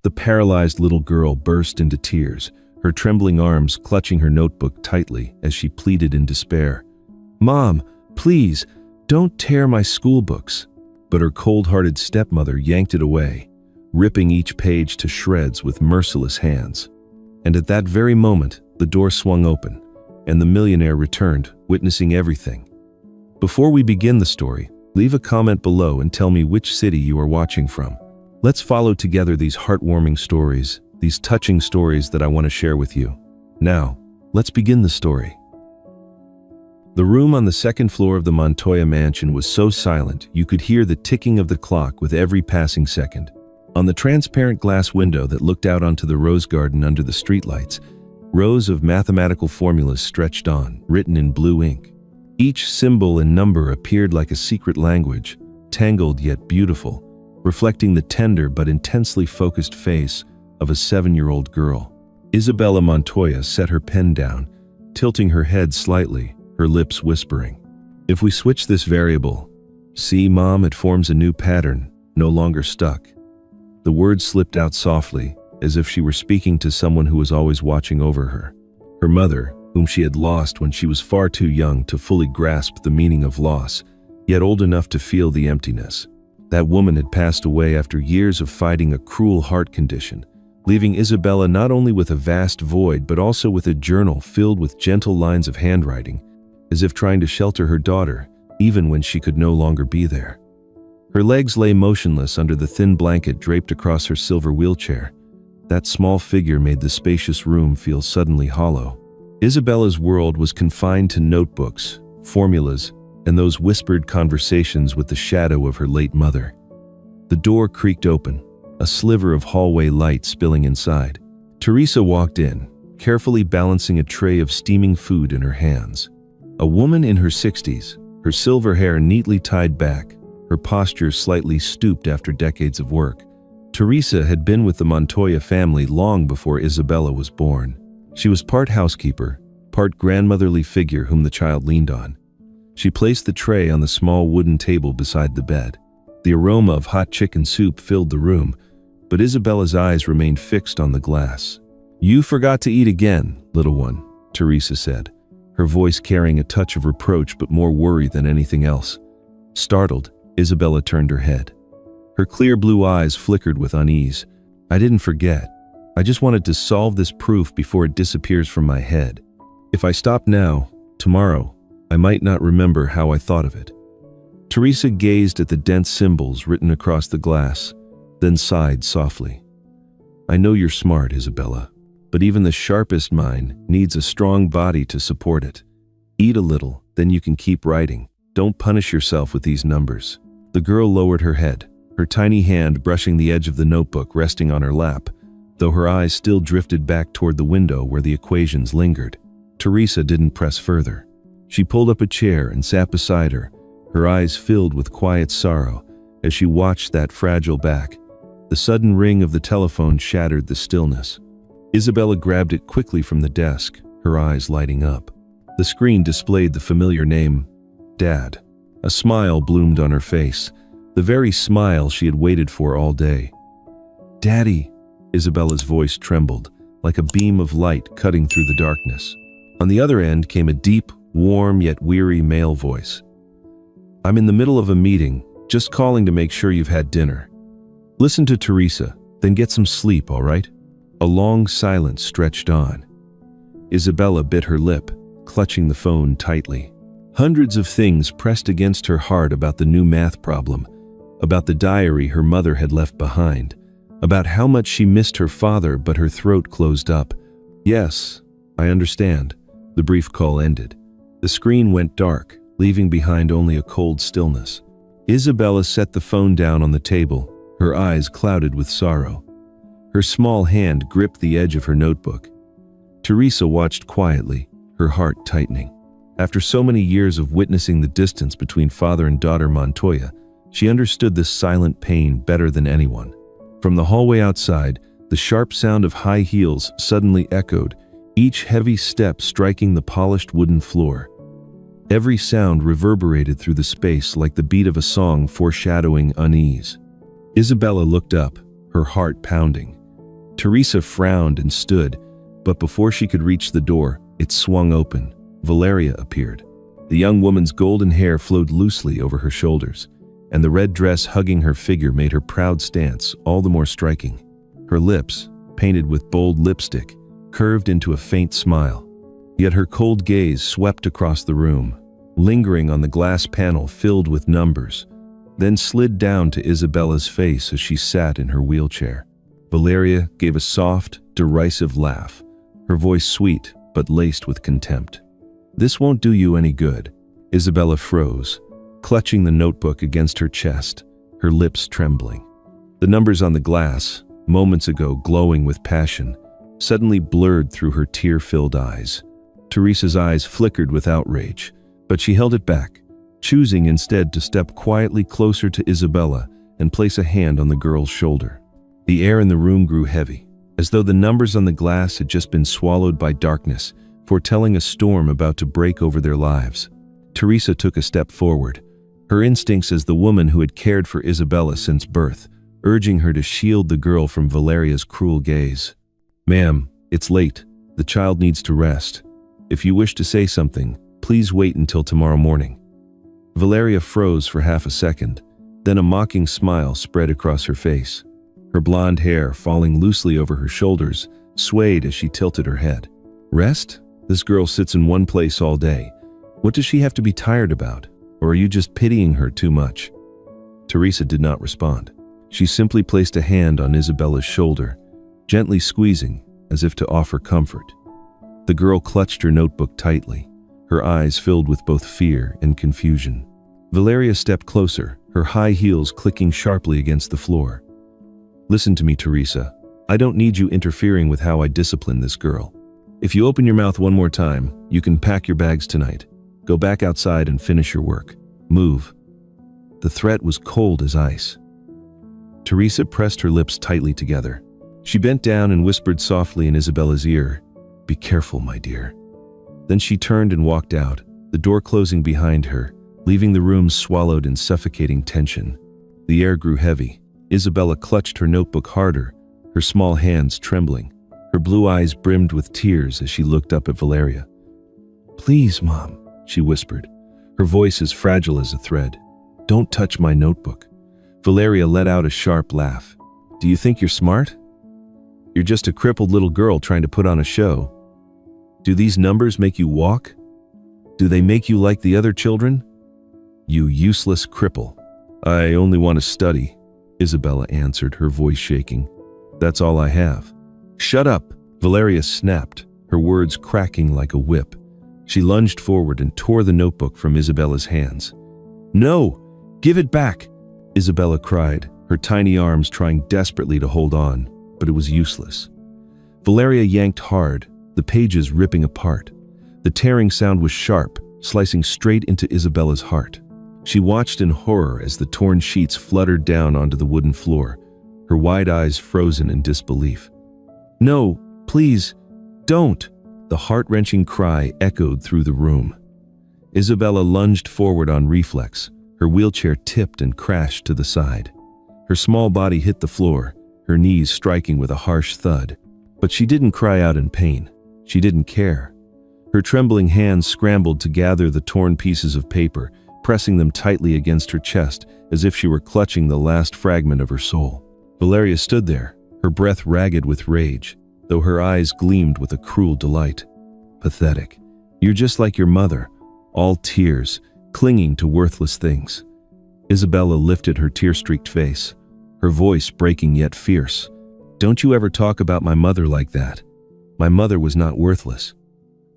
The paralyzed little girl burst into tears, her trembling arms clutching her notebook tightly as she pleaded in despair. "Mom, please, don't tear my school books." But her cold-hearted stepmother yanked it away, ripping each page to shreds with merciless hands. And at that very moment, the door swung open, and the millionaire returned, witnessing everything. Before we begin the story, leave a comment below and tell me which city you are watching from. Let's follow together these heartwarming stories, these touching stories that I want to share with you. Now, let's begin the story. The room on the second floor of the Montoya mansion was so silent you could hear the ticking of the clock with every passing second. On the transparent glass window that looked out onto the rose garden under the streetlights, rows of mathematical formulas stretched on, written in blue ink. Each symbol and number appeared like a secret language, tangled yet beautiful, reflecting the tender but intensely focused face of a 7-year-old girl. Isabella Montoya set her pen down, tilting her head slightly, her lips whispering. "If we switch this variable, see, Mom, it forms a new pattern, no longer stuck." The words slipped out softly, as if she were speaking to someone who was always watching over her. Her mother, whom she had lost when she was far too young to fully grasp the meaning of loss, yet old enough to feel the emptiness. That woman had passed away after years of fighting a cruel heart condition, leaving Isabella not only with a vast void but also with a journal filled with gentle lines of handwriting, as if trying to shelter her daughter, even when she could no longer be there. Her legs lay motionless under the thin blanket draped across her silver wheelchair. That small figure made the spacious room feel suddenly hollow. Isabella's world was confined to notebooks, formulas, and those whispered conversations with the shadow of her late mother. The door creaked open, a sliver of hallway light spilling inside. Teresa walked in, carefully balancing a tray of steaming food in her hands. A woman in her 60s, her silver hair neatly tied back, her posture slightly stooped after decades of work. Teresa had been with the Montoya family long before Isabella was born. She was part housekeeper, part grandmotherly figure whom the child leaned on. She placed the tray on the small wooden table beside the bed. The aroma of hot chicken soup filled the room, but Isabella's eyes remained fixed on the glass. "You forgot to eat again, little one," Teresa said, her voice carrying a touch of reproach but more worry than anything else. Startled, Isabella turned her head. Her clear blue eyes flickered with unease. "I didn't forget. I just wanted to solve this proof before it disappears from my head. If I stop now, tomorrow, I might not remember how I thought of it." Teresa gazed at the dense symbols written across the glass, then sighed softly. "I know you're smart, Isabella, but even the sharpest mind needs a strong body to support it. Eat a little, then you can keep writing. Don't punish yourself with these numbers." The girl lowered her head, her tiny hand brushing the edge of the notebook resting on her lap, though her eyes still drifted back toward the window where the equations lingered. Teresa didn't press further. She pulled up a chair and sat beside her, her eyes filled with quiet sorrow as she watched that fragile back. The sudden ring of the telephone shattered the stillness. Isabella grabbed it quickly from the desk, her eyes lighting up. The screen displayed the familiar name, Dad. A smile bloomed on her face, the very smile she had waited for all day. "Daddy," Isabella's voice trembled, like a beam of light cutting through the darkness. On the other end came a deep, warm yet weary male voice. "I'm in the middle of a meeting, just calling to make sure you've had dinner. Listen to Teresa, then get some sleep, all right?" A long silence stretched on. Isabella bit her lip, clutching the phone tightly. Hundreds of things pressed against her heart about the new math problem, about the diary her mother had left behind, about how much she missed her father, but her throat closed up. "Yes, I understand." The brief call ended. The screen went dark, leaving behind only a cold stillness. Isabella set the phone down on the table, her eyes clouded with sorrow. Her small hand gripped the edge of her notebook. Teresa watched quietly, her heart tightening. After so many years of witnessing the distance between father and daughter Montoya, she understood this silent pain better than anyone. From the hallway outside, the sharp sound of high heels suddenly echoed, each heavy step striking the polished wooden floor. Every sound reverberated through the space like the beat of a song foreshadowing unease. Isabella looked up, her heart pounding. Teresa frowned and stood, but before she could reach the door, it swung open. Valeria appeared. The young woman's golden hair flowed loosely over her shoulders, and the red dress hugging her figure made her proud stance all the more striking. Her lips, painted with bold lipstick, curved into a faint smile. Yet her cold gaze swept across the room, lingering on the glass panel filled with numbers, then slid down to Isabella's face as she sat in her wheelchair. Valeria gave a soft, derisive laugh, her voice sweet but laced with contempt. "This won't do you any good." Isabella froze, clutching the notebook against her chest, her lips trembling. The numbers on the glass, moments ago glowing with passion, suddenly blurred through her tear-filled eyes. Teresa's eyes flickered with outrage, but she held it back, choosing instead to step quietly closer to Isabella and place a hand on the girl's shoulder. The air in the room grew heavy, as though the numbers on the glass had just been swallowed by darkness, foretelling a storm about to break over their lives. Teresa took a step forward, her instincts as the woman who had cared for Isabella since birth, urging her to shield the girl from Valeria's cruel gaze. "Ma'am, it's late. The child needs to rest. If you wish to say something, please wait until tomorrow morning." Valeria froze for half a second, then a mocking smile spread across her face. Her blonde hair, falling loosely over her shoulders, swayed as she tilted her head. "Rest? This girl sits in one place all day. What does she have to be tired about? Or are you just pitying her too much?" Teresa did not respond. She simply placed a hand on Isabella's shoulder, gently squeezing, as if to offer comfort. The girl clutched her notebook tightly, her eyes filled with both fear and confusion. Valeria stepped closer, her high heels clicking sharply against the floor. "Listen to me, Teresa. I don't need you interfering with how I discipline this girl. If you open your mouth one more time, you can pack your bags tonight. Go back outside and finish your work. Move." The threat was cold as ice. Teresa pressed her lips tightly together. She bent down and whispered softly in Isabella's ear, "Be careful, my dear." Then she turned and walked out, the door closing behind her, leaving the room swallowed in suffocating tension. The air grew heavy. Isabella clutched her notebook harder, her small hands trembling. Her blue eyes brimmed with tears as she looked up at Valeria. "Please, Mom," she whispered, her voice as fragile as a thread. "Don't touch my notebook." Valeria let out a sharp laugh. "Do you think you're smart? You're just a crippled little girl trying to put on a show. Do these numbers make you walk? Do they make you like the other children? You useless cripple." "I only want to study," Isabella answered, her voice shaking. "That's all I have." "Shut up," Valeria snapped, her words cracking like a whip. She lunged forward and tore the notebook from Isabella's hands. "No, give it back," Isabella cried, her tiny arms trying desperately to hold on, but it was useless. Valeria yanked hard, the pages ripping apart. The tearing sound was sharp, slicing straight into Isabella's heart. She watched in horror as the torn sheets fluttered down onto the wooden floor, her wide eyes frozen in disbelief. "No, please, don't!" The heart-wrenching cry echoed through the room. Isabella lunged forward on reflex, her wheelchair tipped and crashed to the side. Her small body hit the floor, her knees striking with a harsh thud. But she didn't cry out in pain. She didn't care. Her trembling hands scrambled to gather the torn pieces of paper, pressing them tightly against her chest as if she were clutching the last fragment of her soul. Valeria stood there, her breath ragged with rage, though her eyes gleamed with a cruel delight. "Pathetic. You're just like your mother, all tears, clinging to worthless things." Isabella lifted her tear-streaked face, her voice breaking yet fierce. "Don't you ever talk about my mother like that. My mother was not worthless."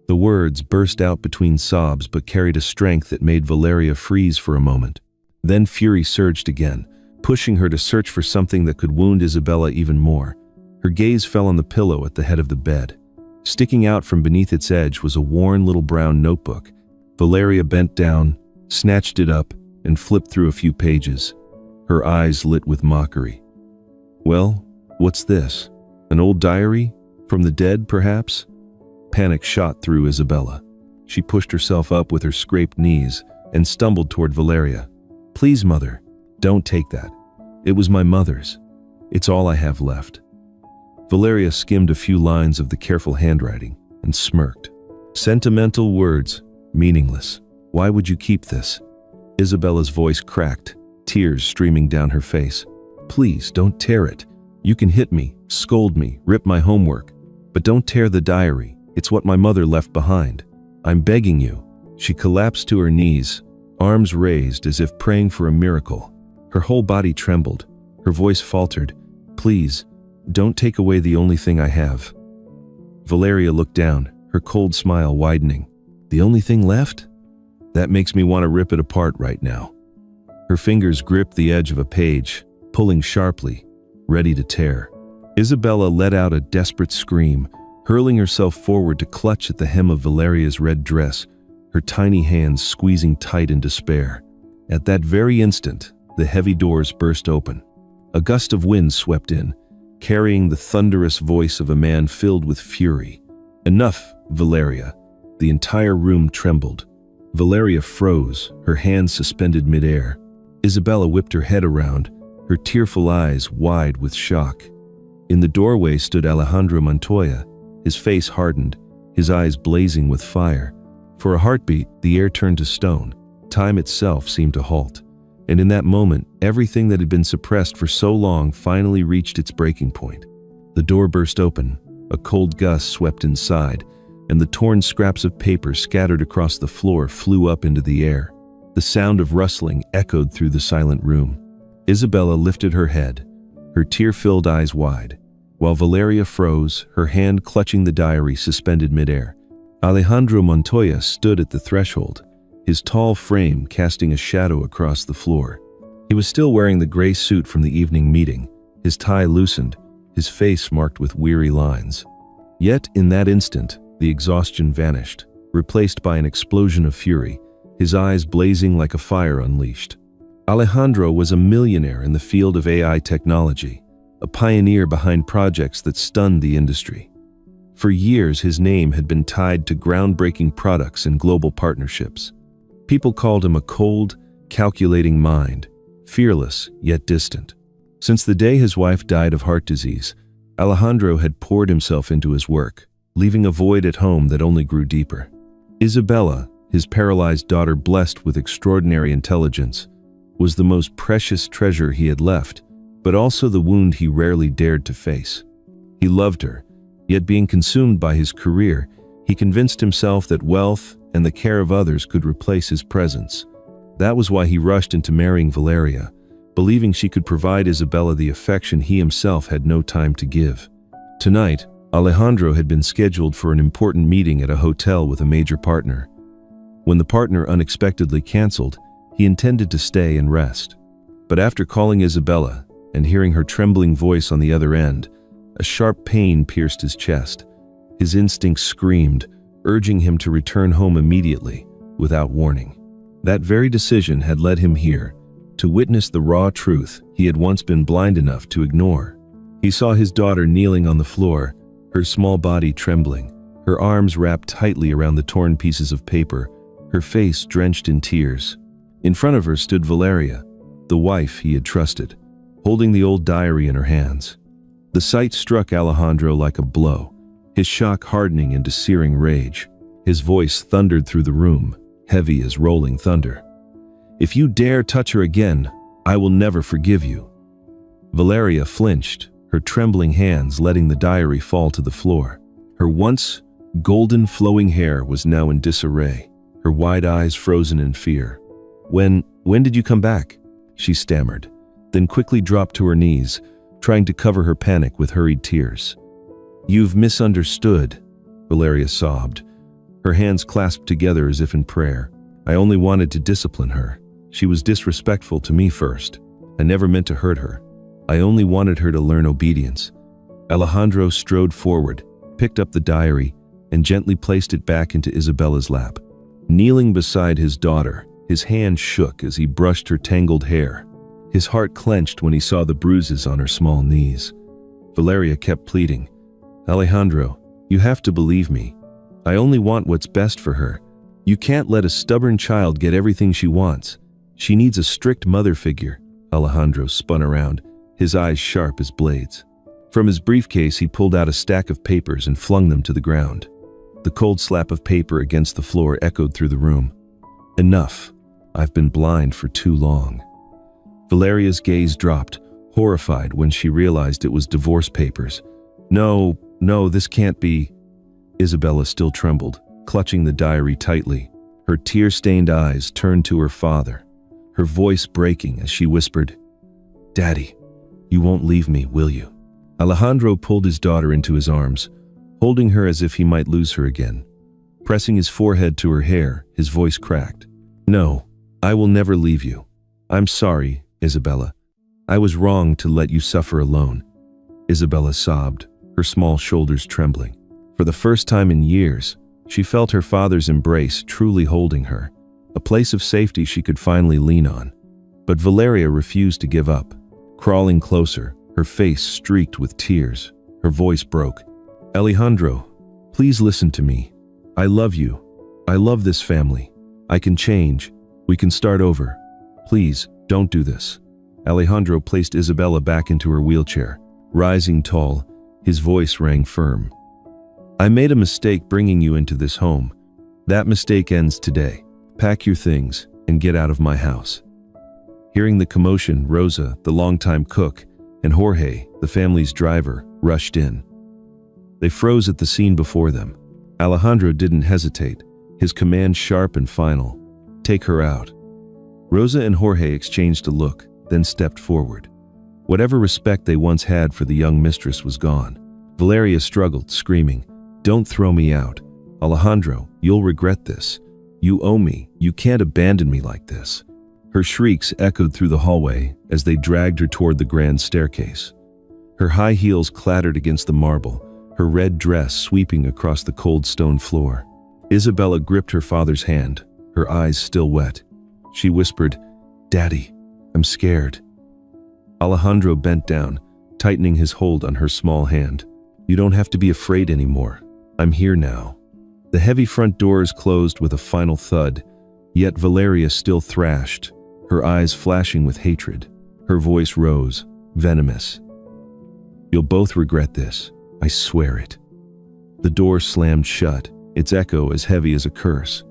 The words burst out between sobs but carried a strength that made Valeria freeze for a moment. Then fury surged again, pushing her to search for something that could wound Isabella even more. Her gaze fell on the pillow at the head of the bed. Sticking out from beneath its edge was a worn little brown notebook. Valeria bent down, snatched it up, and flipped through a few pages, her eyes lit with mockery. "Well, what's this? An old diary? From the dead, perhaps?" Panic shot through Isabella. She pushed herself up with her scraped knees and stumbled toward Valeria. "Please, Mother, don't take that. It was my mother's. It's all I have left." Valeria skimmed a few lines of the careful handwriting and smirked. Sentimental words, meaningless. Why would you keep this? Isabella's voice cracked, tears streaming down her face. Please, don't tear it. You can hit me, scold me, rip my homework, but don't tear the diary. It's what my mother left behind. I'm begging you. She collapsed to her knees, arms raised as if praying for a miracle. Her whole body trembled. Her voice faltered. Please, don't take away the only thing I have. Valeria looked down, her cold smile widening. The only thing left? That makes me want to rip it apart right now. Her fingers gripped the edge of a page, pulling sharply, ready to tear. Isabella let out a desperate scream, hurling herself forward to clutch at the hem of Valeria's red dress, her tiny hands squeezing tight in despair. At that very instant, the heavy doors burst open. A gust of wind swept in, carrying the thunderous voice of a man filled with fury. Enough, Valeria. The entire room trembled. Valeria froze, her hands suspended midair. Isabella whipped her head around, her tearful eyes wide with shock. In the doorway stood Alejandro Montoya, his face hardened, his eyes blazing with fire. For a heartbeat, the air turned to stone. Time itself seemed to halt. And in that moment, everything that had been suppressed for so long finally reached its breaking point. The door burst open, a cold gust swept inside, and the torn scraps of paper scattered across the floor flew up into the air. The sound of rustling echoed through the silent room. Isabella lifted her head, her tear-filled eyes wide, while Valeria froze, her hand clutching the diary suspended midair. Alejandro Montoya stood at the threshold, his tall frame casting a shadow across the floor. He was still wearing the gray suit from the evening meeting, his tie loosened, his face marked with weary lines. Yet, in that instant, the exhaustion vanished, replaced by an explosion of fury, his eyes blazing like a fire unleashed. Alejandro was a millionaire in the field of AI technology, a pioneer behind projects that stunned the industry. For years, his name had been tied to groundbreaking products and global partnerships. People called him a cold, calculating mind, fearless yet distant. Since the day his wife died of heart disease, Alejandro had poured himself into his work, leaving a void at home that only grew deeper. Isabella, his paralyzed daughter blessed with extraordinary intelligence, was the most precious treasure he had left, but also the wound he rarely dared to face. He loved her, yet being consumed by his career, he convinced himself that wealth and the care of others could replace his presence. That was why he rushed into marrying Valeria, believing she could provide Isabella the affection he himself had no time to give. Tonight, Alejandro had been scheduled for an important meeting at a hotel with a major partner. When the partner unexpectedly canceled, he intended to stay and rest. But after calling Isabella and hearing her trembling voice on the other end, a sharp pain pierced his chest. His instincts screamed, urging him to return home immediately, without warning. That very decision had led him here, to witness the raw truth he had once been blind enough to ignore. He saw his daughter kneeling on the floor, her small body trembling, her arms wrapped tightly around the torn pieces of paper, her face drenched in tears. In front of her stood Valeria, the wife he had trusted, holding the old diary in her hands. The sight struck Alejandro like a blow, his shock hardening into searing rage. His voice thundered through the room, heavy as rolling thunder. If you dare touch her again, I will never forgive you. Valeria flinched, her trembling hands letting the diary fall to the floor. Her once golden flowing hair was now in disarray, her wide eyes frozen in fear. When did you come back? She stammered, then quickly dropped to her knees, trying to cover her panic with hurried tears. You've misunderstood, Valeria sobbed, her hands clasped together as if in prayer. I only wanted to discipline her. She was disrespectful to me first. I never meant to hurt her. I only wanted her to learn obedience. Alejandro strode forward, picked up the diary, and gently placed it back into Isabella's lap. Kneeling beside his daughter, his hand shook as he brushed her tangled hair. His heart clenched when he saw the bruises on her small knees. Valeria kept pleading, Alejandro, you have to believe me. I only want what's best for her. You can't let a stubborn child get everything she wants. She needs a strict mother figure. Alejandro spun around, his eyes sharp as blades. From his briefcase, he pulled out a stack of papers and flung them to the ground. The cold slap of paper against the floor echoed through the room. Enough. I've been blind for too long. Valeria's gaze dropped, horrified when she realized it was divorce papers. No, this can't be. Isabella still trembled, clutching the diary tightly. Her tear-stained eyes turned to her father, her voice breaking as she whispered, "Daddy, you won't leave me, will you?" Alejandro pulled his daughter into his arms, holding her as if he might lose her again. Pressing his forehead to her hair, his voice cracked. "No, I will never leave you. I'm sorry, Isabella. I was wrong to let you suffer alone." Isabella sobbed, her small shoulders trembling. For the first time in years, she felt her father's embrace truly holding her, a place of safety she could finally lean on. But Valeria refused to give up. Crawling closer, her face streaked with tears, her voice broke. "Alejandro, please listen to me. I love you. I love this family. I can change. We can start over. Please, don't do this." Alejandro placed Isabella back into her wheelchair. Rising tall, his voice rang firm. "I made a mistake bringing you into this home. That mistake ends today. Pack your things and get out of my house." Hearing the commotion, Rosa, the longtime cook, and Jorge, the family's driver, rushed in. They froze at the scene before them. Alejandro didn't hesitate, his command sharp and final. "Take her out." Rosa and Jorge exchanged a look, then stepped forward. Whatever respect they once had for the young mistress was gone. Valeria struggled, screaming, "Don't throw me out. Alejandro, you'll regret this. You owe me. You can't abandon me like this." Her shrieks echoed through the hallway as they dragged her toward the grand staircase. Her high heels clattered against the marble, her red dress sweeping across the cold stone floor. Isabella gripped her father's hand, her eyes still wet. She whispered, "Daddy, I'm scared." Alejandro bent down, tightening his hold on her small hand. "You don't have to be afraid anymore. I'm here now." The heavy front doors closed with a final thud, yet Valeria still thrashed, her eyes flashing with hatred. Her voice rose, venomous. "You'll both regret this. I swear it." The door slammed shut, its echo as heavy as a curse.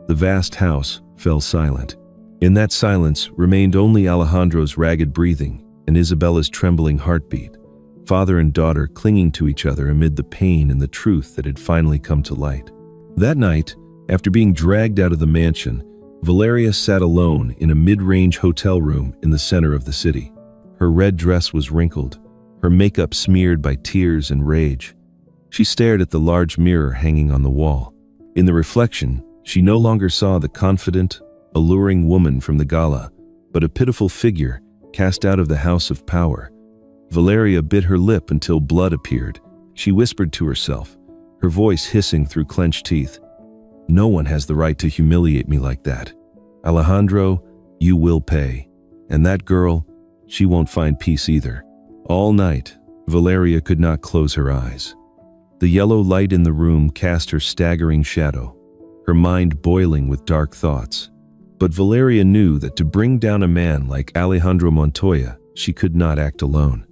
The vast house fell silent. In that silence remained only Alejandro's ragged breathing and Isabella's trembling heartbeat, father and daughter clinging to each other amid the pain and the truth that had finally come to light. That night, after being dragged out of the mansion, Valeria sat alone in a mid-range hotel room in the center of the city. Her red dress was wrinkled, her makeup smeared by tears and rage. She stared at the large mirror hanging on the wall. In the reflection, she no longer saw the confident, alluring woman from the gala, but a pitiful figure cast out of the house of power. Valeria bit her lip until blood appeared. She whispered to herself, her voice hissing through clenched teeth, "No one has the right to humiliate me like that. Alejandro, you will pay. And that girl, she won't find peace either." All night, Valeria could not close her eyes. The yellow light in the room cast her staggering shadow, her mind boiling with dark thoughts. But Valeria knew that to bring down a man like Alejandro Montoya, she could not act alone.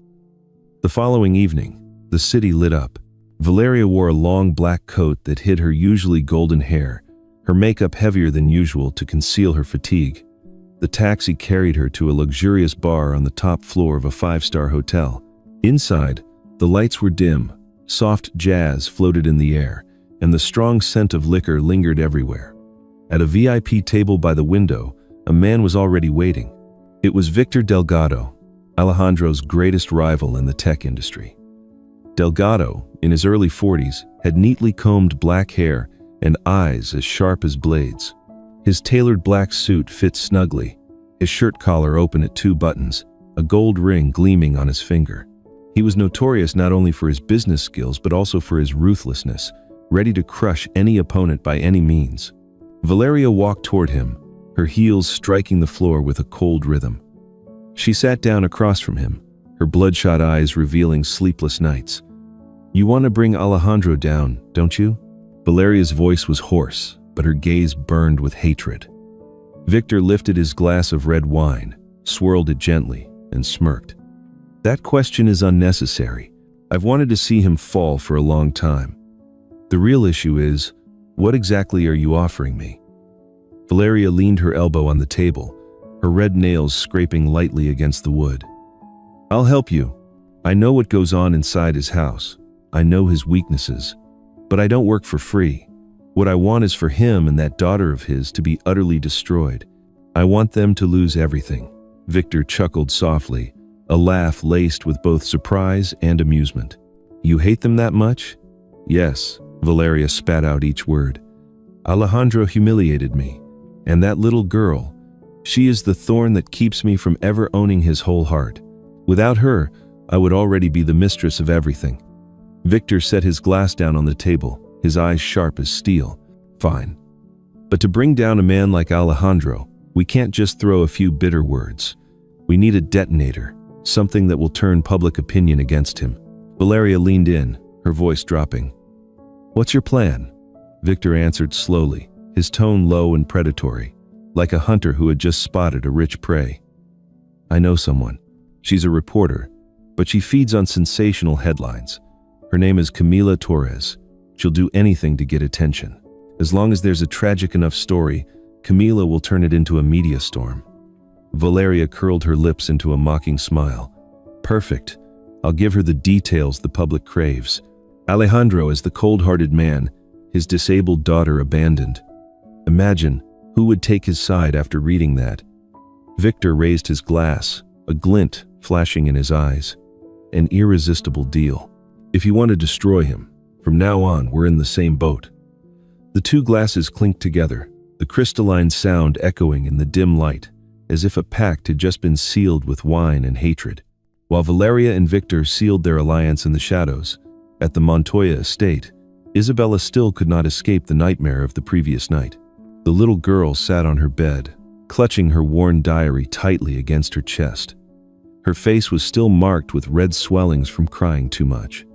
The following evening, the city lit up. Valeria wore a long black coat that hid her usually golden hair, her makeup heavier than usual to conceal her fatigue. The taxi carried her to a luxurious bar on the top floor of a five-star hotel. Inside, the lights were dim, soft jazz floated in the air, and the strong scent of liquor lingered everywhere. At a VIP table by the window, a man was already waiting. It was Victor Delgado, Alejandro's greatest rival in the tech industry. Delgado, in his early 40s, had neatly combed black hair and eyes as sharp as blades. His tailored black suit fit snugly, his shirt collar open at 2 buttons, a gold ring gleaming on his finger. He was notorious not only for his business skills but also for his ruthlessness, ready to crush any opponent by any means. Valeria walked toward him, her heels striking the floor with a cold rhythm. She sat down across from him, her bloodshot eyes revealing sleepless nights. "You want to bring Alejandro down, don't you?" Valeria's voice was hoarse, but her gaze burned with hatred. Victor lifted his glass of red wine, swirled it gently, and smirked. That question is unnecessary. I've wanted to see him fall for a long time. The real issue is, what exactly are you offering me? Valeria leaned her elbow on the table, her red nails scraping lightly against the wood. I'll help you. I know what goes on inside his house. I know his weaknesses. But I don't work for free. What I want is for him and that daughter of his to be utterly destroyed. I want them to lose everything. Victor chuckled softly, a laugh laced with both surprise and amusement. You hate them that much? Yes, Valeria spat out each word. Alejandro humiliated me. And that little girl, she is the thorn that keeps me from ever owning his whole heart. Without her, I would already be the mistress of everything. Victor set his glass down on the table, his eyes sharp as steel. Fine. But to bring down a man like Alejandro, we can't just throw a few bitter words. We need a detonator, something that will turn public opinion against him. Valeria leaned in, her voice dropping. What's your plan? Victor answered slowly, his tone low and predatory, like a hunter who had just spotted a rich prey. I know someone. She's a reporter, but she feeds on sensational headlines. Her name is Camila Torres. She'll do anything to get attention. As long as there's a tragic enough story, Camila will turn it into a media storm. Valeria curled her lips into a mocking smile. Perfect. I'll give her the details the public craves. Alejandro is the cold-hearted man, his disabled daughter abandoned. Imagine who would take his side after reading that. Victor raised his glass, a glint flashing in his eyes. An irresistible deal. If you want to destroy him, from now on we're in the same boat. The two glasses clinked together, the crystalline sound echoing in the dim light, as if a pact had just been sealed with wine and hatred. While Valeria and Victor sealed their alliance in the shadows, at the Montoya estate, Isabella still could not escape the nightmare of the previous night. The little girl sat on her bed, clutching her worn diary tightly against her chest. Her face was still marked with red swellings from crying too much.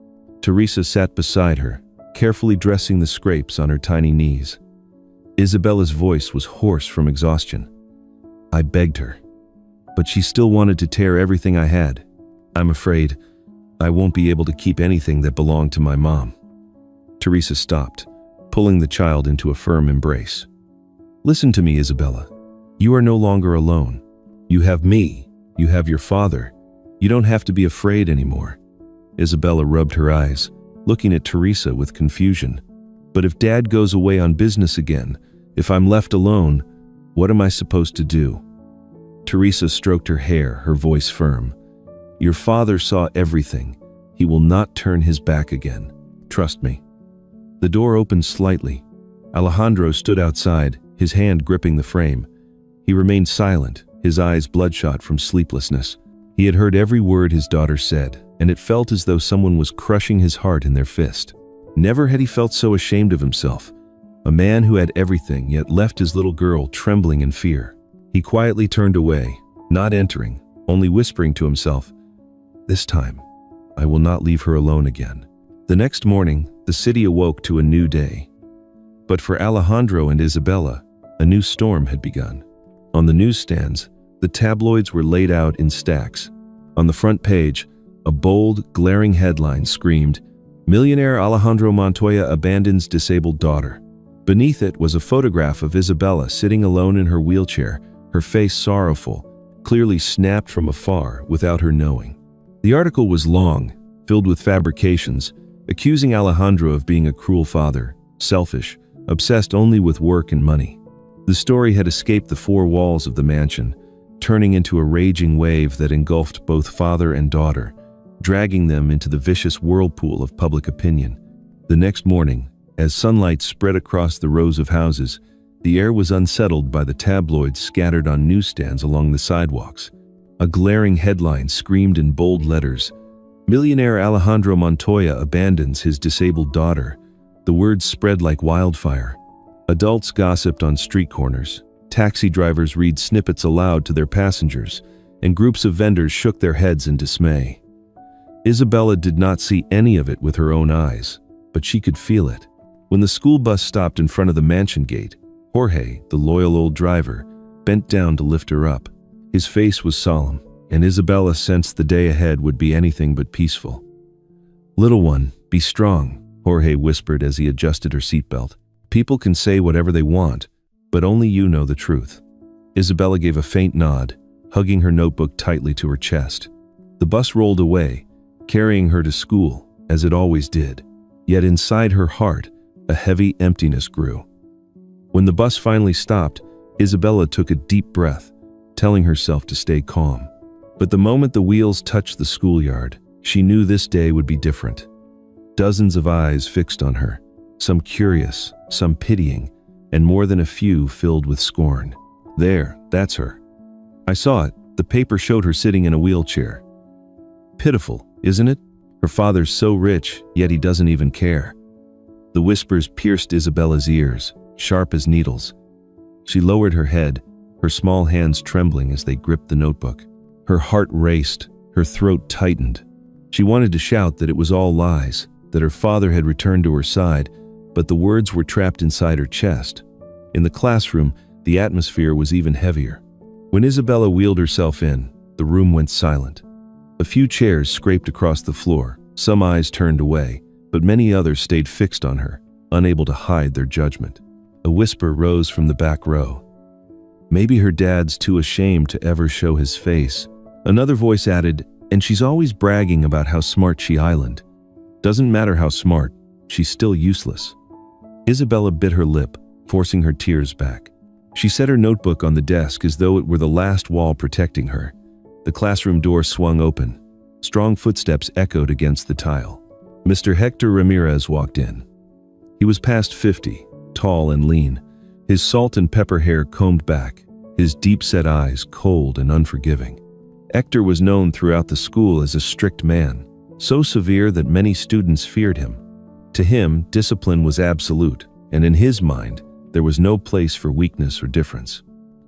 Teresa sat beside her, carefully dressing the scrapes on her tiny knees. Isabella's voice was hoarse from exhaustion. I begged her, but she still wanted to tear everything I had. I'm afraid I won't be able to keep anything that belonged to my mom. Teresa stopped, pulling the child into a firm embrace. Listen to me, Isabella. You are no longer alone. You have me. You have your father. You don't have to be afraid anymore. Isabella rubbed her eyes, looking at Teresa with confusion. But if Dad goes away on business again, if I'm left alone, what am I supposed to do? Teresa stroked her hair, her voice firm. Your father saw everything. He will not turn his back again. Trust me. The door opened slightly. Alejandro stood outside, his hand gripping the frame. He remained silent, his eyes bloodshot from sleeplessness. He had heard every word his daughter said, and it felt as though someone was crushing his heart in their fist. Never had he felt so ashamed of himself. A man who had everything, yet left his little girl trembling in fear. He quietly turned away, not entering, only whispering to himself, "This time, I will not leave her alone again." The next morning, the city awoke to a new day. But for Alejandro and Isabella, a new storm had begun. On the newsstands, the tabloids were laid out in stacks. On the front page, a bold, glaring headline screamed, "Millionaire Alejandro Montoya abandons disabled daughter." Beneath it was a photograph of Isabella sitting alone in her wheelchair, her face sorrowful, clearly snapped from afar without her knowing. The article was long, filled with fabrications, accusing Alejandro of being a cruel father, selfish, obsessed only with work and money. The story had escaped the four walls of the mansion, turning into a raging wave that engulfed both father and daughter, dragging them into the vicious whirlpool of public opinion. The next morning, as sunlight spread across the rows of houses, the air was unsettled by the tabloids scattered on newsstands along the sidewalks. A glaring headline screamed in bold letters, "Millionaire Alejandro Montoya abandons his disabled daughter." The words spread like wildfire. Adults gossiped on street corners, taxi drivers read snippets aloud to their passengers, and groups of vendors shook their heads in dismay. Isabella did not see any of it with her own eyes, but she could feel it. When the school bus stopped in front of the mansion gate, Jorge, the loyal old driver, bent down to lift her up. His face was solemn, and Isabella sensed the day ahead would be anything but peaceful. "Little one, be strong," Jorge whispered as he adjusted her seatbelt. "People can say whatever they want, but only you know the truth." Isabella gave a faint nod, hugging her notebook tightly to her chest. The bus rolled away, carrying her to school, as it always did. Yet inside her heart, a heavy emptiness grew. When the bus finally stopped, Isabella took a deep breath, telling herself to stay calm. But the moment the wheels touched the schoolyard, she knew this day would be different. Dozens of eyes fixed on her, some curious, some pitying, and more than a few filled with scorn. "There, that's her. I saw it. The paper showed her sitting in a wheelchair. Pitiful, isn't it? Her father's so rich, yet he doesn't even care." The whispers pierced Isabella's ears, sharp as needles. She lowered her head, her small hands trembling as they gripped the notebook. Her heart raced, her throat tightened. She wanted to shout that it was all lies, that her father had returned to her side, but the words were trapped inside her chest. In the classroom, the atmosphere was even heavier. When Isabella wheeled herself in, the room went silent. A few chairs scraped across the floor, some eyes turned away, but many others stayed fixed on her, unable to hide their judgment. A whisper rose from the back row. "Maybe her dad's too ashamed to ever show his face." Another voice added, "And she's always bragging about how smart she island. Doesn't matter how smart, she's still useless." Isabella bit her lip, forcing her tears back. She set her notebook on the desk as though it were the last wall protecting her. The classroom door swung open. Strong footsteps echoed against the tile. Mr. Hector Ramirez walked in. He was past 50, tall and lean, his salt and pepper hair combed back, his deep-set eyes cold and unforgiving. Hector was known throughout the school as a strict man, so severe that many students feared him. To him, discipline was absolute, and in his mind, there was no place for weakness or difference.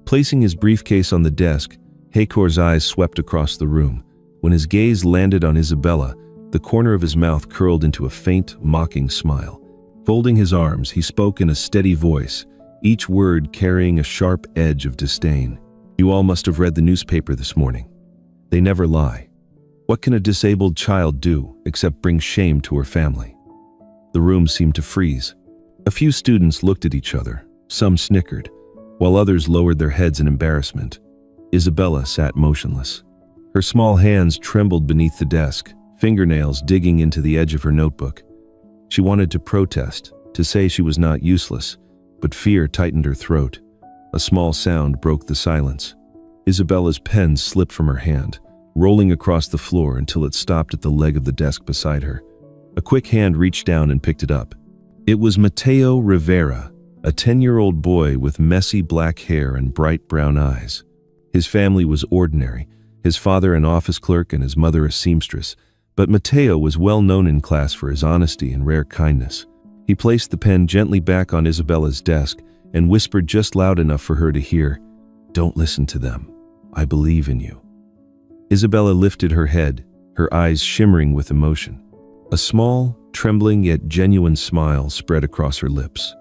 Placing his briefcase on the desk, Hector's eyes swept across the room. When his gaze landed on Isabella, the corner of his mouth curled into a faint, mocking smile. Folding his arms, he spoke in a steady voice, each word carrying a sharp edge of disdain. "You all must have read the newspaper this morning. They never lie. What can a disabled child do except bring shame to her family?" The room seemed to freeze. A few students looked at each other, some snickered, while others lowered their heads in embarrassment. Isabella sat motionless. Her small hands trembled beneath the desk, fingernails digging into the edge of her notebook. She wanted to protest, to say she was not useless, but fear tightened her throat. A small sound broke the silence. Isabella's pen slipped from her hand, rolling across the floor until it stopped at the leg of the desk beside her. A quick hand reached down and picked it up. It was Mateo Rivera, a 10-year-old boy with messy black hair and bright brown eyes. His family was ordinary, his father an office clerk and his mother a seamstress, but Mateo was well known in class for his honesty and rare kindness. He placed the pen gently back on Isabella's desk and whispered just loud enough for her to hear, "Don't listen to them. I believe in you." Isabella lifted her head, her eyes shimmering with emotion. A small, trembling yet genuine smile spread across her lips.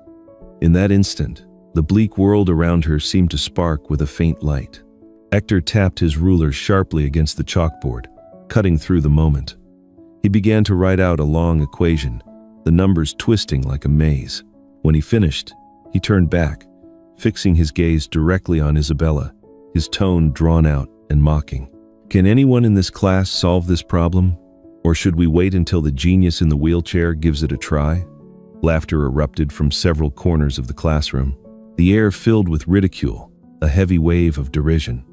In that instant, the bleak world around her seemed to spark with a faint light. Hector tapped his ruler sharply against the chalkboard, cutting through the moment. He began to write out a long equation, the numbers twisting like a maze. When he finished, he turned back, fixing his gaze directly on Isabella, his tone drawn out and mocking. "Can anyone in this class solve this problem? Or should we wait until the genius in the wheelchair gives it a try?" Laughter erupted from several corners of the classroom. The air filled with ridicule, a heavy wave of derision.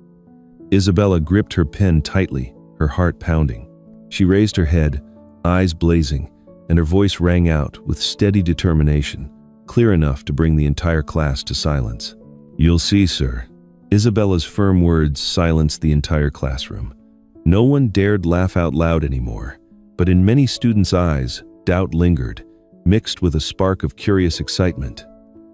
Isabella gripped her pen tightly, her heart pounding. She raised her head, eyes blazing, and her voice rang out with steady determination, clear enough to bring the entire class to silence. "You'll see, sir." Isabella's firm words silenced the entire classroom. No one dared laugh out loud anymore, but in many students' eyes, doubt lingered, mixed with a spark of curious excitement.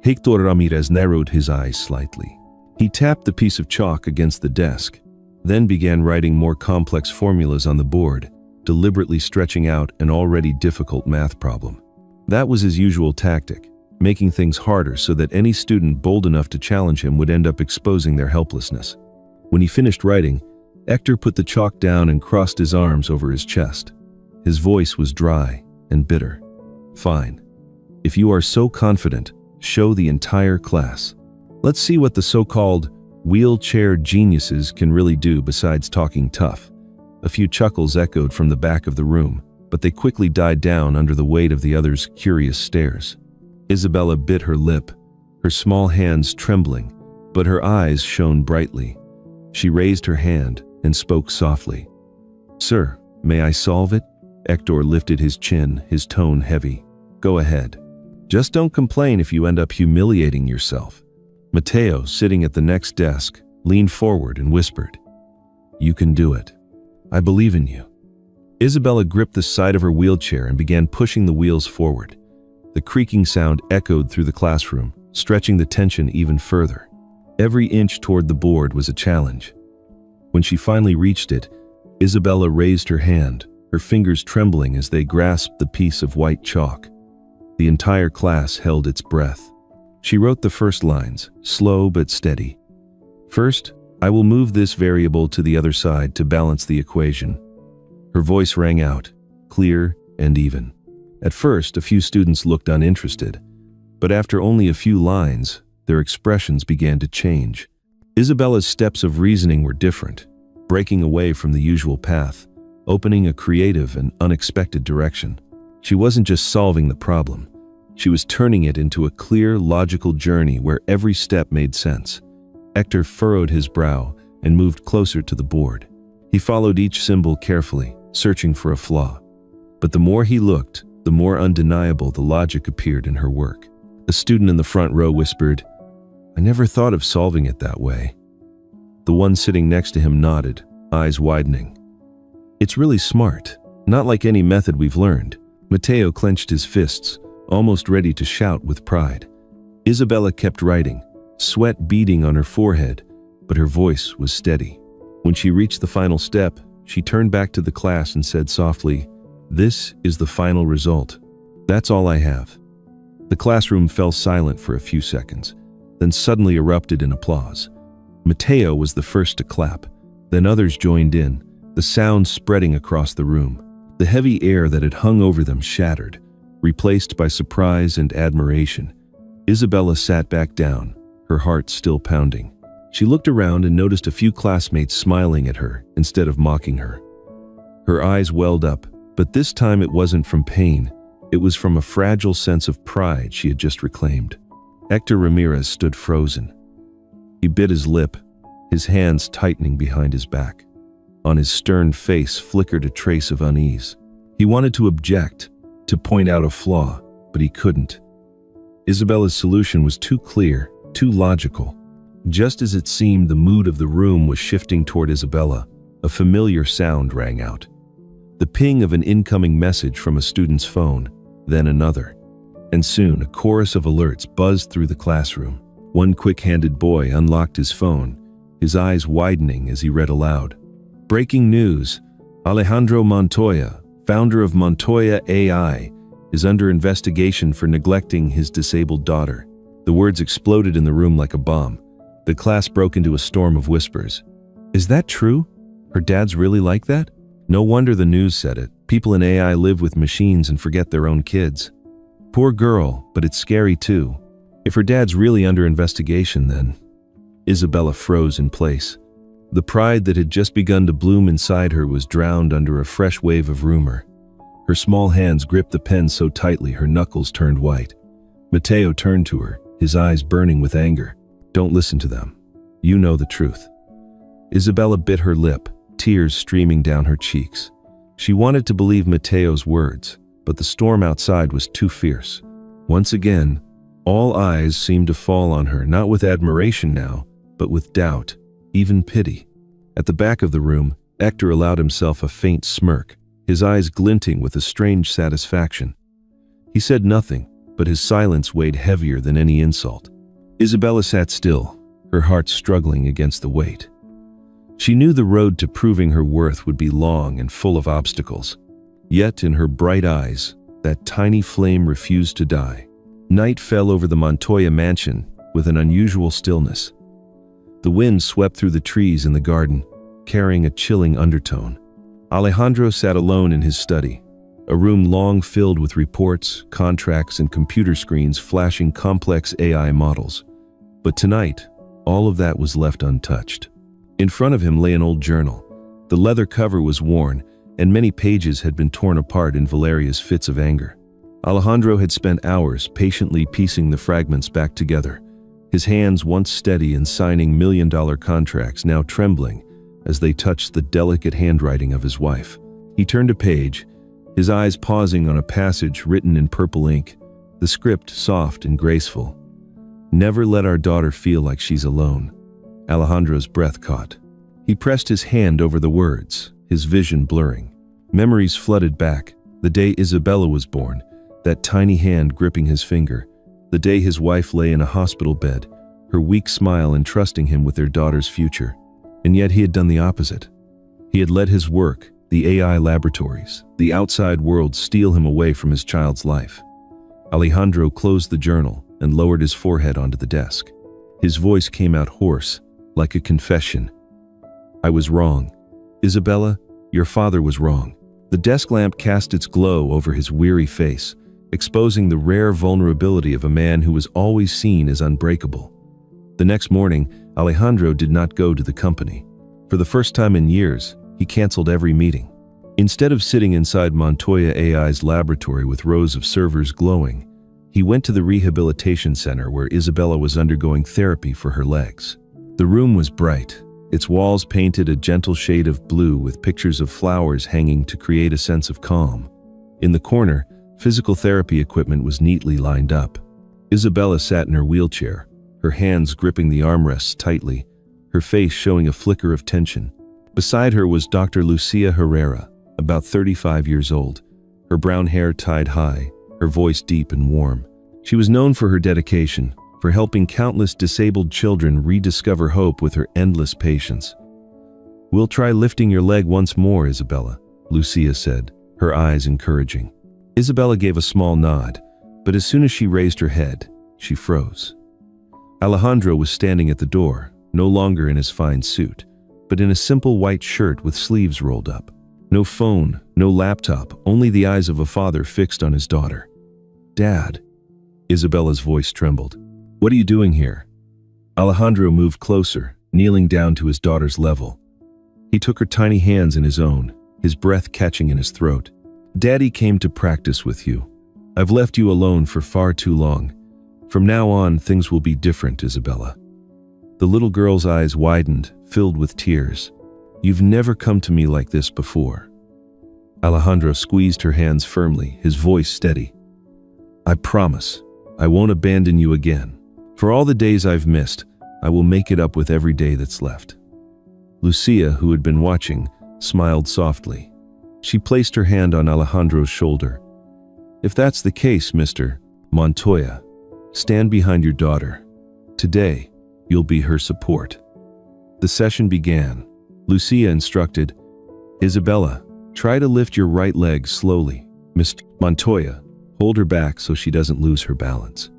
Hector Ramirez narrowed his eyes slightly. He tapped the piece of chalk against the desk, then began writing more complex formulas on the board, deliberately stretching out an already difficult math problem. That was his usual tactic, making things harder so that any student bold enough to challenge him would end up exposing their helplessness. When he finished writing, Hector put the chalk down and crossed his arms over his chest. His voice was dry and bitter. Fine. If you are so confident, show the entire class. Let's see what the so-called wheelchair geniuses can really do besides talking tough. A few chuckles echoed from the back of the room, but they quickly died down under the weight of the others' curious stares. Isabella bit her lip, her small hands trembling, but her eyes shone brightly. She raised her hand and spoke softly. "Sir, may I solve it?" Hector lifted his chin, his tone heavy. "Go ahead. Just don't complain if you end up humiliating yourself." Mateo, sitting at the next desk, leaned forward and whispered, "You can do it. I believe in you." Isabella gripped the side of her wheelchair and began pushing the wheels forward. The creaking sound echoed through the classroom, stretching the tension even further. Every inch toward the board was a challenge. When she finally reached it, Isabella raised her hand, her fingers trembling as they grasped the piece of white chalk. The entire class held its breath. She wrote the first lines, slow but steady. "First, I will move this variable to the other side to balance the equation." Her voice rang out, clear and even. At first, a few students looked uninterested, but after only a few lines, their expressions began to change. Isabella's steps of reasoning were different, breaking away from the usual path, opening a creative and unexpected direction. She wasn't just solving the problem. She was turning it into a clear, logical journey where every step made sense. Hector furrowed his brow and moved closer to the board. He followed each symbol carefully, searching for a flaw. But the more he looked, the more undeniable the logic appeared in her work. A student in the front row whispered, "I never thought of solving it that way." The one sitting next to him nodded, eyes widening. "It's really smart, not like any method we've learned." Mateo clenched his fists, almost ready to shout with pride. Isabella kept writing, sweat beading on her forehead, but her voice was steady. When she reached the final step, she turned back to the class and said softly, "This is the final result. That's all I have." The classroom fell silent for a few seconds, then suddenly erupted in applause. Mateo was the first to clap, then others joined in, the sound spreading across the room. The heavy air that had hung over them shattered, replaced by surprise and admiration. Isabella sat back down, her heart still pounding. She looked around and noticed a few classmates smiling at her instead of mocking her. Her eyes welled up, but this time it wasn't from pain. It was from a fragile sense of pride she had just reclaimed. Hector Ramirez stood frozen. He bit his lip, his hands tightening behind his back. On his stern face flickered a trace of unease. He wanted to object, to point out a flaw, but he couldn't. Isabella's solution was too clear, too logical. Just as it seemed the mood of the room was shifting toward Isabella, a familiar sound rang out. The ping of an incoming message from a student's phone, then another. And soon a chorus of alerts buzzed through the classroom. One quick-handed boy unlocked his phone, his eyes widening as he read aloud. "Breaking news. Alejandro Montoya, founder of Montoya AI, is under investigation for neglecting his disabled daughter." The words exploded in the room like a bomb. The class broke into a storm of whispers. "Is that true? Her dad's really like that?" No wonder the news said it. People in AI live with machines and forget their own kids. Poor girl, but it's scary too. If her dad's really under investigation, then... Isabella froze in place. The pride that had just begun to bloom inside her was drowned under a fresh wave of rumor. Her small hands gripped the pen so tightly her knuckles turned white. Mateo turned to her, his eyes burning with anger. "Don't listen to them. You know the truth." Isabella bit her lip, tears streaming down her cheeks. She wanted to believe Mateo's words, but the storm outside was too fierce. Once again, all eyes seemed to fall on her, not with admiration now, but with doubt, even pity. At the back of the room, Hector allowed himself a faint smirk, his eyes glinting with a strange satisfaction. He said nothing, but his silence weighed heavier than any insult. Isabella sat still, her heart struggling against the weight. She knew the road to proving her worth would be long and full of obstacles. Yet in her bright eyes, that tiny flame refused to die. Night fell over the Montoya mansion with an unusual stillness. The wind swept through the trees in the garden, carrying a chilling undertone. Alejandro sat alone in his study, a room long filled with reports, contracts, and computer screens flashing complex AI models. But tonight, all of that was left untouched. In front of him lay an old journal. The leather cover was worn, and many pages had been torn apart in Valeria's fits of anger. Alejandro had spent hours patiently piecing the fragments back together, his hands once steady in signing million-dollar contracts now trembling as they touched the delicate handwriting of his wife. He turned a page, his eyes pausing on a passage written in purple ink, the script soft and graceful. "Never let our daughter feel like she's alone." Alejandro's breath caught. He pressed his hand over the words, his vision blurring. Memories flooded back. The day Isabella was born, that tiny hand gripping his finger. The day his wife lay in a hospital bed, her weak smile entrusting him with their daughter's future. And yet he had done the opposite. He had let his work, the AI laboratories, the outside world steal him away from his child's life. Alejandro closed the journal and lowered his forehead onto the desk. His voice came out hoarse, like a confession. "I was wrong. Isabella, your father was wrong." The desk lamp cast its glow over his weary face, exposing the rare vulnerability of a man who was always seen as unbreakable. The next morning, Alejandro did not go to the company. For the first time in years, he canceled every meeting. Instead of sitting inside Montoya AI's laboratory with rows of servers glowing, he went to the rehabilitation center where Isabella was undergoing therapy for her legs. The room was bright, its walls painted a gentle shade of blue with pictures of flowers hanging to create a sense of calm. In the corner, physical therapy equipment was neatly lined up. Isabella sat in her wheelchair, her hands gripping the armrests tightly, her face showing a flicker of tension. Beside her was Dr. Lucia Herrera, about 35 years old, her brown hair tied high, her voice deep and warm. She was known for her dedication, for helping countless disabled children rediscover hope with her endless patience. "We'll try lifting your leg once more, Isabella," Lucia said, her eyes encouraging. Isabella gave a small nod, but as soon as she raised her head, she froze. Alejandro was standing at the door, no longer in his fine suit, but in a simple white shirt with sleeves rolled up. No phone, no laptop, only the eyes of a father fixed on his daughter. "Dad," Isabella's voice trembled. "What are you doing here?" Alejandro moved closer, kneeling down to his daughter's level. He took her tiny hands in his own, his breath catching in his throat. "Daddy came to practice with you. I've left you alone for far too long. From now on, things will be different, Isabella." The little girl's eyes widened, filled with tears. "You've never come to me like this before." Alejandro squeezed her hands firmly, his voice steady. "I promise, I won't abandon you again. For all the days I've missed, I will make it up with every day that's left." Lucia, who had been watching, smiled softly. She placed her hand on Alejandro's shoulder. "If that's the case, Mr. Montoya, stand behind your daughter. Today, you'll be her support." The session began. Lucia instructed, "Isabella, try to lift your right leg slowly. Mr. Montoya, hold her back so she doesn't lose her balance."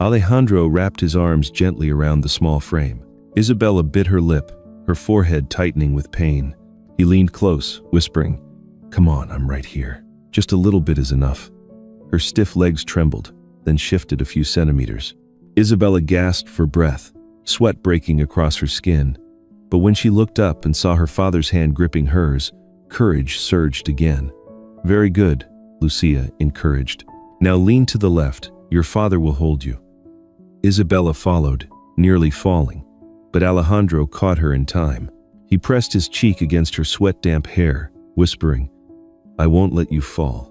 Alejandro wrapped his arms gently around the small frame. Isabella bit her lip, her forehead tightening with pain. He leaned close, whispering, "Come on, I'm right here. Just a little bit is enough." Her stiff legs trembled, then shifted a few centimeters. Isabella gasped for breath, sweat breaking across her skin. But when she looked up and saw her father's hand gripping hers, courage surged again. "Very good," Lucia encouraged. "Now lean to the left, your father will hold you." Isabella followed, nearly falling, but Alejandro caught her in time. He pressed his cheek against her sweat-damp hair, whispering, "I won't let you fall."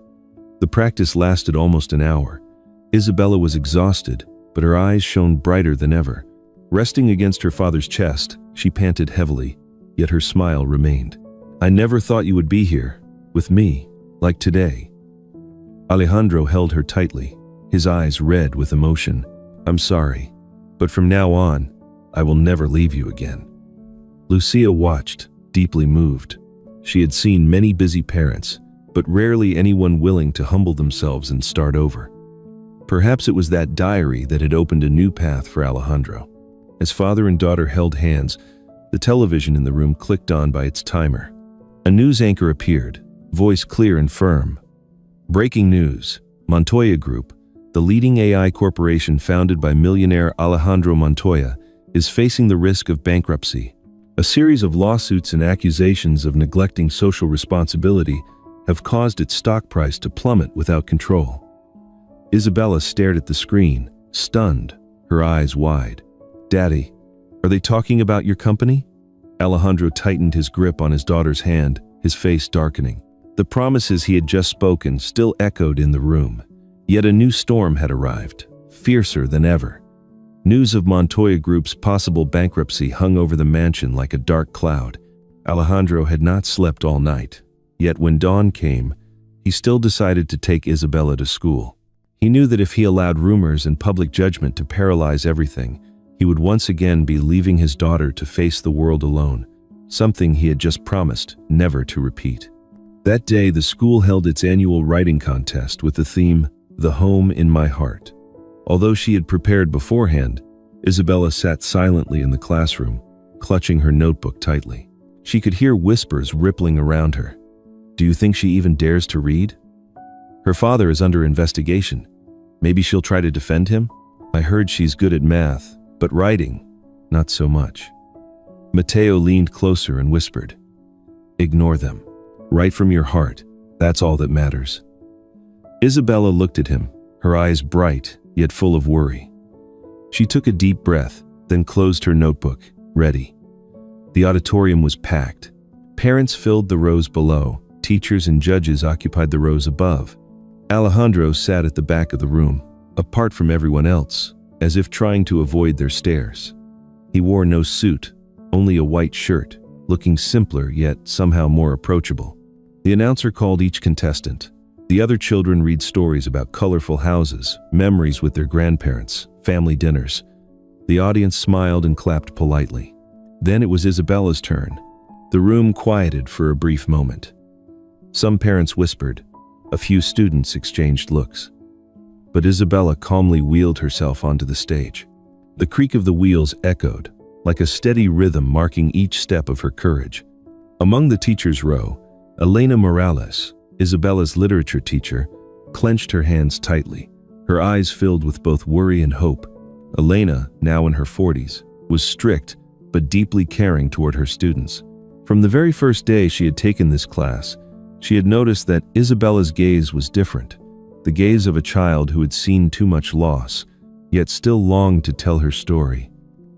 The practice lasted almost an hour. Isabella was exhausted, but her eyes shone brighter than ever. Resting against her father's chest, she panted heavily, yet her smile remained. "I never thought you would be here, with me, like today." Alejandro held her tightly, his eyes red with emotion. "I'm sorry, but from now on, I will never leave you again." Lucia watched, deeply moved. She had seen many busy parents, but rarely anyone willing to humble themselves and start over. Perhaps it was that diary that had opened a new path for Alejandro. As father and daughter held hands, The television in the room clicked on by its timer. A news anchor appeared, voice clear and firm. Breaking news: Montoya Group, the leading AI corporation founded by millionaire Alejandro Montoya, is facing the risk of bankruptcy. A series of lawsuits and accusations of neglecting social responsibility have caused its stock price to plummet without control. Isabella stared at the screen, stunned, her eyes wide. "Daddy, are they talking about your company?" Alejandro tightened his grip on his daughter's hand, his face darkening. The promises he had just spoken still echoed in the room. Yet a new storm had arrived, fiercer than ever. News of Montoya Group's possible bankruptcy hung over the mansion like a dark cloud. Alejandro had not slept all night. Yet when dawn came, he still decided to take Isabella to school. He knew that if he allowed rumors and public judgment to paralyze everything, he would once again be leaving his daughter to face the world alone, something he had just promised never to repeat. That day, the school held its annual writing contest with the theme, "The Home in My Heart." Although she had prepared beforehand, Isabella sat silently in the classroom, clutching her notebook tightly. She could hear whispers rippling around her. "Do you think she even dares to read? Her father is under investigation. Maybe she'll try to defend him? I heard she's good at math, but writing, not so much." Mateo leaned closer and whispered, "Ignore them. Write from your heart. That's all that matters." Isabella looked at him, her eyes bright, yet full of worry. She took a deep breath, then closed her notebook, ready. The auditorium was packed. Parents filled the rows below. Teachers and judges occupied the rows above. Alejandro sat at the back of the room, apart from everyone else, as if trying to avoid their stares. He wore no suit, only a white shirt, looking simpler yet somehow more approachable. The announcer called each contestant. The other children read stories about colorful houses, memories with their grandparents, family dinners. The audience smiled and clapped politely. Then it was Isabella's turn. The room quieted for a brief moment. Some parents whispered. A few students exchanged looks. But Isabella calmly wheeled herself onto the stage. The creak of the wheels echoed, like a steady rhythm marking each step of her courage. Among the teachers' row, Elena Morales, Isabella's literature teacher, clenched her hands tightly, her eyes filled with both worry and hope. Elena, now in her 40s, was strict but deeply caring toward her students. From the very first day she had taken this class, she had noticed that Isabella's gaze was different, the gaze of a child who had seen too much loss, yet still longed to tell her story.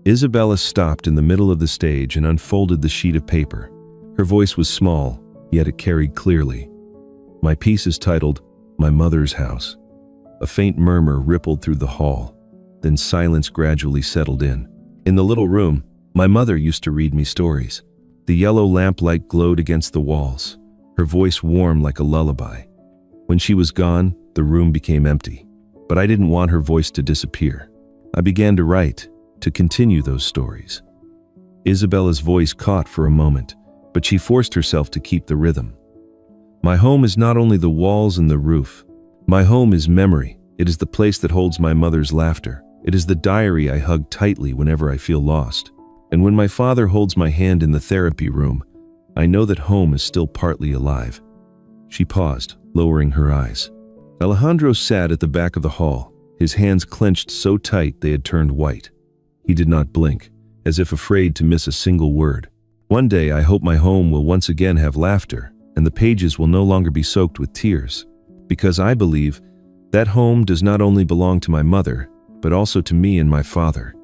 Isabella stopped in the middle of the stage and unfolded the sheet of paper. Her voice was small, yet it carried clearly. "My piece is titled, 'My Mother's House.'" A faint murmur rippled through the hall, then silence gradually settled in. "In the little room, my mother used to read me stories." The yellow lamplight glowed against the walls, her voice warm like a lullaby. When she was gone, the room became empty. But I didn't want her voice to disappear. I began to write, to continue those stories. Isabella's voice caught for a moment, but she forced herself to keep the rhythm. "My home is not only the walls and the roof. My home is memory. It is the place that holds my mother's laughter. It is the diary I hug tightly whenever I feel lost. And when my father holds my hand in the therapy room, I know that home is still partly alive." She paused, lowering her eyes. Alejandro sat at the back of the hall, his hands clenched so tight they had turned white. He did not blink, as if afraid to miss a single word. "One day I hope my home will once again have laughter, and the pages will no longer be soaked with tears. Because I believe that home does not only belong to my mother, but also to me and my father."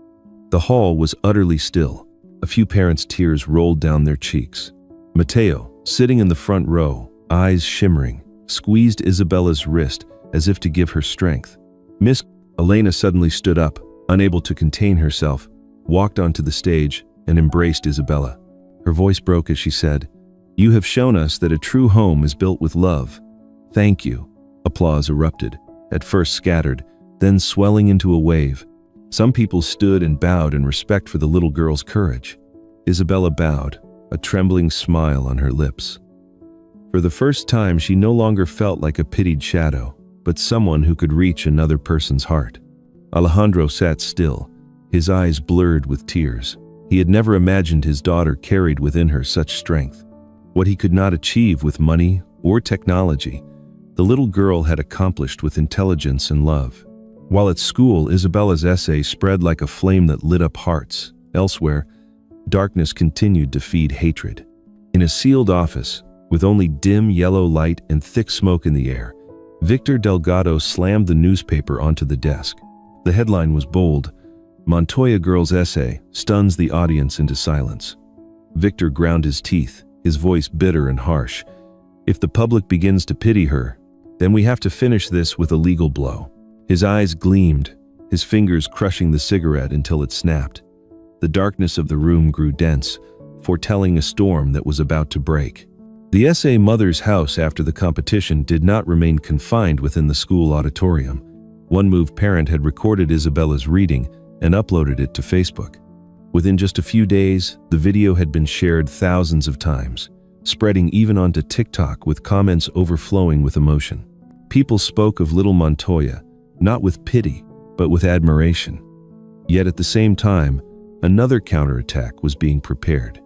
The hall was utterly still. A few parents' tears rolled down their cheeks. Mateo, sitting in the front row, eyes shimmering, squeezed Isabella's wrist as if to give her strength. Miss Elena suddenly stood up, unable to contain herself, walked onto the stage, and embraced Isabella. Her voice broke as she said, "You have shown us that a true home is built with love. Thank you." Applause erupted, at first scattered, then swelling into a wave. Some people stood and bowed in respect for the little girl's courage. Isabella bowed, a trembling smile on her lips. For the first time, she no longer felt like a pitied shadow, but someone who could reach another person's heart. Alejandro sat still, his eyes blurred with tears. He He had never imagined his daughter carried within her such strength. What he could not achieve with money or technology, the little girl had accomplished with intelligence and love. While at school, Isabella's essay spread like a flame that lit up hearts. Elsewhere, darkness continued to feed hatred. In a sealed office, with only dim yellow light and thick smoke in the air, Victor Delgado slammed the newspaper onto the desk. The headline was bold: "Montoya Girl's Essay Stuns the Audience into Silence." Victor ground his teeth, his voice bitter and harsh. "If the public begins to pity her, then we have to finish this with a legal blow." His eyes gleamed, his fingers crushing the cigarette until it snapped. The darkness of the room grew dense, foretelling a storm that was about to break. The essay mother's house after the competition did not remain confined within the school auditorium. One moved parent had recorded Isabella's reading and uploaded it to Facebook. Within just a few days, the video had been shared thousands of times, spreading even onto TikTok with comments overflowing with emotion. People spoke of little Montoya, not with pity, but with admiration. Yet at the same time, another counterattack was being prepared.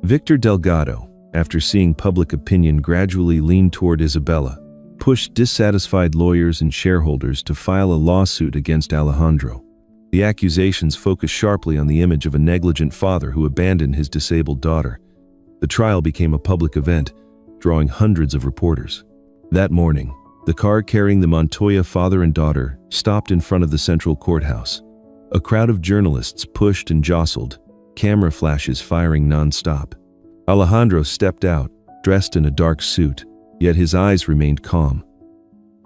Victor Delgado, after seeing public opinion gradually lean toward Isabella, pushed dissatisfied lawyers and shareholders to file a lawsuit against Alejandro. The accusations focused sharply on the image of a negligent father who abandoned his disabled daughter. The trial became a public event, drawing hundreds of reporters. That morning, the car carrying the Montoya father and daughter stopped in front of the central courthouse. A crowd of journalists pushed and jostled, camera flashes firing non-stop. Alejandro stepped out, dressed in a dark suit, yet his eyes remained calm.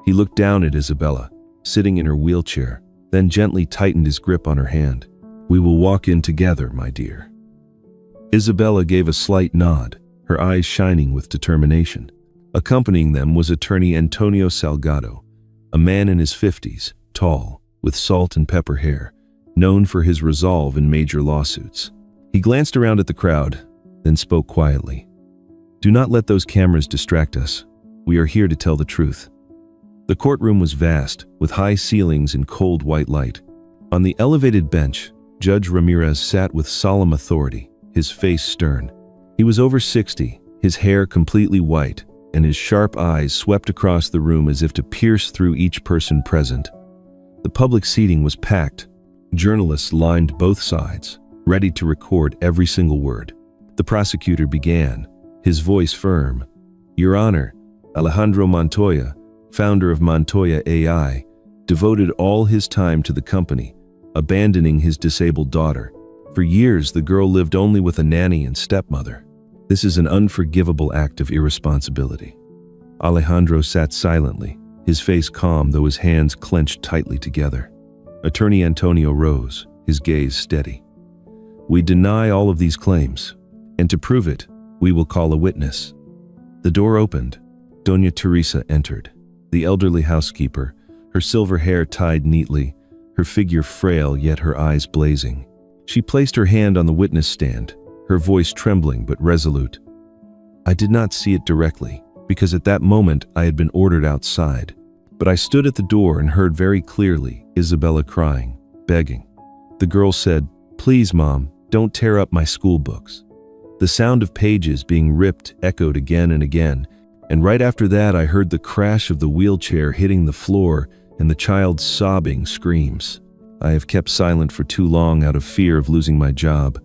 He looked down at Isabella, sitting in her wheelchair, then gently tightened his grip on her hand. "We will walk in together, my dear." Isabella gave a slight nod, her eyes shining with determination. Accompanying them was attorney Antonio Salgado, a man in his 50s, tall, with salt and pepper hair, known for his resolve in major lawsuits. He glanced around at the crowd, then spoke quietly. "Do not let those cameras distract us. We are here to tell the truth." The courtroom was vast, with high ceilings and cold white light. On the elevated bench, Judge Ramirez sat with solemn authority, his face stern. He was over 60, his hair completely white, and his sharp eyes swept across the room as if to pierce through each person present. The public seating was packed. Journalists lined both sides, ready to record every single word. The prosecutor began, his voice firm. "Your Honor, Alejandro Montoya, founder of Montoya AI, devoted all his time to the company, abandoning his disabled daughter. For years, the girl lived only with a nanny and stepmother. This is an unforgivable act of irresponsibility." Alejandro sat silently, his face calm though his hands clenched tightly together. Attorney Antonio rose, his gaze steady. "We deny all of these claims, and to prove it, we will call a witness." The door opened. Doña Teresa entered, the elderly housekeeper, her silver hair tied neatly, her figure frail yet her eyes blazing. She placed her hand on the witness stand, her voice trembling but resolute. "I did not see it directly, because at that moment I had been ordered outside. But I stood at the door and heard very clearly Isabella crying, begging. The girl said, 'Please, Mom, don't tear up my school books.' The sound of pages being ripped echoed again and again, and right after that I heard the crash of the wheelchair hitting the floor and the child's sobbing screams. I have kept silent for too long out of fear of losing my job,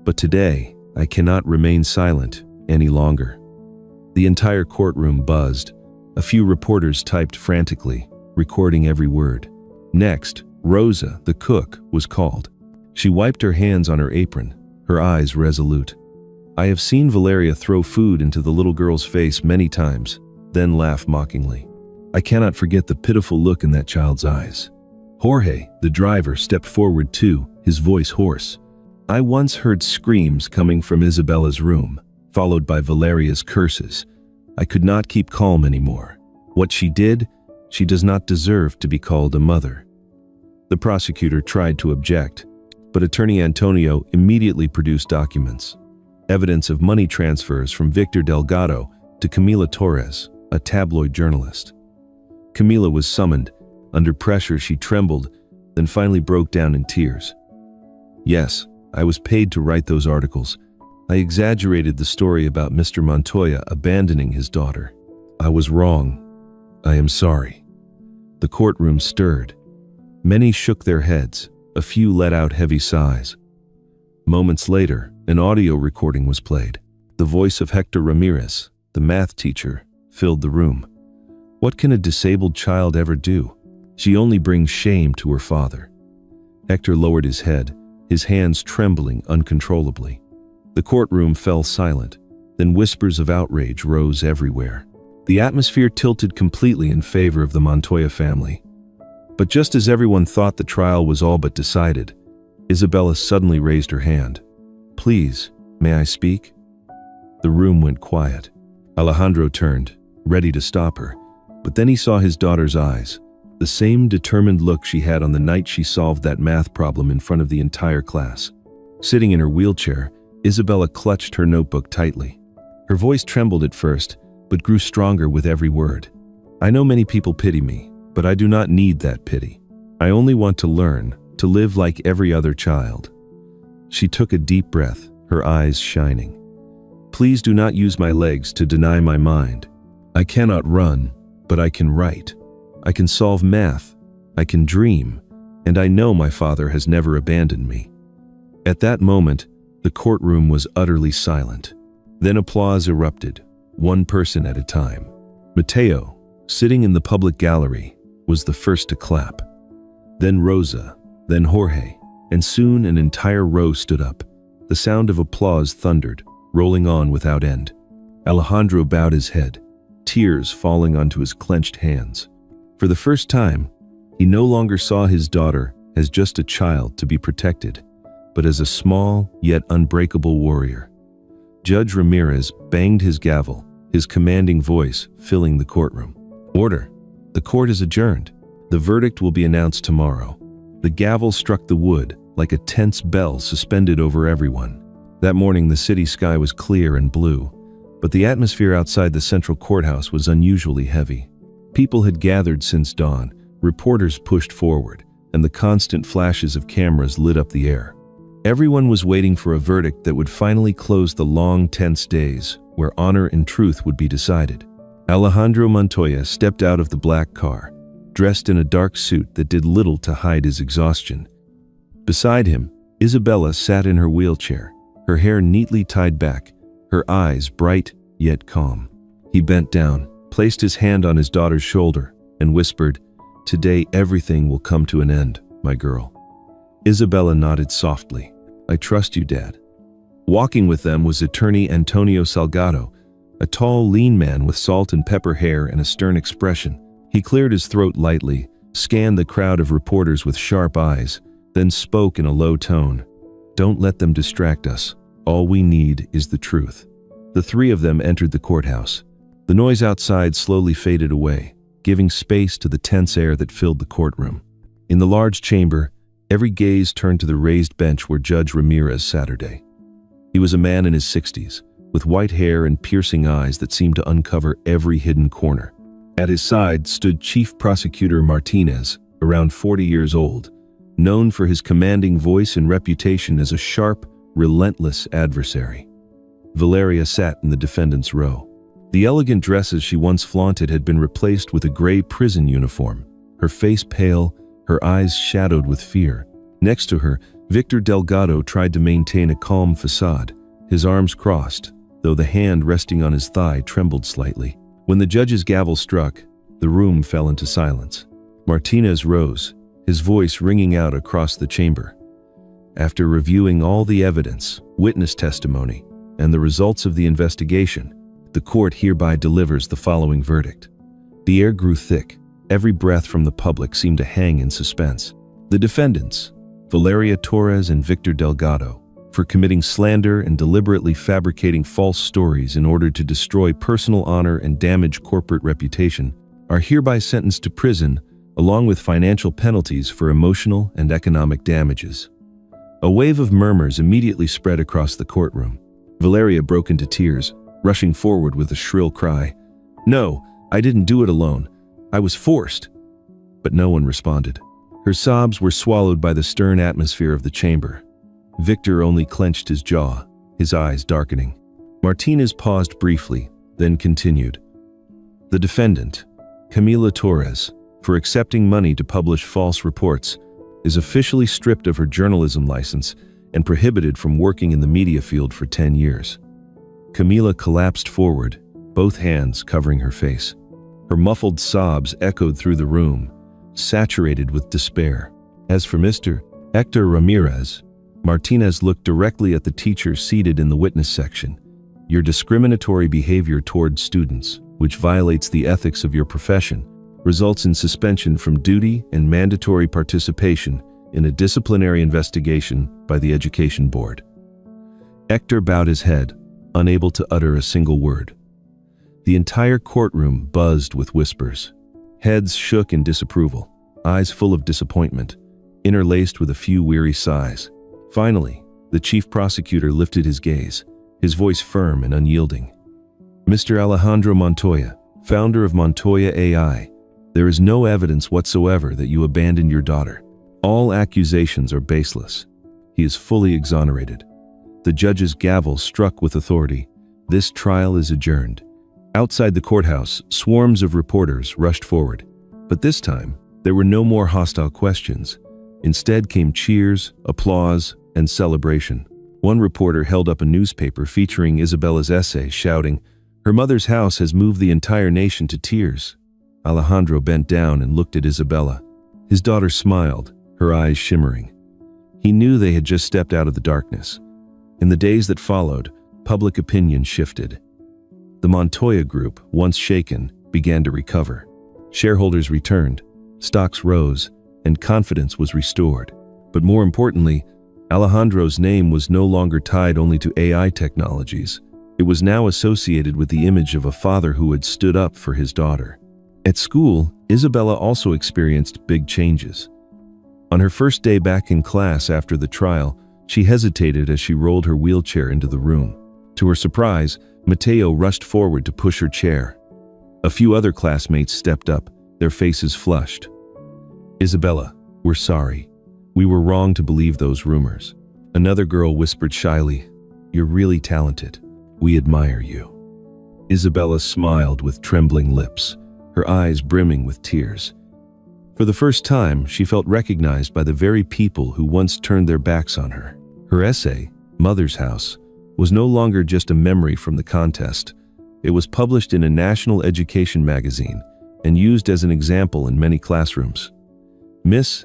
but today I cannot remain silent any longer." The entire courtroom buzzed. A few reporters typed frantically, recording every word. Next, Rosa, the cook, was called. She wiped her hands on her apron, her eyes resolute. I have seen Valeria throw food into the little girl's face many times, then laugh mockingly. I cannot forget the pitiful look in that child's eyes. Jorge, the driver, stepped forward too, his voice hoarse. I once heard screams coming from Isabella's room, followed by Valeria's curses. I could not keep calm anymore. What she did, she does not deserve to be called a mother. The prosecutor tried to object, but Attorney Antonio immediately produced documents. Evidence of money transfers from Victor Delgado to Camila Torres, a tabloid journalist. Camila was summoned. Under pressure, she trembled, then finally broke down in tears. Yes, I was paid to write those articles. I exaggerated the story about Mr. Montoya abandoning his daughter. I was wrong. I am sorry." The courtroom stirred. Many shook their heads. A few let out heavy sighs. Moments later, an audio recording was played. The voice of Hector Ramirez, the math teacher, filled the room. What can a disabled child ever do? She only brings shame to her father. Hector lowered his head, his hands trembling uncontrollably. The courtroom fell silent, then whispers of outrage rose everywhere. The atmosphere tilted completely in favor of the Montoya family. But just as everyone thought the trial was all but decided, Isabella suddenly raised her hand. "Please, may I speak?" The room went quiet. Alejandro turned, ready to stop her, but then he saw his daughter's eyes, the same determined look she had on the night she solved that math problem in front of the entire class. Sitting in her wheelchair, Isabella clutched her notebook tightly. Her voice trembled at first, but grew stronger with every word. "I know many people pity me, but I do not need that pity. I only want to learn, to live like every other child." She took a deep breath, her eyes shining. "Please do not use my legs to deny my mind. I cannot run, but I can write. I can solve math. I can dream, and I know my father has never abandoned me." At that moment, the courtroom was utterly silent. Then applause erupted, one person at a time. Mateo, sitting in the public gallery, was the first to clap. Then Rosa, then Jorge, and soon an entire row stood up. The sound of applause thundered, rolling on without end. Alejandro bowed his head, tears falling onto his clenched hands. For the first time, he no longer saw his daughter as just a child to be protected, but as a small yet unbreakable warrior. Judge Ramirez banged his gavel, his commanding voice filling the courtroom. "Order! The court is adjourned. The verdict will be announced tomorrow." The gavel struck the wood like a tense bell suspended over everyone. That morning the city sky was clear and blue, but the atmosphere outside the central courthouse was unusually heavy. People had gathered since dawn, reporters pushed forward, and the constant flashes of cameras lit up the air. Everyone was waiting for a verdict that would finally close the long, tense days, where honor and truth would be decided. Alejandro Montoya stepped out of the black car, dressed in a dark suit that did little to hide his exhaustion. Beside him, Isabella sat in her wheelchair, her hair neatly tied back, her eyes bright yet calm. He bent down, placed his hand on his daughter's shoulder, and whispered, "Today everything will come to an end, my girl." Isabella nodded softly. "I trust you, Dad." Walking with them was attorney Antonio Salgado, a tall, lean man with salt and pepper hair and a stern expression. He cleared his throat lightly, scanned the crowd of reporters with sharp eyes, then spoke in a low tone. "Don't let them distract us. All we need is the truth." The three of them entered the courthouse. The noise outside slowly faded away, giving space to the tense air that filled the courtroom. In the large chamber, every gaze turned to the raised bench where Judge Ramirez sat. He was a man in his 60s, with white hair and piercing eyes that seemed to uncover every hidden corner. At his side stood Chief Prosecutor Martinez, around 40 years old, known for his commanding voice and reputation as a sharp, relentless adversary. Valeria sat in the defendant's row. The elegant dresses she once flaunted had been replaced with a gray prison uniform, her face pale, her eyes shadowed with fear. Next to her, Victor Delgado tried to maintain a calm facade, his arms crossed, though the hand resting on his thigh trembled slightly. When the judge's gavel struck, the room fell into silence. Martinez rose, his voice ringing out across the chamber. "After reviewing all the evidence, witness testimony, and the results of the investigation, the court hereby delivers the following verdict." The air grew thick. Every breath from the public seemed to hang in suspense. The defendants, Valeria Torres and Victor Delgado, for committing slander and deliberately fabricating false stories in order to destroy personal honor and damage corporate reputation, are hereby sentenced to prison along with financial penalties for emotional and economic damages. A wave of murmurs immediately spread across the courtroom. Valeria broke into tears, rushing forward with a shrill cry. "No, I didn't do it alone. I was forced." But no one responded. Her sobs were swallowed by the stern atmosphere of the chamber. Victor only clenched his jaw, his eyes darkening. Martinez paused briefly, then continued. The defendant, Camila Torres, for accepting money to publish false reports, is officially stripped of her journalism license and prohibited from working in the media field for 10 years. Camila collapsed forward, both hands covering her face. Her muffled sobs echoed through the room, saturated with despair. As for Mr. Hector Ramirez, Martinez looked directly at the teacher seated in the witness section. Your discriminatory behavior toward students, which violates the ethics of your profession, results in suspension from duty and mandatory participation in a disciplinary investigation by the Education Board. Hector bowed his head, unable to utter a single word. The entire courtroom buzzed with whispers. Heads shook in disapproval, eyes full of disappointment, interlaced with a few weary sighs. Finally, the chief prosecutor lifted his gaze, his voice firm and unyielding. Mr. Alejandro Montoya, founder of Montoya AI, there is no evidence whatsoever that you abandoned your daughter. All accusations are baseless. He is fully exonerated. The judge's gavel struck with authority. This trial is adjourned. Outside the courthouse, swarms of reporters rushed forward. But this time, there were no more hostile questions. Instead came cheers, applause, and celebration. One reporter held up a newspaper featuring Isabella's essay, shouting, "Her mother's house has moved the entire nation to tears." Alejandro bent down and looked at Isabella. His daughter smiled, her eyes shimmering. He knew they had just stepped out of the darkness. In the days that followed, public opinion shifted. The Montoya Group, once shaken, began to recover. Shareholders returned, stocks rose, and confidence was restored. But more importantly, Alejandro's name was no longer tied only to AI technologies. It was now associated with the image of a father who had stood up for his daughter. At school, Isabella also experienced big changes. On her first day back in class after the trial, she hesitated as she rolled her wheelchair into the room. To her surprise, Mateo rushed forward to push her chair. A few other classmates stepped up, their faces flushed. "Isabella, we're sorry. We were wrong to believe those rumors." Another girl whispered shyly, "You're really talented. We admire you." Isabella smiled with trembling lips, her eyes brimming with tears. For the first time, she felt recognized by the very people who once turned their backs on her. Her essay, Mother's House, was no longer just a memory from the contest. It was published in a national education magazine and used as an example in many classrooms. Miss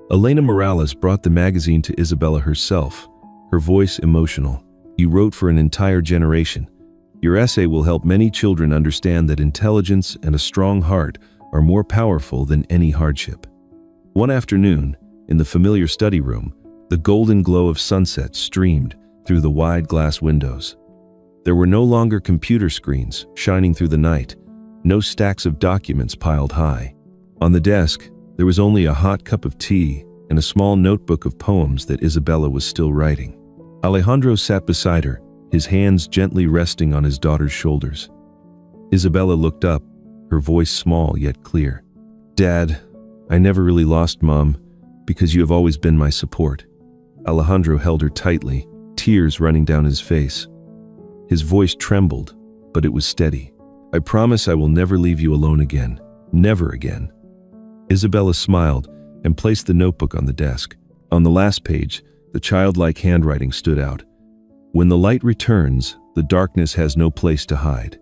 Elena Morales brought the magazine to Isabella herself, her voice emotional. "You wrote for an entire generation. Your essay will help many children understand that intelligence and a strong heart are more powerful than any hardship." One afternoon, in the familiar study room, the golden glow of sunset streamed through the wide glass windows. There were no longer computer screens shining through the night, no stacks of documents piled high. On the desk, there was only a hot cup of tea and a small notebook of poems that Isabella was still writing. Alejandro sat beside her, his hands gently resting on his daughter's shoulders. Isabella looked up, her voice small yet clear. "Dad, I never really lost Mom, because you have always been my support." Alejandro held her tightly, tears running down his face. His voice trembled, but it was steady. "I promise I will never leave you alone again. Never again." Isabella smiled and placed the notebook on the desk. On the last page, the childlike handwriting stood out. "When the light returns, the darkness has no place to hide."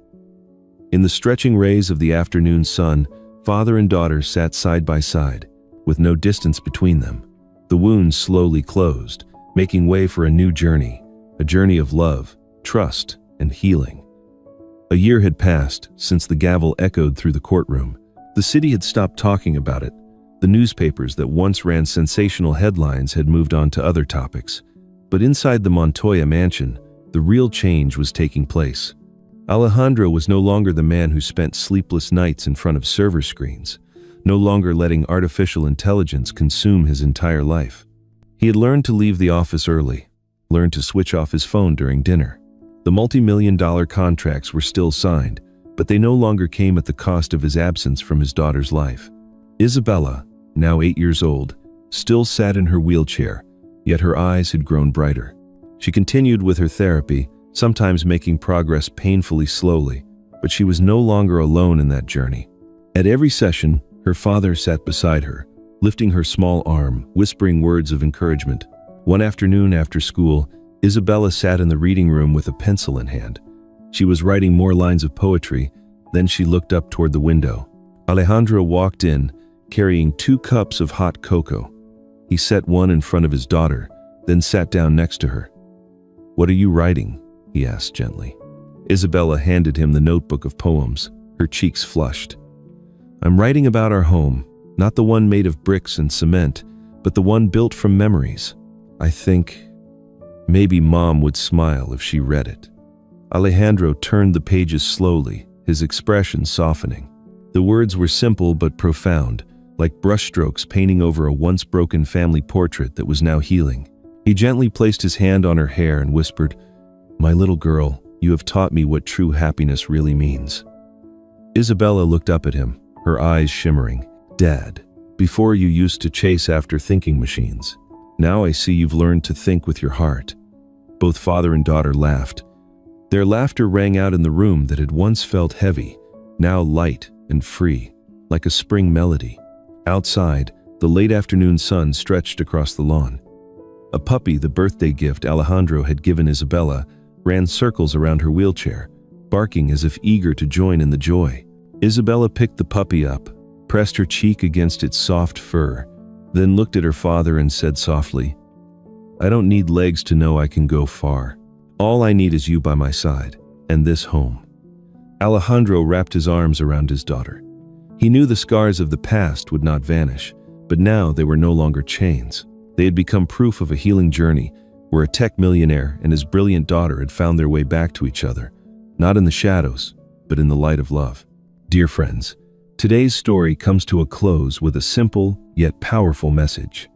In the stretching rays of the afternoon sun, father and daughter sat side by side, with no distance between them. The wounds slowly closed, making way for a new journey, a journey of love, trust, and healing. A year had passed since the gavel echoed through the courtroom. The city had stopped talking about it. The newspapers that once ran sensational headlines had moved on to other topics. But inside the Montoya mansion, the real change was taking place. Alejandro was no longer the man who spent sleepless nights in front of server screens, no longer letting artificial intelligence consume his entire life. He had learned to leave the office early, learned to switch off his phone during dinner. The multi-million-dollar contracts were still signed, but they no longer came at the cost of his absence from his daughter's life. Isabella, now 8 years old, still sat in her wheelchair, yet her eyes had grown brighter. She continued with her therapy, sometimes making progress painfully slowly, but she was no longer alone in that journey. At every session, her father sat beside her, lifting her small arm, whispering words of encouragement. One afternoon after school, Isabella sat in the reading room with a pencil in hand. She was writing more lines of poetry. Then she looked up toward the window. Alejandro walked in, carrying 2 cups of hot cocoa. He set one in front of his daughter, then sat down next to her. "What are you writing?" he asked gently. Isabella handed him the notebook of poems, her cheeks flushed. "I'm writing about our home, not the one made of bricks and cement, but the one built from memories. I think maybe Mom would smile if she read it." Alejandro turned the pages slowly, his expression softening. The words were simple but profound, like brushstrokes painting over a once broken family portrait that was now healing. He gently placed his hand on her hair and whispered, "My little girl, you have taught me what true happiness really means." Isabella looked up at him, her eyes shimmering. "Dad, before you used to chase after thinking machines. Now I see you've learned to think with your heart." Both father and daughter laughed. Their laughter rang out in the room that had once felt heavy, now light and free, like a spring melody. Outside, the late afternoon sun stretched across the lawn. A puppy, the birthday gift Alejandro had given Isabella, ran circles around her wheelchair, barking as if eager to join in the joy. Isabella picked the puppy up, pressed her cheek against its soft fur, then looked at her father and said softly, "I don't need legs to know I can go far. All I need is you by my side, and this home." Alejandro wrapped his arms around his daughter. He knew the scars of the past would not vanish, but now they were no longer chains. They had become proof of a healing journey where a tech millionaire and his brilliant daughter had found their way back to each other, not in the shadows, but in the light of love. Dear friends, today's story comes to a close with a simple yet powerful message.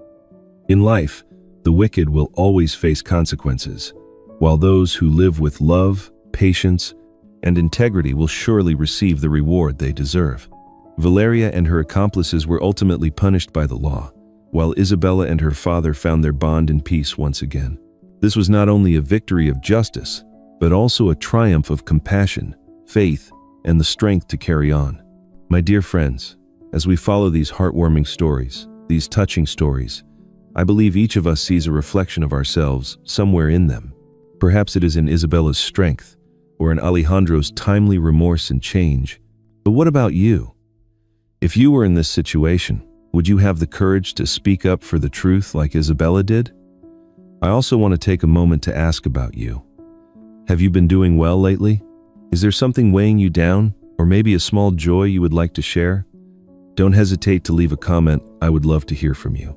In life, the wicked will always face consequences, while those who live with love, patience, and integrity will surely receive the reward they deserve. Valeria and her accomplices were ultimately punished by the law, while Isabella and her father found their bond in peace once again. This was not only a victory of justice, but also a triumph of compassion, faith, and the strength to carry on. My dear friends, as we follow these heartwarming stories, these touching stories, I believe each of us sees a reflection of ourselves somewhere in them. Perhaps it is in Isabella's strength, or in Alejandro's timely remorse and change. But what about you? If you were in this situation, would you have the courage to speak up for the truth like Isabella did? I also want to take a moment to ask about you. Have you been doing well lately? Is there something weighing you down, or maybe a small joy you would like to share? Don't hesitate to leave a comment. I would love to hear from you.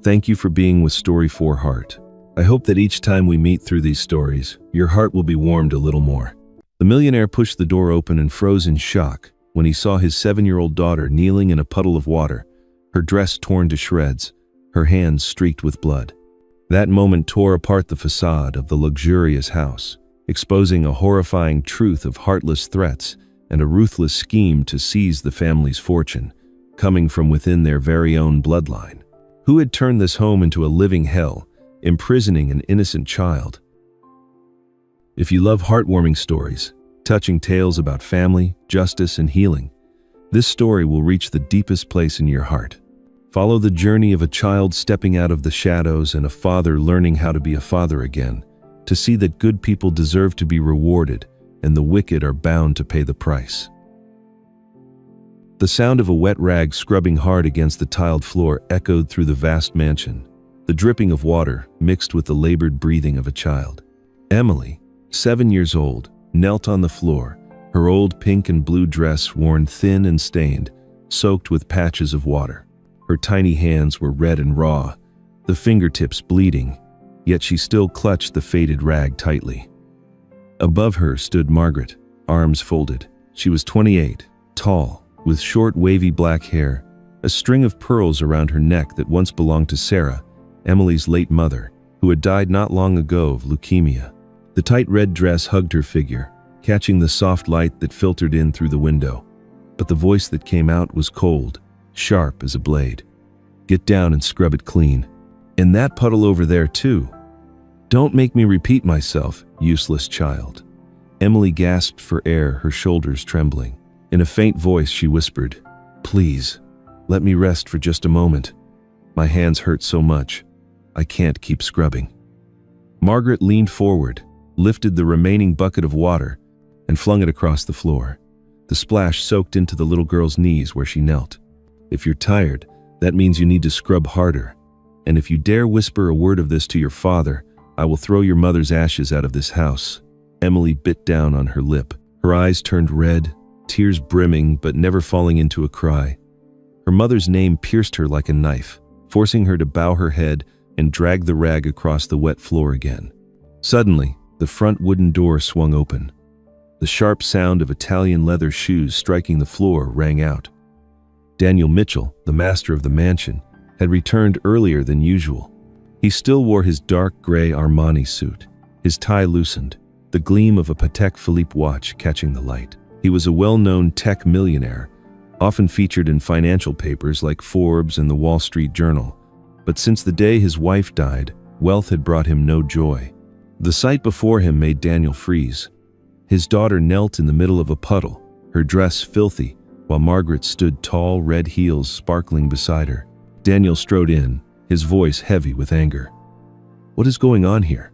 Thank you for being with Story 4 Heart. I hope that each time we meet through these stories, your heart will be warmed a little more. The millionaire pushed the door open and froze in shock when he saw his 7-year-old daughter kneeling in a puddle of water, her dress torn to shreds, her hands streaked with blood. That moment tore apart the facade of the luxurious house, exposing a horrifying truth of heartless threats and a ruthless scheme to seize the family's fortune, coming from within their very own bloodline. Who had turned this home into a living hell, imprisoning an innocent child? If you love heartwarming stories, touching tales about family, justice, and healing, this story will reach the deepest place in your heart. Follow the journey of a child stepping out of the shadows and a father learning how to be a father again, to see that good people deserve to be rewarded and the wicked are bound to pay the price. The sound of a wet rag scrubbing hard against the tiled floor echoed through the vast mansion, the dripping of water mixed with the labored breathing of a child. Emily, 7 years old, knelt on the floor, her old pink and blue dress worn thin and stained, soaked with patches of water. Her tiny hands were red and raw, the fingertips bleeding, yet she still clutched the faded rag tightly. Above her stood Margaret, arms folded. She was 28, tall, with short wavy black hair, a string of pearls around her neck that once belonged to Sarah, Emily's late mother, who had died not long ago of leukemia. The tight red dress hugged her figure, catching the soft light that filtered in through the window. But the voice that came out was cold, sharp as a blade. "Get down and scrub it clean." "In that puddle over there too. Don't make me repeat myself, useless child." Emily gasped for air, her shoulders trembling. In a faint voice she whispered, "Please, let me rest for just a moment. My hands hurt so much. I can't keep scrubbing." Margaret leaned forward, lifted the remaining bucket of water, and flung it across the floor. The splash soaked into the little girl's knees where she knelt. "If you're tired, that means you need to scrub harder. And if you dare whisper a word of this to your father, I will throw your mother's ashes out of this house." Emily bit down on her lip. Her eyes turned red, tears brimming but never falling into a cry. Her mother's name pierced her like a knife, forcing her to bow her head and drag the rag across the wet floor again. Suddenly, the front wooden door swung open. The sharp sound of Italian leather shoes striking the floor rang out. Daniel Mitchell, the master of the mansion, had returned earlier than usual. He still wore his dark gray Armani suit, his tie loosened, the gleam of a Patek Philippe watch catching the light. He was a well-known tech millionaire, often featured in financial papers like Forbes and the Wall Street Journal. But since the day his wife died, wealth had brought him no joy. The sight before him made Daniel freeze. His daughter knelt in the middle of a puddle, her dress filthy, while Margaret stood tall, red heels sparkling beside her. Daniel strode in, his voice heavy with anger. "What is going on here?"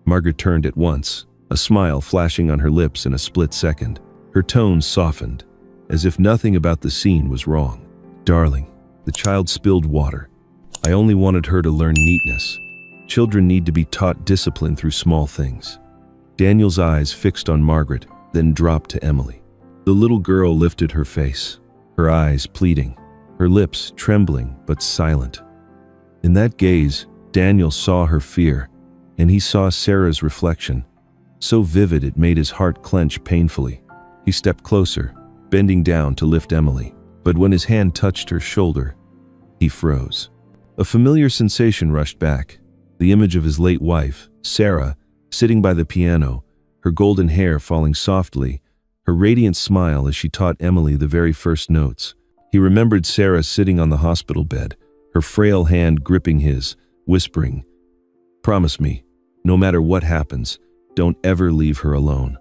Margaret turned at once, a smile flashing on her lips in a split second. Her tone softened, as if nothing about the scene was wrong. "Darling, the child spilled water. I only wanted her to learn neatness. Children need to be taught discipline through small things." Daniel's eyes fixed on Margaret, then dropped to Emily. The little girl lifted her face, her eyes pleading, her lips trembling but silent. In that gaze, Daniel saw her fear, and he saw Sarah's reflection, so vivid it made his heart clench painfully. He stepped closer, bending down to lift Emily, but when his hand touched her shoulder, he froze. A familiar sensation rushed back, the image of his late wife, Sarah, sitting by the piano, her golden hair falling softly, her radiant smile as she taught Emily the very first notes. He remembered Sarah sitting on the hospital bed, her frail hand gripping his, whispering, "Promise me, no matter what happens, don't ever leave her alone."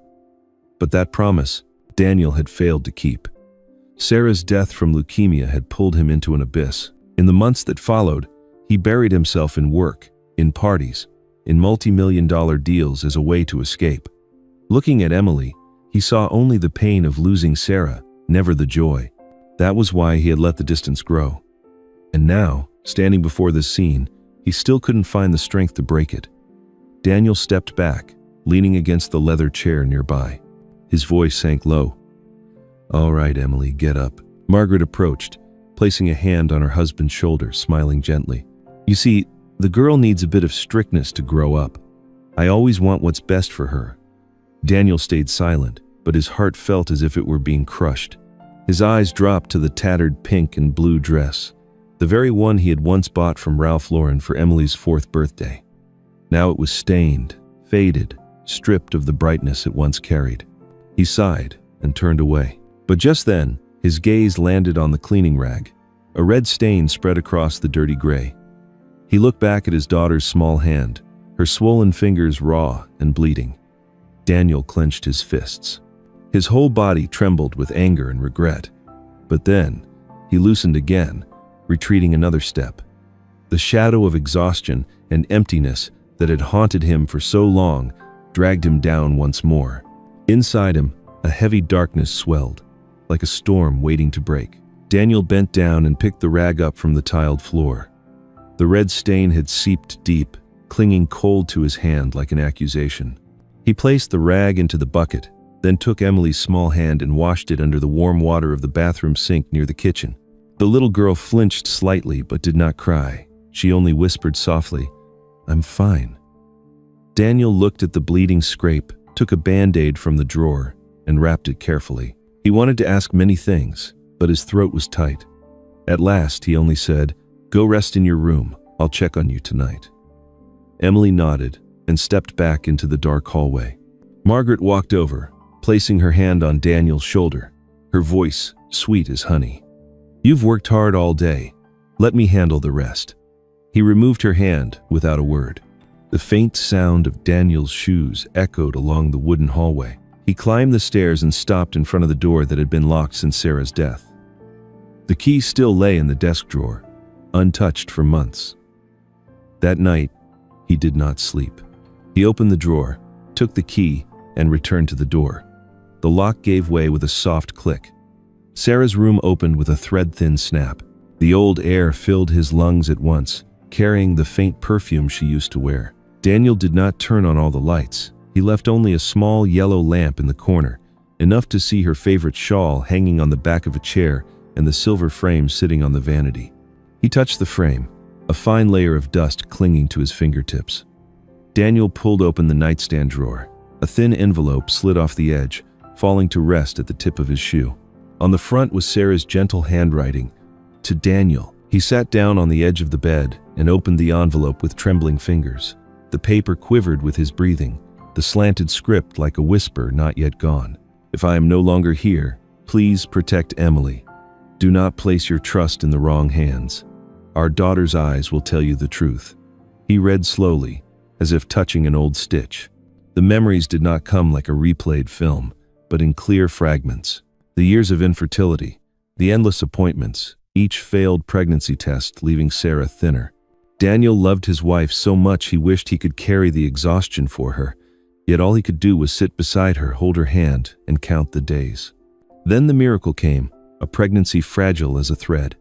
But that promise, Daniel had failed to keep. Sarah's death from leukemia had pulled him into an abyss. In the months that followed, he buried himself in work, in parties, in multi-million-dollar deals as a way to escape. Looking at Emily, he saw only the pain of losing Sarah, never the joy. That was why he had let the distance grow. And now, standing before this scene, he still couldn't find the strength to break it. Daniel stepped back, leaning against the leather chair nearby. His voice sank low. "All right, Emily, get up." Margaret approached, placing a hand on her husband's shoulder, smiling gently. "You see, the girl needs a bit of strictness to grow up. I always want what's best for her." Daniel stayed silent, but his heart felt as if it were being crushed. His eyes dropped to the tattered pink and blue dress, the very one he had once bought from Ralph Lauren for Emily's 4th birthday. Now it was stained, faded, stripped of the brightness it once carried. He sighed and turned away. But just then, his gaze landed on the cleaning rag. A red stain spread across the dirty gray. He looked back at his daughter's small hand, her swollen fingers raw and bleeding. Daniel clenched his fists. His whole body trembled with anger and regret. But then, he loosened again, retreating another step. The shadow of exhaustion and emptiness that had haunted him for so long dragged him down once more. Inside him, a heavy darkness swelled, like a storm waiting to break. Daniel bent down and picked the rag up from the tiled floor. The red stain had seeped deep, clinging cold to his hand like an accusation. He placed the rag into the bucket, then took Emily's small hand and washed it under the warm water of the bathroom sink near the kitchen. The little girl flinched slightly but did not cry. She only whispered softly, "I'm fine." Daniel looked at the bleeding scrape, took a Band-Aid from the drawer, and wrapped it carefully. He wanted to ask many things, but his throat was tight. At last, he only said, "Go rest in your room. I'll check on you tonight." Emily nodded and stepped back into the dark hallway. Margaret walked over, placing her hand on Daniel's shoulder, her voice sweet as honey. "You've worked hard all day. Let me handle the rest." He removed her hand without a word. The faint sound of Daniel's shoes echoed along the wooden hallway. He climbed the stairs and stopped in front of the door that had been locked since Sarah's death. The key still lay in the desk drawer, untouched for months. That night, he did not sleep. He opened the drawer, took the key, and returned to the door. The lock gave way with a soft click. Sarah's room opened with a thread-thin snap. The old air filled his lungs at once, carrying the faint perfume she used to wear. Daniel did not turn on all the lights. He left only a small yellow lamp in the corner, enough to see her favorite shawl hanging on the back of a chair and the silver frame sitting on the vanity. He touched the frame, a fine layer of dust clinging to his fingertips. Daniel pulled open the nightstand drawer. A thin envelope slid off the edge, falling to rest at the tip of his shoe. On the front was Sarah's gentle handwriting, "To Daniel." He sat down on the edge of the bed and opened the envelope with trembling fingers. The paper quivered with his breathing, the slanted script like a whisper not yet gone. "If I am no longer here, please protect Emily. Do not place your trust in the wrong hands. Our daughter's eyes will tell you the truth." He read slowly, as if touching an old stitch. The memories did not come like a replayed film, but in clear fragments. The years of infertility, the endless appointments, each failed pregnancy test leaving Sarah thinner. Daniel loved his wife so much he wished he could carry the exhaustion for her, yet all he could do was sit beside her, hold her hand, and count the days. Then the miracle came, a pregnancy fragile as a thread.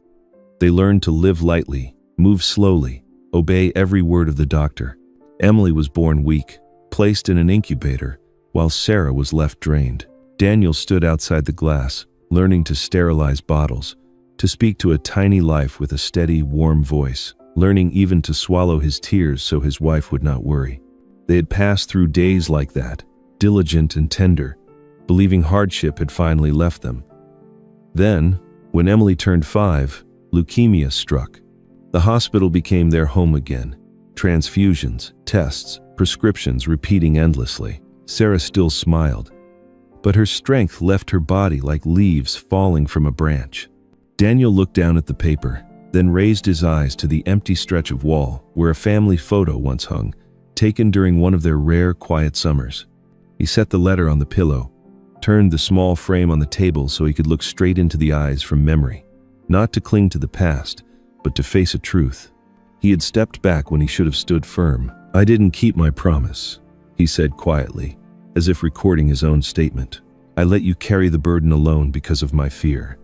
They learned to live lightly, move slowly, obey every word of the doctor. Emily was born weak, placed in an incubator, while Sarah was left drained. Daniel stood outside the glass, learning to sterilize bottles, to speak to a tiny life with a steady, warm voice, learning even to swallow his tears so his wife would not worry. They had passed through days like that, diligent and tender, believing hardship had finally left them. Then, when Emily turned 5, leukemia struck. The hospital became their home again. Transfusions, tests, prescriptions repeating endlessly. Sarah still smiled, but her strength left her body like leaves falling from a branch. Daniel looked down at the paper, then raised his eyes to the empty stretch of wall where a family photo once hung, taken during one of their rare, quiet summers. He set the letter on the pillow, turned the small frame on the table so he could look straight into the eyes from memory, not to cling to the past, but to face a truth. He had stepped back when he should have stood firm. "I didn't keep my promise," he said quietly, as if recording his own statement. "I let you carry the burden alone because of my fear."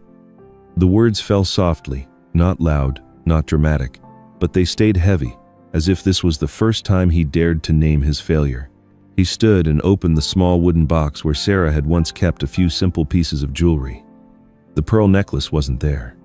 The words fell softly, not loud, not dramatic, but they stayed heavy, as if this was the first time he dared to name his failure. He stood and opened the small wooden box where Sarah had once kept a few simple pieces of jewelry. The pearl necklace wasn't there.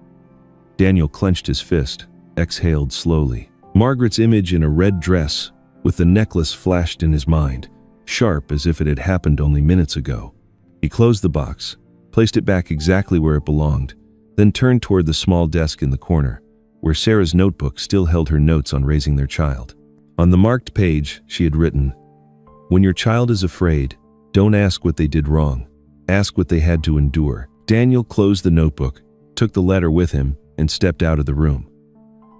Daniel clenched his fist, exhaled slowly. Margaret's image in a red dress, with the necklace flashed in his mind, sharp as if it had happened only minutes ago. He closed the box, placed it back exactly where it belonged, then turned toward the small desk in the corner, where Sarah's notebook still held her notes on raising their child. On the marked page, she had written, "When your child is afraid, don't ask what they did wrong. Ask what they had to endure." Daniel closed the notebook, took the letter with him, and stepped out of the room.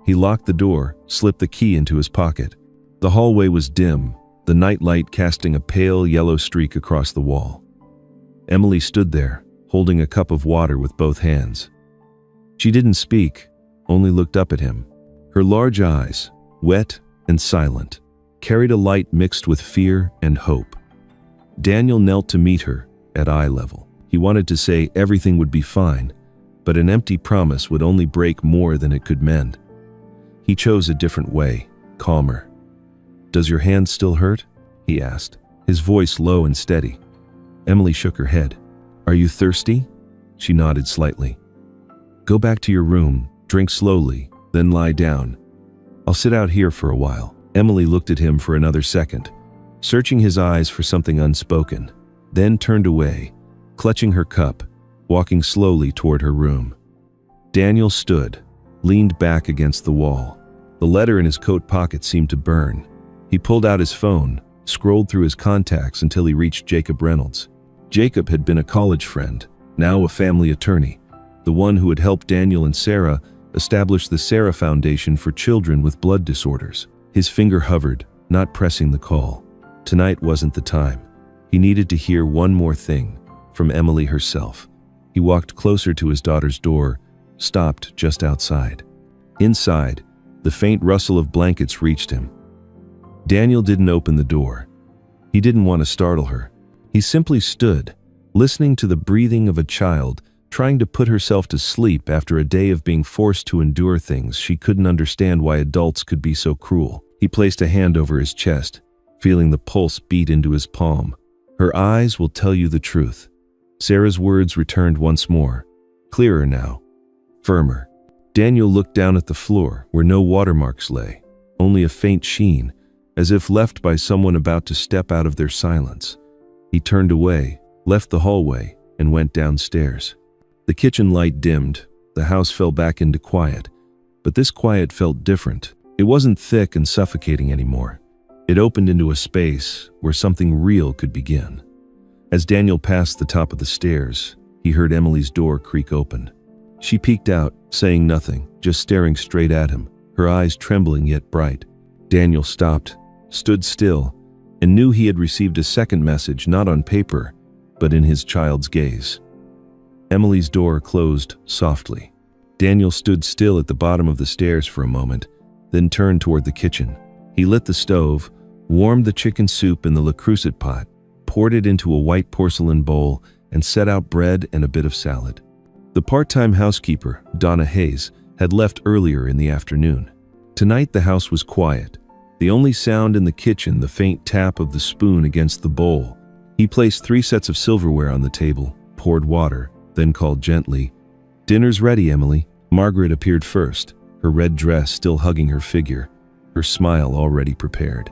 He locked the door, slipped the key into his pocket. The hallway was dim, the night light casting a pale yellow streak across the wall. Emily stood there, holding a cup of water with both hands. She didn't speak, only looked up at him. Her large eyes, wet and silent, carried a light mixed with fear and hope. Daniel knelt to meet her at eye level. He wanted to say everything would be fine, but an empty promise would only break more than it could mend. He chose a different way, calmer. "Does your hand still hurt?" he asked, his voice low and steady. Emily shook her head. "Are you thirsty?" She nodded slightly. "Go back to your room, drink slowly, then lie down. I'll sit out here for a while." Emily looked at him for another second, searching his eyes for something unspoken, then turned away, clutching her cup, walking slowly toward her room. Daniel stood, leaned back against the wall. The letter in his coat pocket seemed to burn. He pulled out his phone, scrolled through his contacts until he reached Jacob Reynolds. Jacob had been a college friend, now a family attorney, the one who had helped Daniel and Sarah establish the Sarah Foundation for Children with Blood Disorders. His finger hovered, not pressing the call. Tonight wasn't the time. He needed to hear one more thing, from Emily herself. He walked closer to his daughter's door, stopped just outside. Inside, the faint rustle of blankets reached him. Daniel didn't open the door. He didn't want to startle her. He simply stood, listening to the breathing of a child, trying to put herself to sleep after a day of being forced to endure things she couldn't understand why adults could be so cruel. He placed a hand over his chest, feeling the pulse beat into his palm. Her eyes will tell you the truth. Sarah's words returned once more, clearer now, firmer. Daniel looked down at the floor, where no watermarks lay, only a faint sheen, as if left by someone about to step out of their silence. He turned away, left the hallway, and went downstairs. The kitchen light dimmed, the house fell back into quiet, but this quiet felt different. It wasn't thick and suffocating anymore. It opened into a space where something real could begin. As Daniel passed the top of the stairs, he heard Emily's door creak open. She peeked out, saying nothing, just staring straight at him, her eyes trembling yet bright. Daniel stopped, stood still, and knew he had received a second message not on paper, but in his child's gaze. Emily's door closed softly. Daniel stood still at the bottom of the stairs for a moment, then turned toward the kitchen. He lit the stove, warmed the chicken soup in the Le Creuset pot, poured it into a white porcelain bowl, and set out bread and a bit of salad. The part-time housekeeper, Donna Hayes, had left earlier in the afternoon. Tonight the house was quiet. The only sound in the kitchen, the faint tap of the spoon against the bowl. He placed 3 sets of silverware on the table, poured water, then called gently, "Dinner's ready, Emily." Margaret appeared first, her red dress still hugging her figure, her smile already prepared.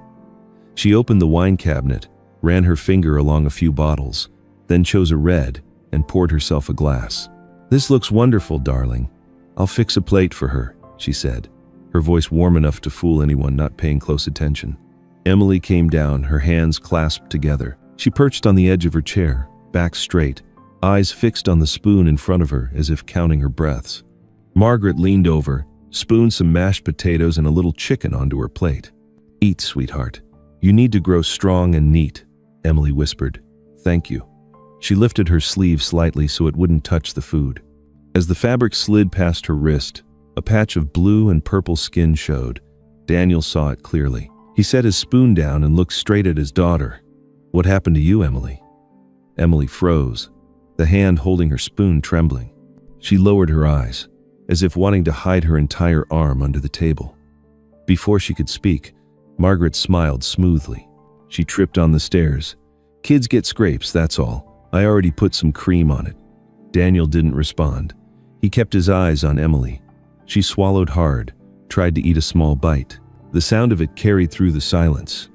She opened the wine cabinet, ran her finger along a few bottles, then chose a red and poured herself a glass. "This looks wonderful, darling. I'll fix a plate for her," she said, her voice warm enough to fool anyone not paying close attention. Emily came down, her hands clasped together. She perched on the edge of her chair, back straight, eyes fixed on the spoon in front of her as if counting her breaths. Margaret leaned over, spooned some mashed potatoes and a little chicken onto her plate. "Eat, sweetheart. You need to grow strong and neat," Emily whispered. "Thank you." She lifted her sleeve slightly so it wouldn't touch the food. As the fabric slid past her wrist, a patch of blue and purple skin showed. Daniel saw it clearly. He set his spoon down and looked straight at his daughter. "What happened to you, Emily?" Emily froze, the hand holding her spoon trembling. She lowered her eyes, as if wanting to hide her entire arm under the table. Before she could speak, Margaret smiled smoothly. She tripped on the stairs. "Kids get scrapes, that's all. I already put some cream on it." Daniel didn't respond. He kept his eyes on Emily. She swallowed hard, tried to eat a small bite. The sound of it carried through the silence.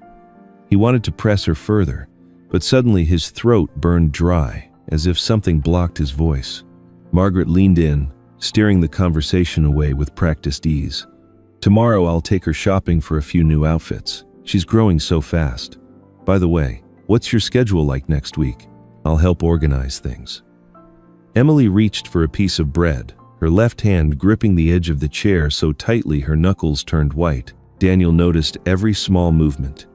He wanted to press her further, but suddenly his throat burned dry, as if something blocked his voice. Margaret leaned in, steering the conversation away with practiced ease. "Tomorrow I'll take her shopping for a few new outfits. She's growing so fast. By the way, what's your schedule like next week? I'll help organize things." Emily reached for a piece of bread, her left hand gripping the edge of the chair so tightly her knuckles turned white. Daniel noticed every small movement.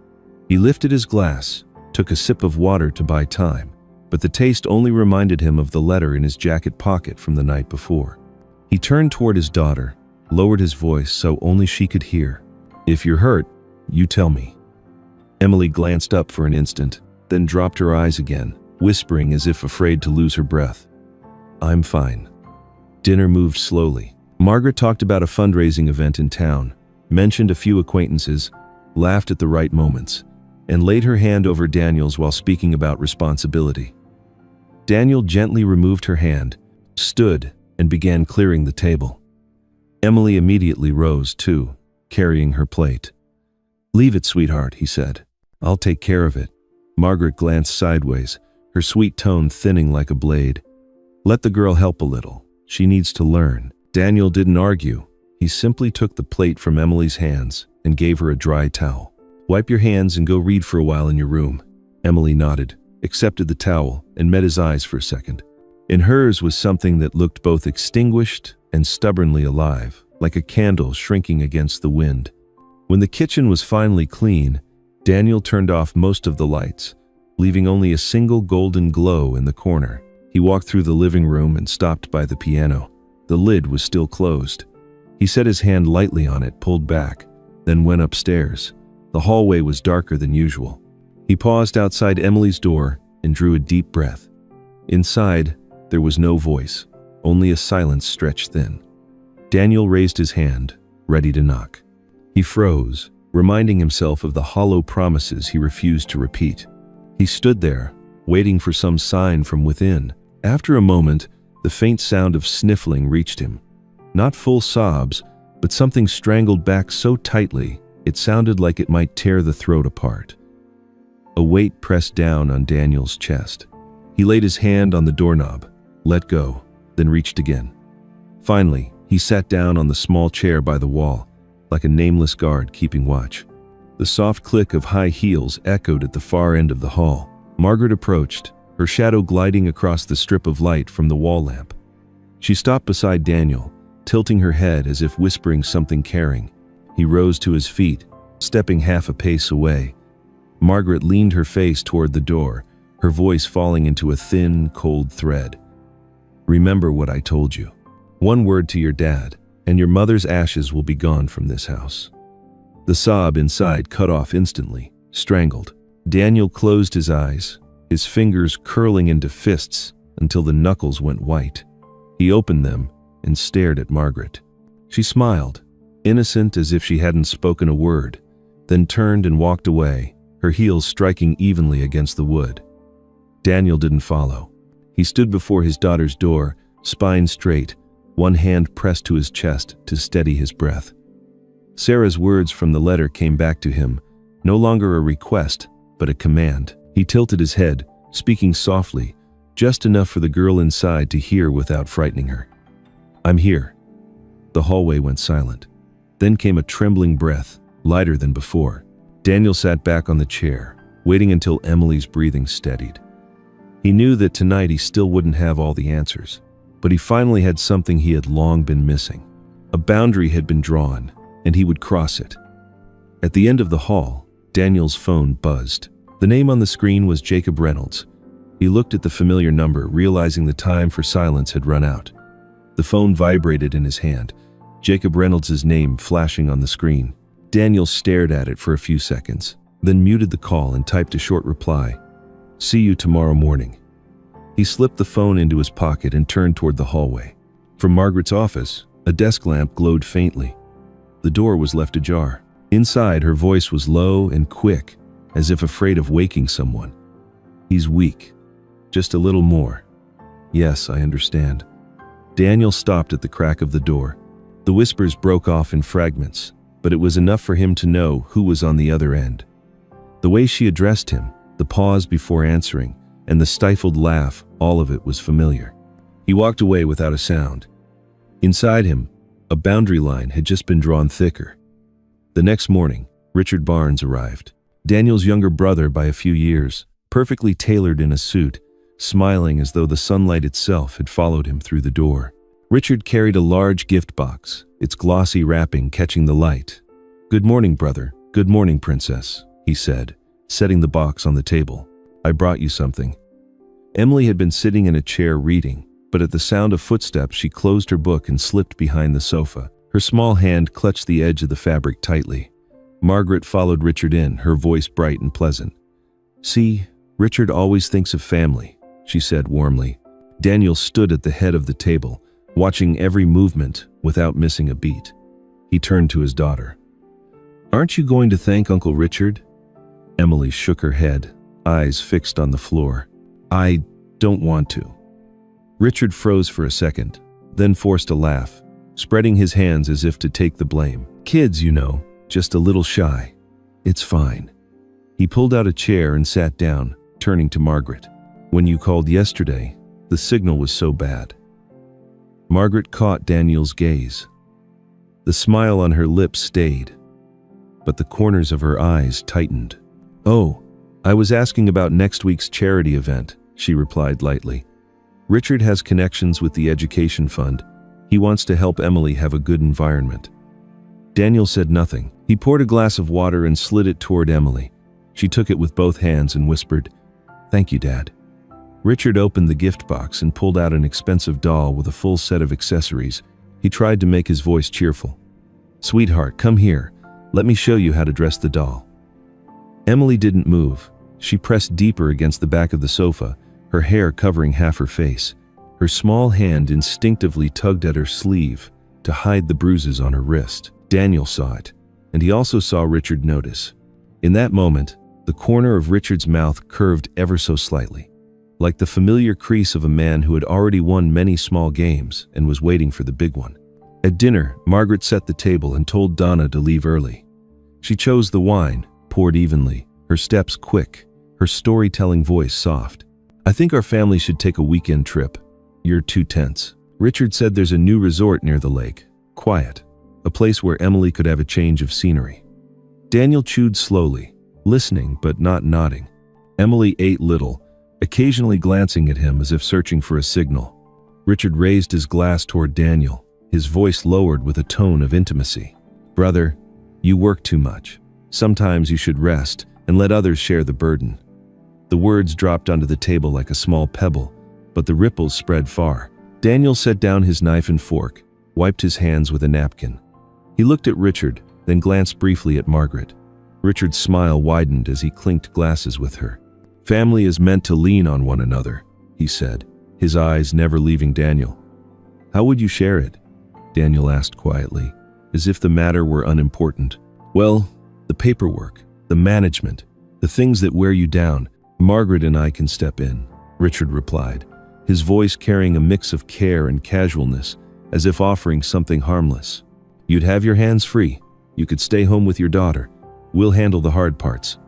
He lifted his glass, took a sip of water to buy time, but the taste only reminded him of the letter in his jacket pocket from the night before. He turned toward his daughter, lowered his voice so only she could hear. "If you're hurt, you tell me." Emily glanced up for an instant, then dropped her eyes again, whispering as if afraid to lose her breath. "I'm fine." Dinner moved slowly. Margaret talked about a fundraising event in town, mentioned a few acquaintances, laughed at the right moments, and laid her hand over Daniel's while speaking about responsibility. Daniel gently removed her hand, stood, and began clearing the table. Emily immediately rose too, carrying her plate. "Leave it, sweetheart," he said. "I'll take care of it." Margaret glanced sideways, her sweet tone thinning like a blade. "Let the girl help a little. She needs to learn." Daniel didn't argue. He simply took the plate from Emily's hands and gave her a dry towel. "Wipe your hands and go read for a while in your room." Emily nodded, accepted the towel, and met his eyes for a second. In hers was something that looked both extinguished and stubbornly alive, like a candle shrinking against the wind. When the kitchen was finally clean, Daniel turned off most of the lights, leaving only a single golden glow in the corner. He walked through the living room and stopped by the piano. The lid was still closed. He set his hand lightly on it, pulled back, then went upstairs. The hallway was darker than usual. He paused outside Emily's door and drew a deep breath. Inside, there was no voice, only a silence stretched thin. Daniel raised his hand, ready to knock. He froze, reminding himself of the hollow promises he refused to repeat. He stood there, waiting for some sign from within. After a moment, the faint sound of sniffling reached him. Not full sobs, but something strangled back so tightly, it sounded like it might tear the throat apart. A weight pressed down on Daniel's chest. He laid his hand on the doorknob, let go, then reached again. Finally, he sat down on the small chair by the wall, like a nameless guard keeping watch. The soft click of high heels echoed at the far end of the hall. Margaret approached, her shadow gliding across the strip of light from the wall lamp. She stopped beside Daniel, tilting her head as if whispering something caring. He rose to his feet, stepping half a pace away. Margaret leaned her face toward the door, her voice falling into a thin, cold thread. "Remember what I told you. One word to your dad, and your mother's ashes will be gone from this house." The sob inside cut off instantly, strangled. Daniel closed his eyes, his fingers curling into fists until the knuckles went white. He opened them and stared at Margaret. She smiled, innocent as if she hadn't spoken a word, then turned and walked away, her heels striking evenly against the wood. Daniel didn't follow. He stood before his daughter's door, spine straight, one hand pressed to his chest to steady his breath. Sarah's words from the letter came back to him, no longer a request, but a command. He tilted his head, speaking softly, just enough for the girl inside to hear without frightening her. "I'm here." The hallway went silent. Then came a trembling breath, lighter than before. Daniel sat back on the chair, waiting until Emily's breathing steadied. He knew that tonight he still wouldn't have all the answers, but he finally had something he had long been missing. A boundary had been drawn, and he would cross it. At the end of the hall, Daniel's phone buzzed. The name on the screen was Jacob Reynolds. He looked at the familiar number, realizing the time for silence had run out. The phone vibrated in his hand, Jacob Reynolds' name flashing on the screen. Daniel stared at it for a few seconds, then muted the call and typed a short reply. "See you tomorrow morning." He slipped the phone into his pocket and turned toward the hallway. From Margaret's office, a desk lamp glowed faintly. The door was left ajar. Inside, her voice was low and quick, as if afraid of waking someone. "He's weak. Just a little more." "Yes, I understand." Daniel stopped at the crack of the door. The whispers broke off in fragments, but it was enough for him to know who was on the other end. The way she addressed him, the pause before answering, and the stifled laugh, all of it was familiar. He walked away without a sound. Inside him, a boundary line had just been drawn thicker. The next morning, Richard Barnes arrived. Daniel's younger brother by a few years, perfectly tailored in a suit, smiling as though the sunlight itself had followed him through the door. Richard carried a large gift box, its glossy wrapping catching the light. "Good morning, brother. Good morning, princess," he said, setting the box on the table. "I brought you something." Emily had been sitting in a chair reading, but at the sound of footsteps she closed her book and slipped behind the sofa. Her small hand clutched the edge of the fabric tightly. Margaret followed Richard in, her voice bright and pleasant. "See, Richard always thinks of family," she said warmly. Daniel stood at the head of the table, watching every movement without missing a beat. He turned to his daughter. "Aren't you going to thank Uncle Richard?" Emily shook her head, eyes fixed on the floor. "I don't want to." Richard froze for a second, then forced a laugh, spreading his hands as if to take the blame. "Kids, you know, just a little shy. It's fine." He pulled out a chair and sat down, turning to Margaret. "When you called yesterday, the signal was so bad." Margaret caught Daniel's gaze. The smile on her lips stayed, but the corners of her eyes tightened. "Oh, I was asking about next week's charity event," she replied lightly. "Richard has connections with the education fund. He wants to help Emily have a good environment. Daniel said nothing. He poured a glass of water and slid it toward Emily. She took it with both hands and whispered, "Thank you, Dad." Richard opened the gift box and pulled out an expensive doll with a full set of accessories. He tried to make his voice cheerful. "Sweetheart, come here. Let me show you how to dress the doll." Emily didn't move. She pressed deeper against the back of the sofa, her hair covering half her face. Her small hand instinctively tugged at her sleeve to hide the bruises on her wrist. Daniel saw it, and he also saw Richard notice. In that moment, the corner of Richard's mouth curved ever so slightly, like the familiar crease of a man who had already won many small games and was waiting for the big one. At dinner, Margaret set the table and told Donna to leave early. She chose the wine, poured evenly, her steps quick, her storytelling voice soft. "I think our family should take a weekend trip. You're too tense." Richard said there's a new resort near the lake, quiet, a place where Emily could have a change of scenery. Daniel chewed slowly, listening but not nodding. Emily ate little, occasionally glancing at him as if searching for a signal. Richard raised his glass toward Daniel, his voice lowered with a tone of intimacy. "Brother, you work too much. Sometimes you should rest and let others share the burden." The words dropped onto the table like a small pebble, but the ripples spread far. Daniel set down his knife and fork, wiped his hands with a napkin. He looked at Richard, then glanced briefly at Margaret. Richard's smile widened as he clinked glasses with her. "Family is meant to lean on one another," he said, his eyes never leaving Daniel. "How would you share it?" Daniel asked quietly, as if the matter were unimportant. "Well, the paperwork, the management, the things that wear you down, Margaret and I can step in," Richard replied, his voice carrying a mix of care and casualness, as if offering something harmless. "You'd have your hands free. You could stay home with your daughter. We'll handle the hard parts."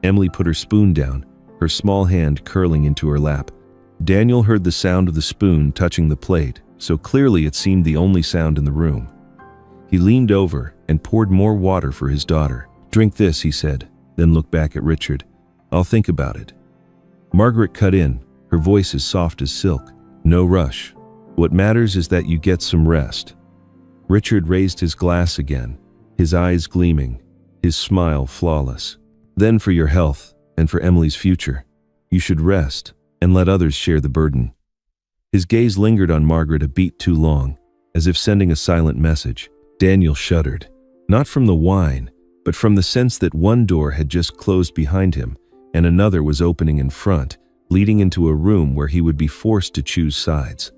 Emily put her spoon down, her small hand curling into her lap. Daniel heard the sound of the spoon touching the plate, so clearly it seemed the only sound in the room. He leaned over and poured more water for his daughter. "Drink this," he said, then looked back at Richard. "I'll think about it." Margaret cut in, her voice as soft as silk. "No rush. What matters is that you get some rest." Richard raised his glass again, his eyes gleaming, his smile flawless. "Then for your health and for Emily's future, you should rest and let others share the burden." His gaze lingered on Margaret a beat too long, as if sending a silent message. Daniel shuddered, not from the wine, but from the sense that one door had just closed behind him and another was opening in front, leading into a room where he would be forced to choose sides.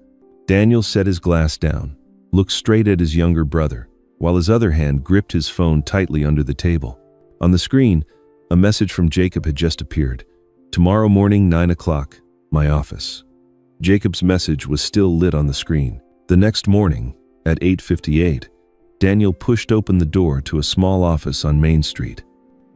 Daniel set his glass down, looked straight at his younger brother, while his other hand gripped his phone tightly under the table. On the screen, a message from Jacob had just appeared. "Tomorrow morning, 9 o'clock, my office." Jacob's message was still lit on the screen. The next morning, at 8:58, Daniel pushed open the door to a small office on Main Street.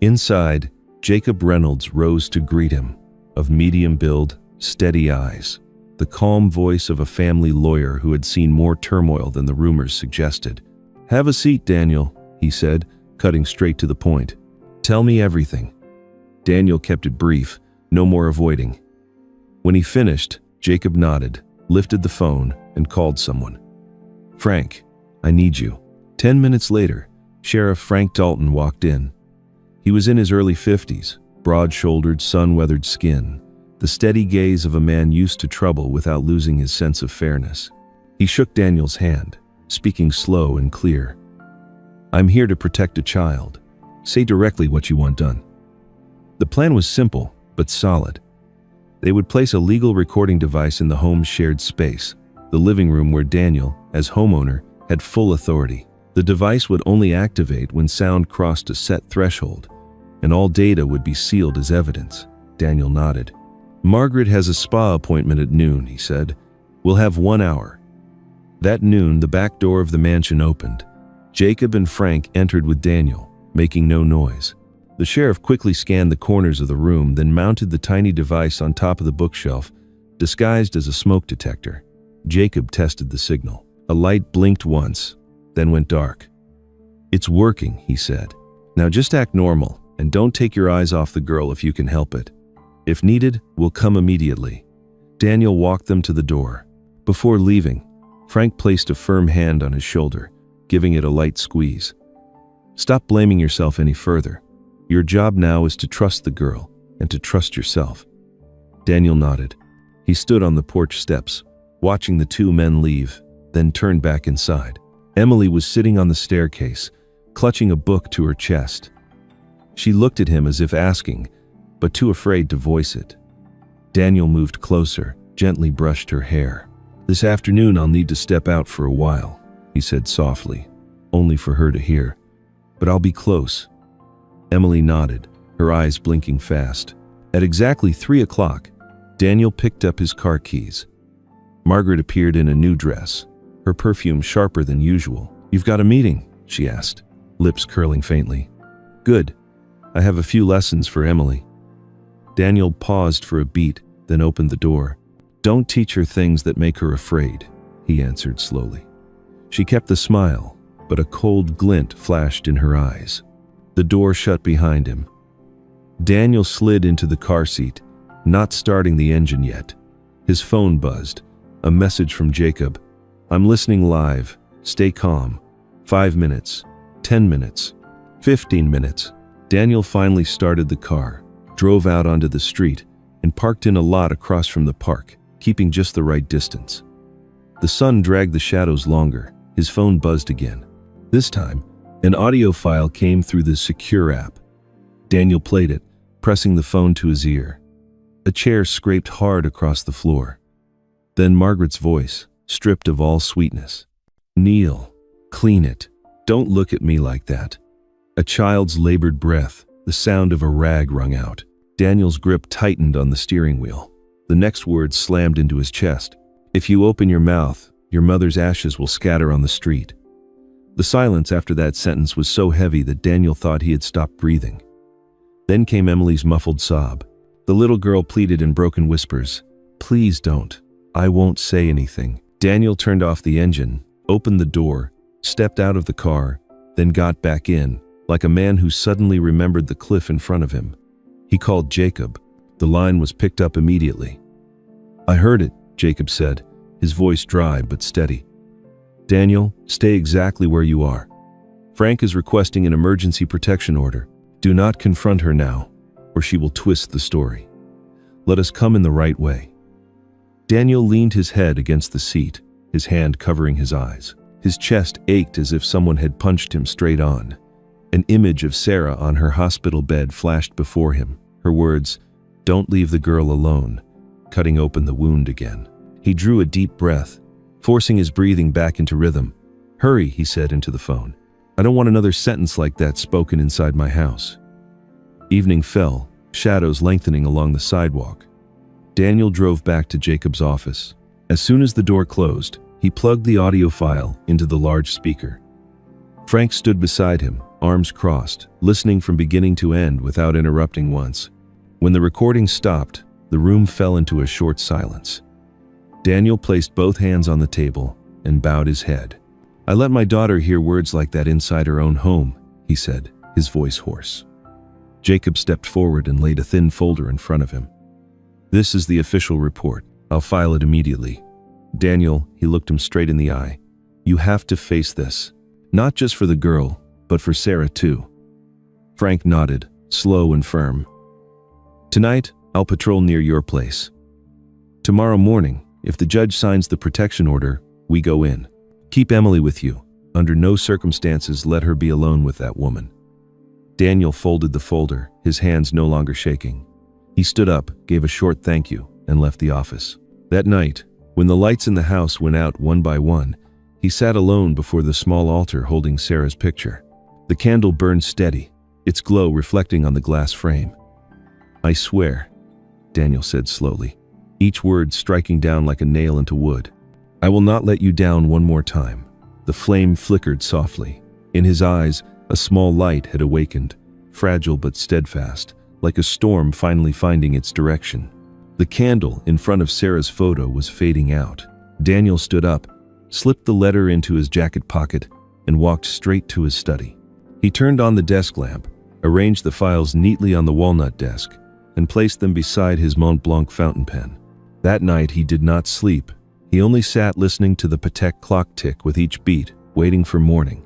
Inside, Jacob Reynolds rose to greet him, of medium build, steady eyes, the calm voice of a family lawyer who had seen more turmoil than the rumors suggested. "Have a seat, Daniel," he said, cutting straight to the point. "Tell me everything." Daniel kept it brief, no more avoiding. When he finished, Jacob nodded, lifted the phone, and called someone. "Frank, I need you." 10 minutes later, Sheriff Frank Dalton walked in. He was in his early 50s, broad-shouldered, sun-weathered skin, the steady gaze of a man used to trouble without losing his sense of fairness. He shook Daniel's hand, speaking slow and clear. "I'm here to protect a child. Say directly what you want done." The plan was simple, but solid. They would place a legal recording device in the home's shared space, the living room where Daniel, as homeowner, had full authority. The device would only activate when sound crossed a set threshold, and all data would be sealed as evidence. Daniel nodded. "Margaret has a spa appointment at noon," he said. "We'll have 1 hour." That noon, the back door of the mansion opened. Jacob and Frank entered with Daniel, making no noise. The sheriff quickly scanned the corners of the room, then mounted the tiny device on top of the bookshelf, disguised as a smoke detector. Jacob tested the signal. A light blinked once, then went dark. "It's working," he said. "Now just act normal, and don't take your eyes off the girl if you can help it. If needed, we'll come immediately." Daniel walked them to the door. Before leaving, Frank placed a firm hand on his shoulder, giving it a light squeeze. Stop blaming yourself any further. Your job now is to trust the girl and to trust yourself. Daniel nodded. He stood on the porch steps, watching the two men leave, then turned back inside. Emily was sitting on the staircase, clutching a book to her chest. She looked at him as if asking, but too afraid to voice it. Daniel moved closer, gently brushed her hair. "This afternoon I'll need to step out for a while," he said softly, only for her to hear. "But I'll be close." Emily nodded, her eyes blinking fast. At exactly 3 o'clock, Daniel picked up his car keys. Margaret appeared in a new dress, her perfume sharper than usual. "You've got a meeting?" she asked, lips curling faintly. "Good. I have a few lessons for Emily." Daniel paused for a beat, then opened the door. "Don't teach her things that make her afraid," he answered slowly. She kept the smile, but a cold glint flashed in her eyes. The door shut behind him. Daniel slid into the car seat, not starting the engine yet. His phone buzzed. A message from Jacob. "I'm listening live. Stay calm. 5 minutes. 10 minutes. 15 minutes. Daniel finally started the car, drove out onto the street, and parked in a lot across from the park, keeping just the right distance. The sun dragged the shadows longer. His phone buzzed again. This time, an audio file came through the secure app. Daniel played it, pressing the phone to his ear. A chair scraped hard across the floor. Then Margaret's voice, stripped of all sweetness. "Neil, clean it. Don't look at me like that." A child's labored breath, the sound of a rag wrung out. Daniel's grip tightened on the steering wheel. The next word slammed into his chest. "If you open your mouth, your mother's ashes will scatter on the street." The silence after that sentence was so heavy that Daniel thought he had stopped breathing. Then came Emily's muffled sob. The little girl pleaded in broken whispers, "Please don't. I won't say anything." Daniel turned off the engine, opened the door, stepped out of the car, then got back in, like a man who suddenly remembered the cliff in front of him. He called Jacob. The line was picked up immediately. "I heard it," Jacob said, his voice dry but steady. "Daniel, stay exactly where you are. Frank is requesting an emergency protection order. Do not confront her now, or she will twist the story. Let us come in the right way." Daniel leaned his head against the seat, his hand covering his eyes. His chest ached as if someone had punched him straight on. An image of Sarah on her hospital bed flashed before him, her words, "Don't leave the girl alone," cutting open the wound again. He drew a deep breath, forcing his breathing back into rhythm. "Hurry," he said into the phone. "I don't want another sentence like that spoken inside my house." Evening fell, shadows lengthening along the sidewalk. Daniel drove back to Jacob's office. As soon as the door closed, he plugged the audio file into the large speaker. Frank stood beside him, arms crossed, listening from beginning to end without interrupting once. When the recording stopped, the room fell into a short silence. Daniel placed both hands on the table and bowed his head. "I let my daughter hear words like that inside her own home," he said, his voice hoarse. Jacob stepped forward and laid a thin folder in front of him. "This is the official report. I'll file it immediately." "Daniel," he looked him straight in the eye, "you have to face this. Not just for the girl, but for Sarah too." Frank nodded, slow and firm. "Tonight, I'll patrol near your place. Tomorrow morning, if the judge signs the protection order, we go in. Keep Emily with you. Under no circumstances let her be alone with that woman." Daniel folded the folder, his hands no longer shaking. He stood up, gave a short thank you, and left the office. That night, when the lights in the house went out one by one, he sat alone before the small altar holding Sarah's picture. The candle burned steady, its glow reflecting on the glass frame. "I swear," Daniel said slowly, each word striking down like a nail into wood, "I will not let you down one more time." The flame flickered softly. In his eyes, a small light had awakened, fragile but steadfast, like a storm finally finding its direction. The candle in front of Sarah's photo was fading out. Daniel stood up, slipped the letter into his jacket pocket, and walked straight to his study. He turned on the desk lamp, arranged the files neatly on the walnut desk, and placed them beside his Mont Blanc fountain pen. That night he did not sleep. He only sat listening to the Patek clock tick with each beat, waiting for morning.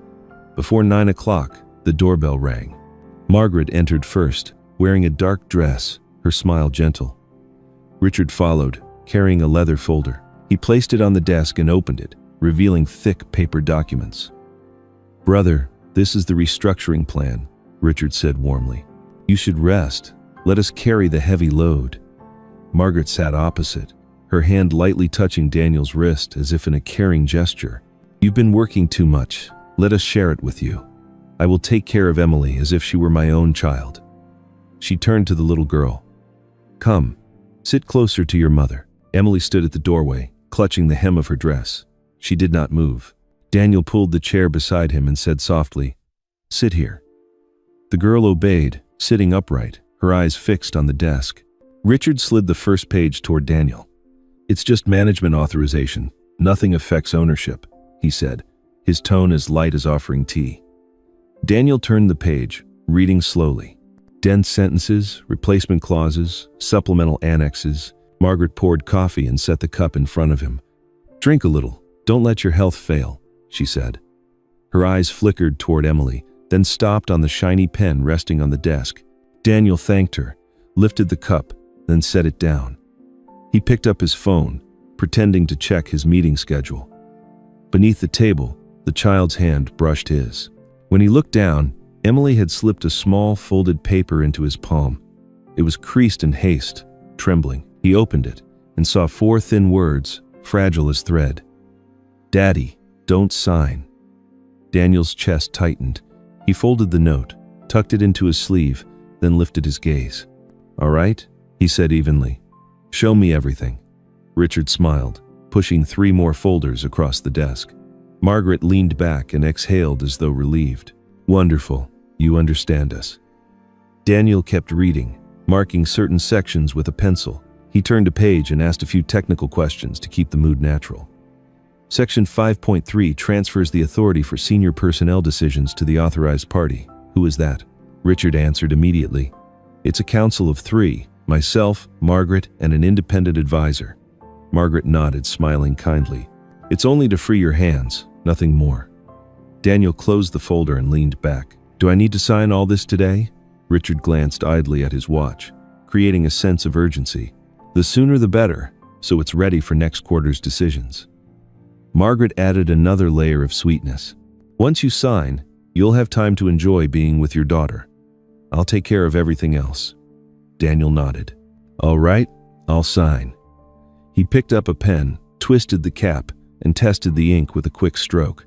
Before 9 o'clock, the doorbell rang. Margaret entered first, wearing a dark dress, her smile gentle. Richard followed, carrying a leather folder. He placed it on the desk and opened it, revealing thick paper documents. "Brother, this is the restructuring plan," Richard said warmly. "You should rest. Let us carry the heavy load." Margaret sat opposite, her hand lightly touching Daniel's wrist as if in a caring gesture. "You've been working too much. Let us share it with you. I will take care of Emily as if she were my own child." She turned to the little girl. "Come, sit closer to your mother." Emily stood at the doorway, clutching the hem of her dress. She did not move. Daniel pulled the chair beside him and said softly, "Sit here." The girl obeyed, sitting upright, her eyes fixed on the desk. Richard slid the first page toward Daniel. "It's just management authorization. Nothing affects ownership," he said, his tone as light as offering tea. Daniel turned the page, reading slowly. Dense sentences, replacement clauses, supplemental annexes. Margaret poured coffee and set the cup in front of him. "Drink a little. Don't let your health fail," she said. Her eyes flickered toward Emily, then stopped on the shiny pen resting on the desk. Daniel thanked her, lifted the cup, then set it down. He picked up his phone, pretending to check his meeting schedule. Beneath the table, the child's hand brushed his. When he looked down, Emily had slipped a small folded paper into his palm. It was creased in haste, trembling. He opened it and saw 4 thin words, fragile as thread. "Daddy, don't sign." Daniel's chest tightened. He folded the note, tucked it into his sleeve, then lifted his gaze. "All right," he said evenly. "Show me everything." Richard smiled, pushing 3 more folders across the desk. Margaret leaned back and exhaled as though relieved. "Wonderful. You understand us." Daniel kept reading, marking certain sections with a pencil. He turned a page and asked a few technical questions to keep the mood natural. Section 5.3 transfers the authority for senior personnel decisions to the authorized party. "Who is that?" Richard answered immediately. "It's a council of 3, myself, Margaret, and an independent advisor." Margaret nodded, smiling kindly. "It's only to free your hands, nothing more." Daniel closed the folder and leaned back. "Do I need to sign all this today?" Richard glanced idly at his watch, creating a sense of urgency. "The sooner the better, so it's ready for next quarter's decisions." Margaret added another layer of sweetness. "Once you sign, you'll have time to enjoy being with your daughter. I'll take care of everything else." Daniel nodded. "All right, I'll sign." He picked up a pen, twisted the cap, and tested the ink with a quick stroke.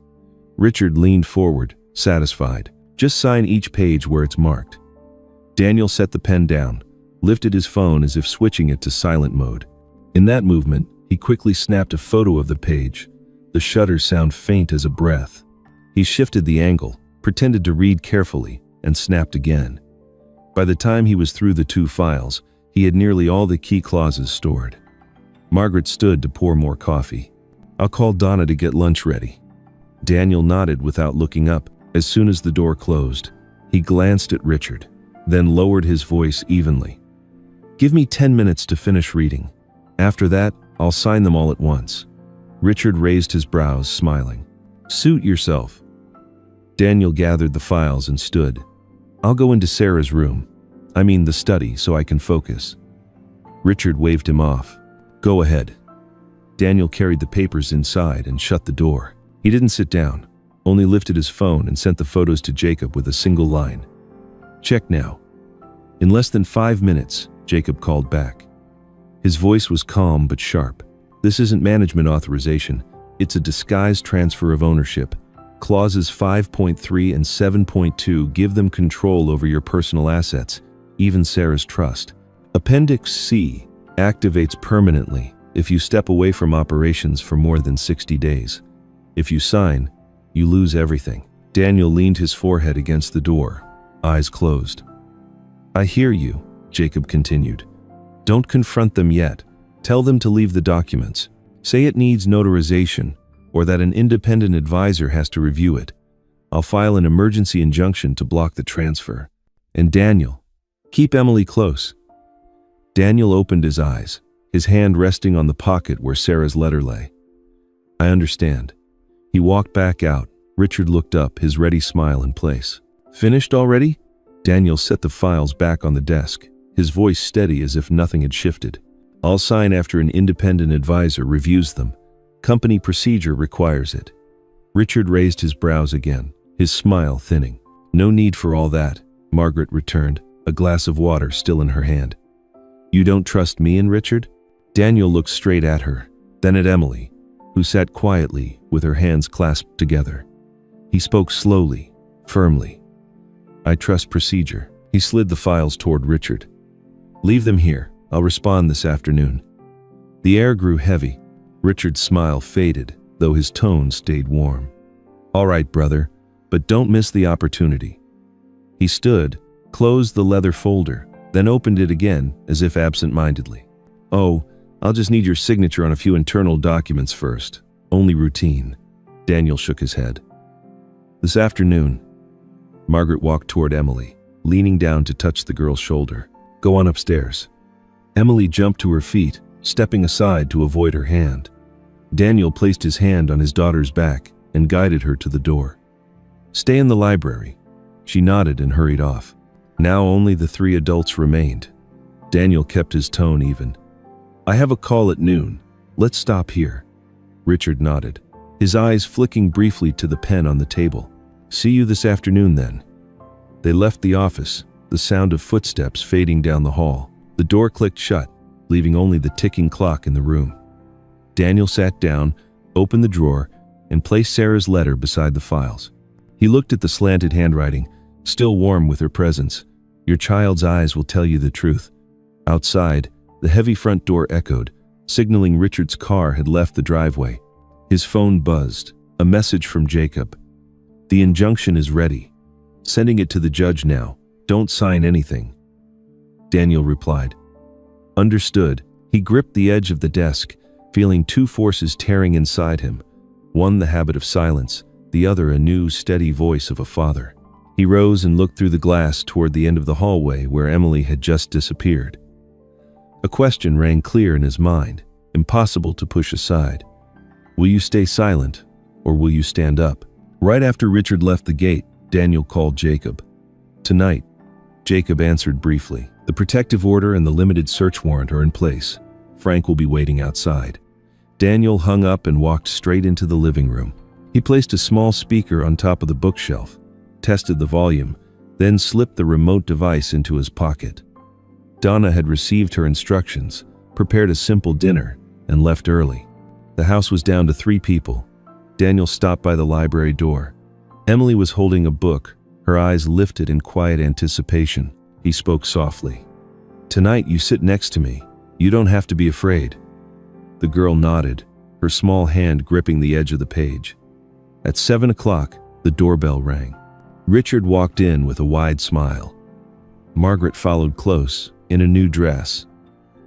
Richard leaned forward, satisfied. "Just sign each page where it's marked." Daniel set the pen down, lifted his phone as if switching it to silent mode. In that movement, he quickly snapped a photo of the page, the shutters sound faint as a breath. He shifted the angle, pretended to read carefully, and snapped again. By the time he was through the 2 files, he had nearly all the key clauses stored. Margaret stood to pour more coffee. "I'll call Donna to get lunch ready." Daniel nodded without looking up. As soon as the door closed, he glanced at Richard, then lowered his voice evenly. "Give me 10 minutes to finish reading. After that, I'll sign them all at once." Richard raised his brows, smiling. "Suit yourself." Daniel gathered the files and stood. "I'll go into Sarah's room. I mean the study, so I can focus." Richard waved him off. "Go ahead." Daniel carried the papers inside and shut the door. He didn't sit down, only lifted his phone and sent the photos to Jacob with a single line. "Check now." In less than 5 minutes, Jacob called back. His voice was calm but sharp. "This isn't management authorization. It's a disguised transfer of ownership. Clauses 5.3 and 7.2 give them control over your personal assets, even Sarah's trust. Appendix C activates permanently if you step away from operations for more than 60 days. If you sign, you lose everything." Daniel leaned his forehead against the door, eyes closed. "I hear you," Jacob continued. "Don't confront them yet. Tell them to leave the documents. Say it needs notarization, or that an independent advisor has to review it. I'll file an emergency injunction to block the transfer. And Daniel, keep Emily close." Daniel opened his eyes, his hand resting on the pocket where Sarah's letter lay. I understand. He walked back out. Richard looked up, his ready smile in place. Finished already? Daniel set the files back on the desk, his voice steady as if nothing had shifted. I'll sign after an independent advisor reviews them. Company procedure requires it. Richard raised his brows again, his smile thinning. No need for all that, Margaret returned, a glass of water still in her hand. You don't trust me and Richard? Daniel looked straight at her, then at Emily, who sat quietly with her hands clasped together. He spoke slowly, firmly. I trust procedure. He slid the files toward Richard. Leave them here. I'll respond this afternoon. The air grew heavy. Richard's smile faded, though his tone stayed warm. All right, brother, but don't miss the opportunity. He stood, closed the leather folder, then opened it again, as if absent-mindedly. Oh, I'll just need your signature on a few internal documents first. Only routine. Daniel shook his head. This afternoon, Margaret walked toward Emily, leaning down to touch the girl's shoulder. Go on upstairs. Emily jumped to her feet, stepping aside to avoid her hand. Daniel placed his hand on his daughter's back and guided her to the door. Stay in the library. She nodded and hurried off. Now only the three adults remained. Daniel kept his tone even. I have a call at noon. Let's stop here. Richard nodded, his eyes flicking briefly to the pen on the table. See you this afternoon then. They left the office, the sound of footsteps fading down the hall. The door clicked shut, leaving only the ticking clock in the room. Daniel sat down, opened the drawer, and placed Sarah's letter beside the files. He looked at the slanted handwriting, still warm with her presence. Your child's eyes will tell you the truth. Outside, the heavy front door echoed, signaling Richard's car had left the driveway. His phone buzzed, a message from Jacob. The injunction is ready. Sending it to the judge now. Don't sign anything. Daniel replied. Understood. He gripped the edge of the desk, feeling two forces tearing inside him. One the habit of silence, the other a new, steady voice of a father. He rose and looked through the glass toward the end of the hallway where Emily had just disappeared. A question rang clear in his mind, impossible to push aside. Will you stay silent, or will you stand up? Right after Richard left the gate, Daniel called Jacob. Tonight, Jacob answered briefly. The protective order and the limited search warrant are in place. Frank will be waiting outside. Daniel hung up and walked straight into the living room. He placed a small speaker on top of the bookshelf, tested the volume, then slipped the remote device into his pocket. Donna had received her instructions, prepared a simple dinner, and left early. The house was down to 3 people. Daniel stopped by the library door. Emily was holding a book, her eyes lifted in quiet anticipation. He spoke softly. Tonight you sit next to me. You don't have to be afraid. The girl nodded, her small hand gripping the edge of the page. At 7 o'clock, the doorbell rang. Richard walked in with a wide smile. Margaret followed close, in a new dress,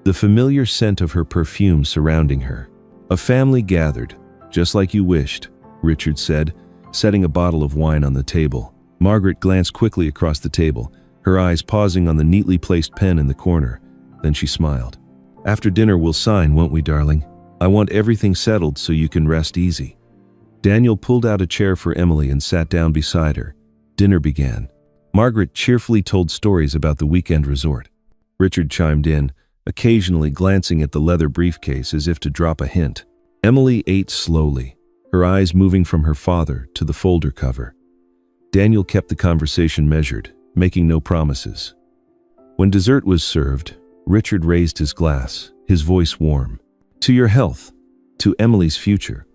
the familiar scent of her perfume surrounding her. A family gathered, just like you wished, Richard said, setting a bottle of wine on the table. Margaret glanced quickly across the table, her eyes pausing on the neatly placed pen in the corner. Then she smiled. After dinner we'll sign, won't we, darling? I want everything settled so you can rest easy. Daniel pulled out a chair for Emily and sat down beside her. Dinner began. Margaret cheerfully told stories about the weekend resort. Richard chimed in, occasionally glancing at the leather briefcase as if to drop a hint. Emily ate slowly, her eyes moving from her father to the folder cover. Daniel kept the conversation measured, making no promises. When dessert was served, Richard raised his glass, his voice warm. To your health, to Emily's future.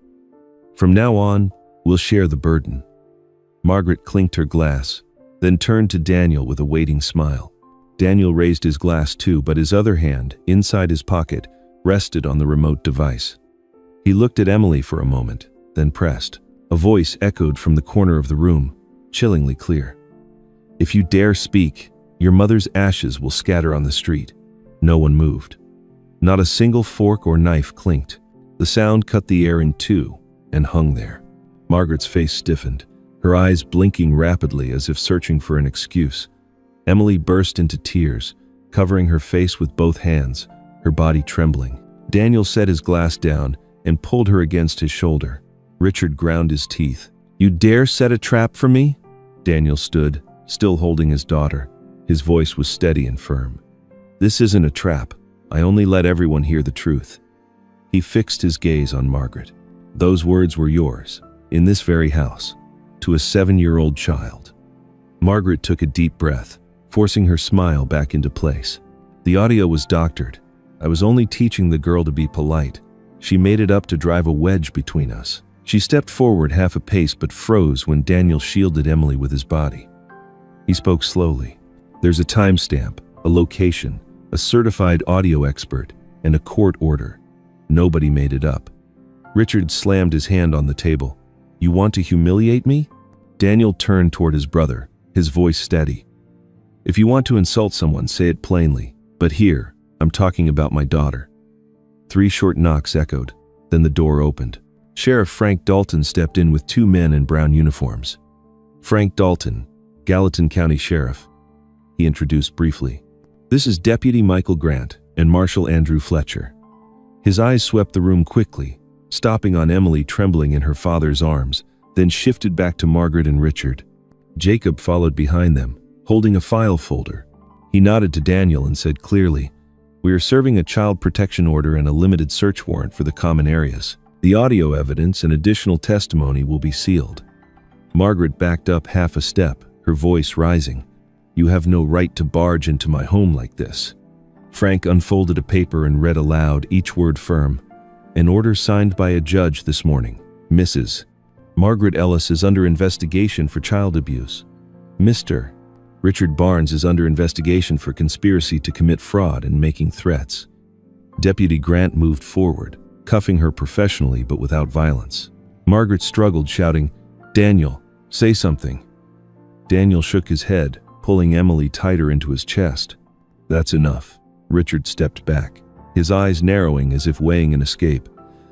From now on, we'll share the burden. Margaret clinked her glass, then turned to Daniel with a waiting smile. Daniel raised his glass too, but his other hand, inside his pocket, rested on the remote device. He looked at Emily for a moment, then pressed. A voice echoed from the corner of the room, chillingly clear. If you dare speak, your mother's ashes will scatter on the street. No one moved. Not a single fork or knife clinked. The sound cut the air in two and hung there. Margaret's face stiffened, her eyes blinking rapidly as if searching for an excuse. Emily burst into tears, covering her face with both hands, her body trembling. Daniel set his glass down and pulled her against his shoulder. Richard ground his teeth. "You dare set a trap for me?" Daniel stood, still holding his daughter. His voice was steady and firm. "This isn't a trap. I only let everyone hear the truth." He fixed his gaze on Margaret. "Those words were yours, in this very house, to a 7-year-old child." Margaret took a deep breath, forcing her smile back into place. "The audio was doctored. I was only teaching the girl to be polite. She made it up to drive a wedge between us." She stepped forward half a pace but froze when Daniel shielded Emily with his body. He spoke slowly. "There's a timestamp, a location, a certified audio expert, and a court order. Nobody made it up." Richard slammed his hand on the table. "You want to humiliate me?" Daniel turned toward his brother, his voice steady. "If you want to insult someone, say it plainly. But here, I'm talking about my daughter." 3 short knocks echoed. Then the door opened. Sheriff Frank Dalton stepped in with 2 men in brown uniforms. "Frank Dalton, Gallatin County Sheriff," he introduced briefly. "This is Deputy Michael Grant and Marshal Andrew Fletcher." His eyes swept the room quickly, stopping on Emily trembling in her father's arms, then shifted back to Margaret and Richard. Jacob followed behind them, holding a file folder. He nodded to Daniel and said clearly, "We are serving a child protection order and a limited search warrant for the common areas. The audio evidence and additional testimony will be sealed." Margaret backed up half a step, her voice rising. "You have no right to barge into my home like this." Frank unfolded a paper and read aloud, each word firm. "An order signed by a judge this morning. Mrs. Margaret Ellis is under investigation for child abuse. Mr. Richard Barnes is under investigation for conspiracy to commit fraud and making threats." Deputy Grant moved forward, cuffing her professionally but without violence. Margaret struggled, shouting, "Daniel, say something." Daniel shook his head, pulling Emily tighter into his chest. "That's enough." Richard stepped back, his eyes narrowing as if weighing an escape.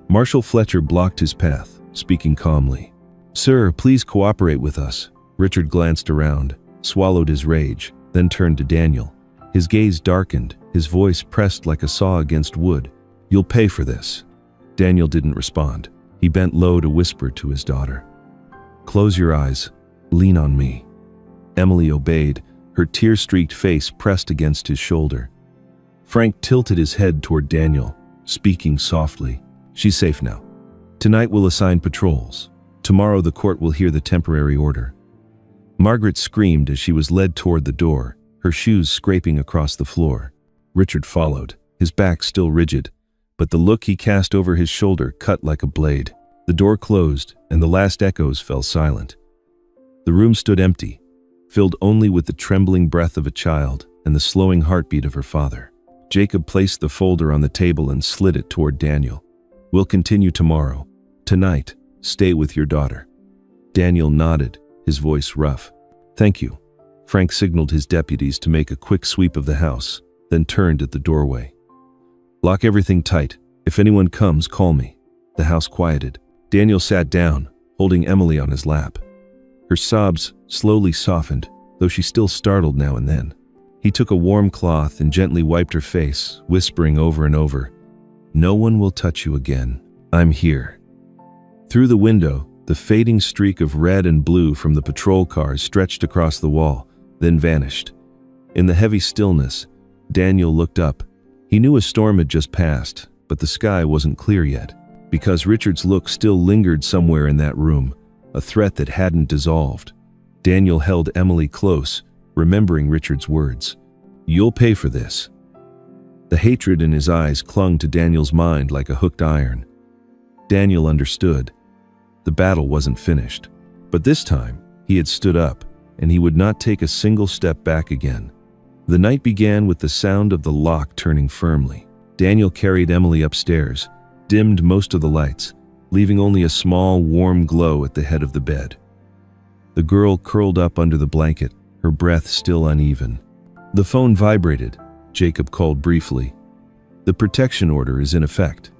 Marshal Fletcher blocked his path, speaking calmly. "Sir, please cooperate with us." Richard glanced around, swallowed his rage, then turned to Daniel. His gaze darkened, his voice pressed like a saw against wood. "You'll pay for this." Daniel didn't respond. He bent low to whisper to his daughter. "Close your eyes. Lean on me." Emily obeyed, her tear-streaked face pressed against his shoulder. Frank tilted his head toward Daniel, speaking softly. "She's safe now. Tonight we'll assign patrols. Tomorrow the court will hear the temporary order." Margaret screamed as she was led toward the door, her shoes scraping across the floor. Richard followed, his back still rigid, but the look he cast over his shoulder cut like a blade. The door closed, and the last echoes fell silent. The room stood empty, filled only with the trembling breath of a child and the slowing heartbeat of her father. Jacob placed the folder on the table and slid it toward Daniel. "We'll continue tomorrow. Tonight, stay with your daughter." Daniel nodded, his voice rough. "Thank you." Frank signaled his deputies to make a quick sweep of the house, then turned at the doorway. "Lock everything tight. If anyone comes, call me." The house quieted. Daniel sat down, holding Emily on his lap. Her sobs slowly softened, though she still startled now and then. He took a warm cloth and gently wiped her face, whispering over and over, "No one will touch you again. I'm here." Through the window, the fading streak of red and blue from the patrol cars stretched across the wall, then vanished. In the heavy stillness, Daniel looked up. He knew a storm had just passed, but the sky wasn't clear yet, because Richard's look still lingered somewhere in that room, a threat that hadn't dissolved. Daniel held Emily close, remembering Richard's words. "You'll pay for this." The hatred in his eyes clung to Daniel's mind like a hooked iron. Daniel understood. The battle wasn't finished. But this time, he had stood up, and he would not take a single step back again. The night began with the sound of the lock turning firmly. Daniel carried Emily upstairs, dimmed most of the lights, leaving only a small, warm glow at the head of the bed. The girl curled up under the blanket, her breath still uneven. The phone vibrated. Jacob called briefly. "The protection order is in effect.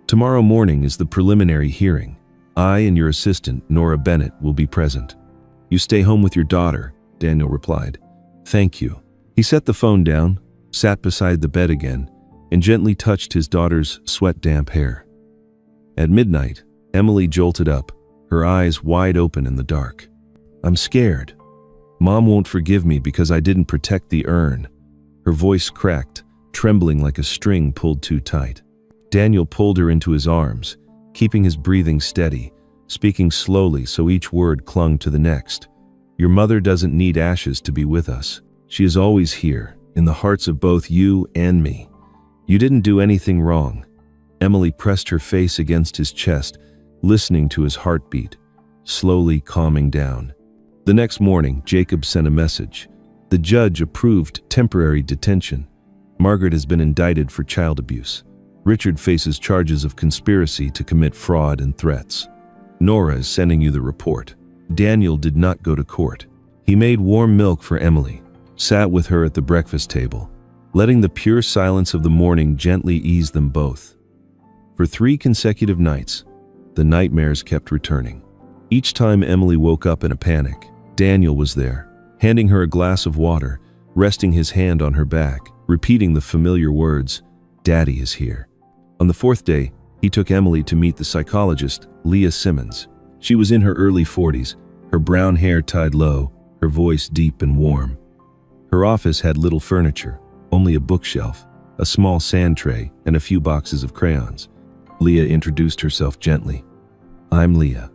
Tomorrow morning is the preliminary hearing. I and your assistant, Nora Bennett, will be present." "You stay home with your daughter," Daniel replied. "Thank you." He set the phone down, sat beside the bed again, and gently touched his daughter's sweat-damp hair. At midnight, Emily jolted up, her eyes wide open in the dark. "I'm scared. Mom won't forgive me because I didn't protect the urn." Her voice cracked, trembling like a string pulled too tight. Daniel pulled her into his arms, keeping his breathing steady, speaking slowly so each word clung to the next. "Your mother doesn't need ashes to be with us. She is always here, in the hearts of both you and me. You didn't do anything wrong." Emily pressed her face against his chest, listening to his heartbeat, slowly calming down. The next morning, Jacob sent a message. The judge approved temporary detention. Margaret has been indicted for child abuse. Richard faces charges of conspiracy to commit fraud and threats. Nora is sending you the report. Daniel did not go to court. He made warm milk for Emily, sat with her at the breakfast table, letting the pure silence of the morning gently ease them both. For 3 consecutive nights, the nightmares kept returning. Each time Emily woke up in a panic, Daniel was there, handing her a glass of water, resting his hand on her back, repeating the familiar words, "Daddy is here." On the 4th day, he took Emily to meet the psychologist, Leah Simmons. She was in her early 40s, her brown hair tied low, her voice deep and warm. Her office had little furniture, only a bookshelf, a small sand tray, and a few boxes of crayons. Leah introduced herself gently. "I'm Leah.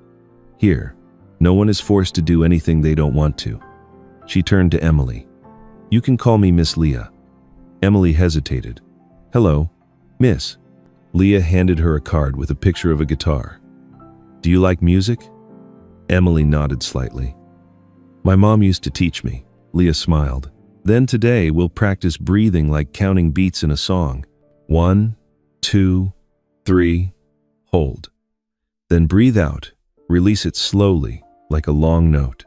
Here, no one is forced to do anything they don't want to." She turned to Emily. "You can call me Miss Leah." Emily hesitated. "Hello, Miss." Leah handed her a card with a picture of a guitar. "Do you like music?" Emily nodded slightly. "My mom used to teach me," Leah smiled. "Then today we'll practice breathing like counting beats in a song. 1, 2, 3, hold. Then breathe out, release it slowly, like a long note."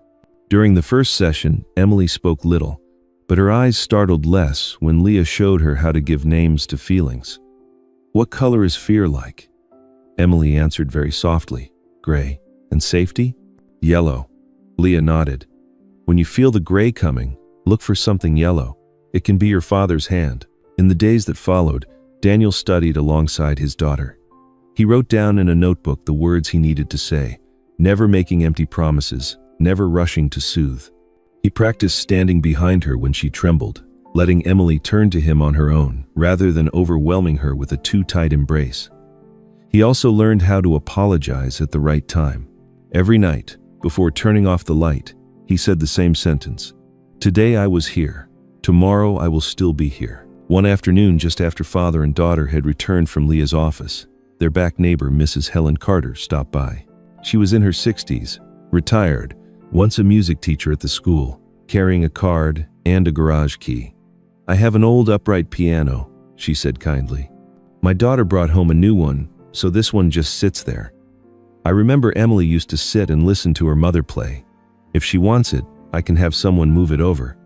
During the first session, Emily spoke little, but her eyes startled less when Leah showed her how to give names to feelings. "What color is fear like?" Emily answered very softly, "Gray." "And safety?" "Yellow." Leah nodded. "When you feel the gray coming, look for something yellow. It can be your father's hand." In the days that followed, Daniel studied alongside his daughter. He wrote down in a notebook the words he needed to say, never making empty promises, never rushing to soothe. He practiced standing behind her when she trembled, letting Emily turn to him on her own, rather than overwhelming her with a too tight embrace. He also learned how to apologize at the right time. Every night, before turning off the light, he said the same sentence. "Today I was here. Tomorrow I will still be here." One afternoon, just after father and daughter had returned from Leah's office, their back neighbor, Mrs. Helen Carter, stopped by. She was in her 60s, retired, once a music teacher at the school, carrying a card and a garage key. "I have an old upright piano," she said kindly. "My daughter brought home a new one, so this one just sits there. I remember Emily used to sit and listen to her mother play. If she wants it, I can have someone move it over."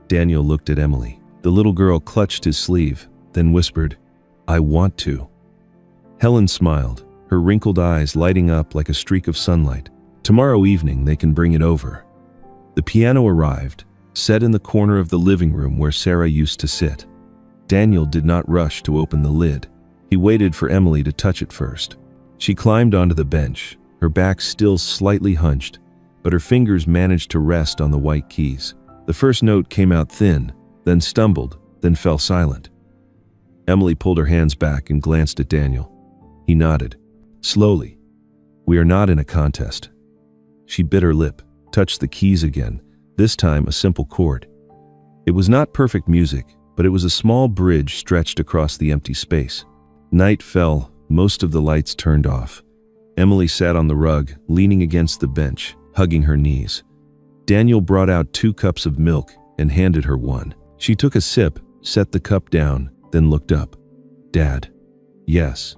Daniel looked at Emily. The little girl clutched his sleeve, then whispered, "I want to." Helen smiled, her wrinkled eyes lighting up like a streak of sunlight. "Tomorrow evening they can bring it over." The piano arrived, set in the corner of the living room where Sarah used to sit. Daniel did not rush to open the lid. He waited for Emily to touch it first. She climbed onto the bench, her back still slightly hunched, but her fingers managed to rest on the white keys. The first note came out thin, then stumbled, then fell silent. Emily pulled her hands back and glanced at Daniel. He nodded. Slowly. "We are not in a contest." She bit her lip, touched the keys again, this time a simple chord. It was not perfect music, but it was a small bridge stretched across the empty space. Night fell, most of the lights turned off. Emily sat on the rug, leaning against the bench, hugging her knees. Daniel brought out 2 cups of milk and handed her one. She took a sip, set the cup down, then looked up. "Dad." "Yes."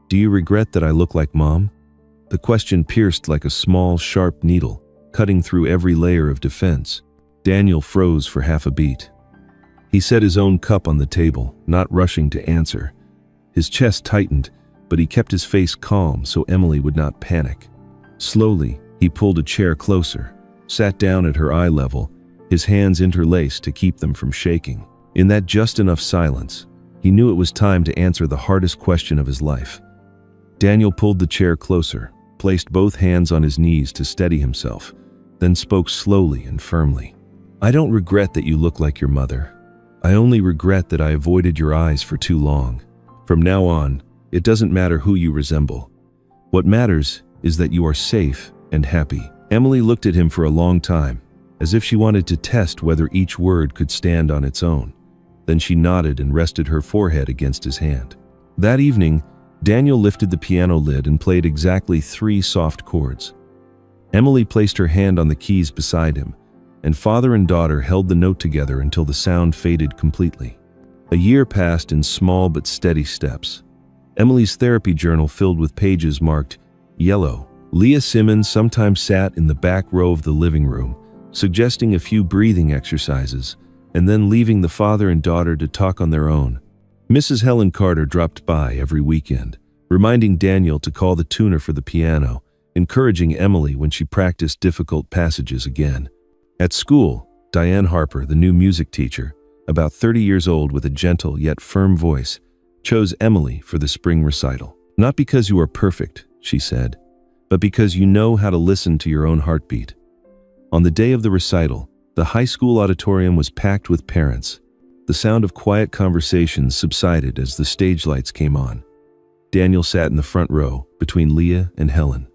"Do you regret that I look like Mom?" The question pierced like a small, sharp needle, cutting through every layer of defense. Daniel froze for half a beat. He set his own cup on the table, not rushing to answer. His chest tightened, but he kept his face calm so Emily would not panic. Slowly, he pulled a chair closer, sat down at her eye level, his hands interlaced to keep them from shaking. In that just enough silence, he knew it was time to answer the hardest question of his life. Daniel pulled the chair closer, placed both hands on his knees to steady himself, then spoke slowly and firmly. "I don't regret that you look like your mother. I only regret that I avoided your eyes for too long. From now on, it doesn't matter who you resemble. What matters is that you are safe and happy." Emily looked at him for a long time, as if she wanted to test whether each word could stand on its own. Then she nodded and rested her forehead against his hand. That evening, Daniel lifted the piano lid and played exactly 3 soft chords. Emily placed her hand on the keys beside him, and father and daughter held the note together until the sound faded completely. A year passed in small but steady steps. Emily's therapy journal filled with pages marked yellow. Leah Simmons sometimes sat in the back row of the living room, suggesting a few breathing exercises, and then leaving the father and daughter to talk on their own. Mrs. Helen Carter dropped by every weekend, reminding Daniel to call the tuner for the piano, encouraging Emily when she practiced difficult passages again. At school, Diane Harper, the new music teacher, about 30 years old with a gentle yet firm voice, chose Emily for the spring recital. "Not because you are perfect," she said, "but because you know how to listen to your own heartbeat." On the day of the recital, the high school auditorium was packed with parents. The sound of quiet conversations subsided as the stage lights came on. Daniel sat in the front row, between Leah and Helen.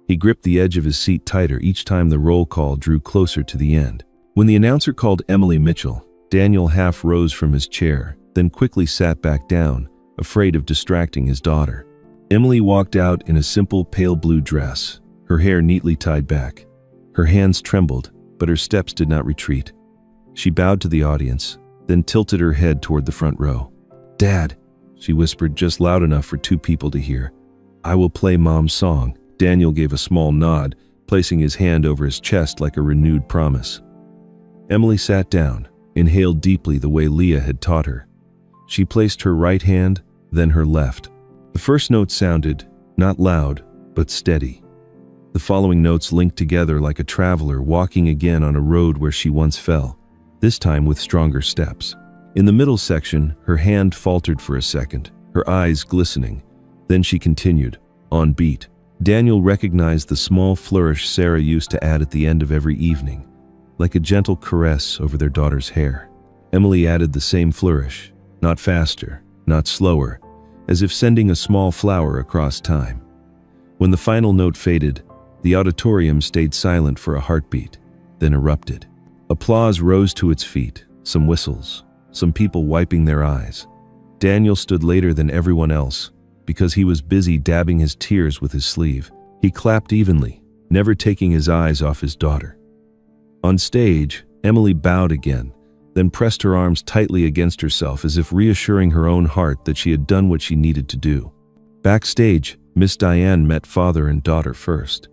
He gripped the edge of his seat tighter each time the roll call drew closer to the end. When the announcer called Emily Mitchell, Daniel half rose from his chair, then quickly sat back down, afraid of distracting his daughter. Emily walked out in a simple pale blue dress, her hair neatly tied back. Her hands trembled, but her steps did not retreat. She bowed to the audience, then tilted her head toward the front row. "Dad," she whispered just loud enough for 2 people to hear, "I will play Mom's song." Daniel gave a small nod, placing his hand over his chest like a renewed promise. Emily sat down, inhaled deeply the way Leah had taught her. She placed her right hand, then her left. The first note sounded, not loud, but steady. The following notes linked together like a traveler walking again on a road where she once fell, this time with stronger steps. In the middle section, her hand faltered for a second, her eyes glistening. Then she continued, on beat. Daniel recognized the small flourish Sarah used to add at the end of every evening, like a gentle caress over their daughter's hair. Emily added the same flourish, not faster, not slower, as if sending a small flower across time. When the final note faded, the auditorium stayed silent for a heartbeat, then erupted. Applause rose to its feet, some whistles, some people wiping their eyes. Daniel stood later than everyone else, because he was busy dabbing his tears with his sleeve. He clapped evenly, never taking his eyes off his daughter. On stage, Emily bowed again, then pressed her arms tightly against herself as if reassuring her own heart that she had done what she needed to do. Backstage, Miss Diane met father and daughter first.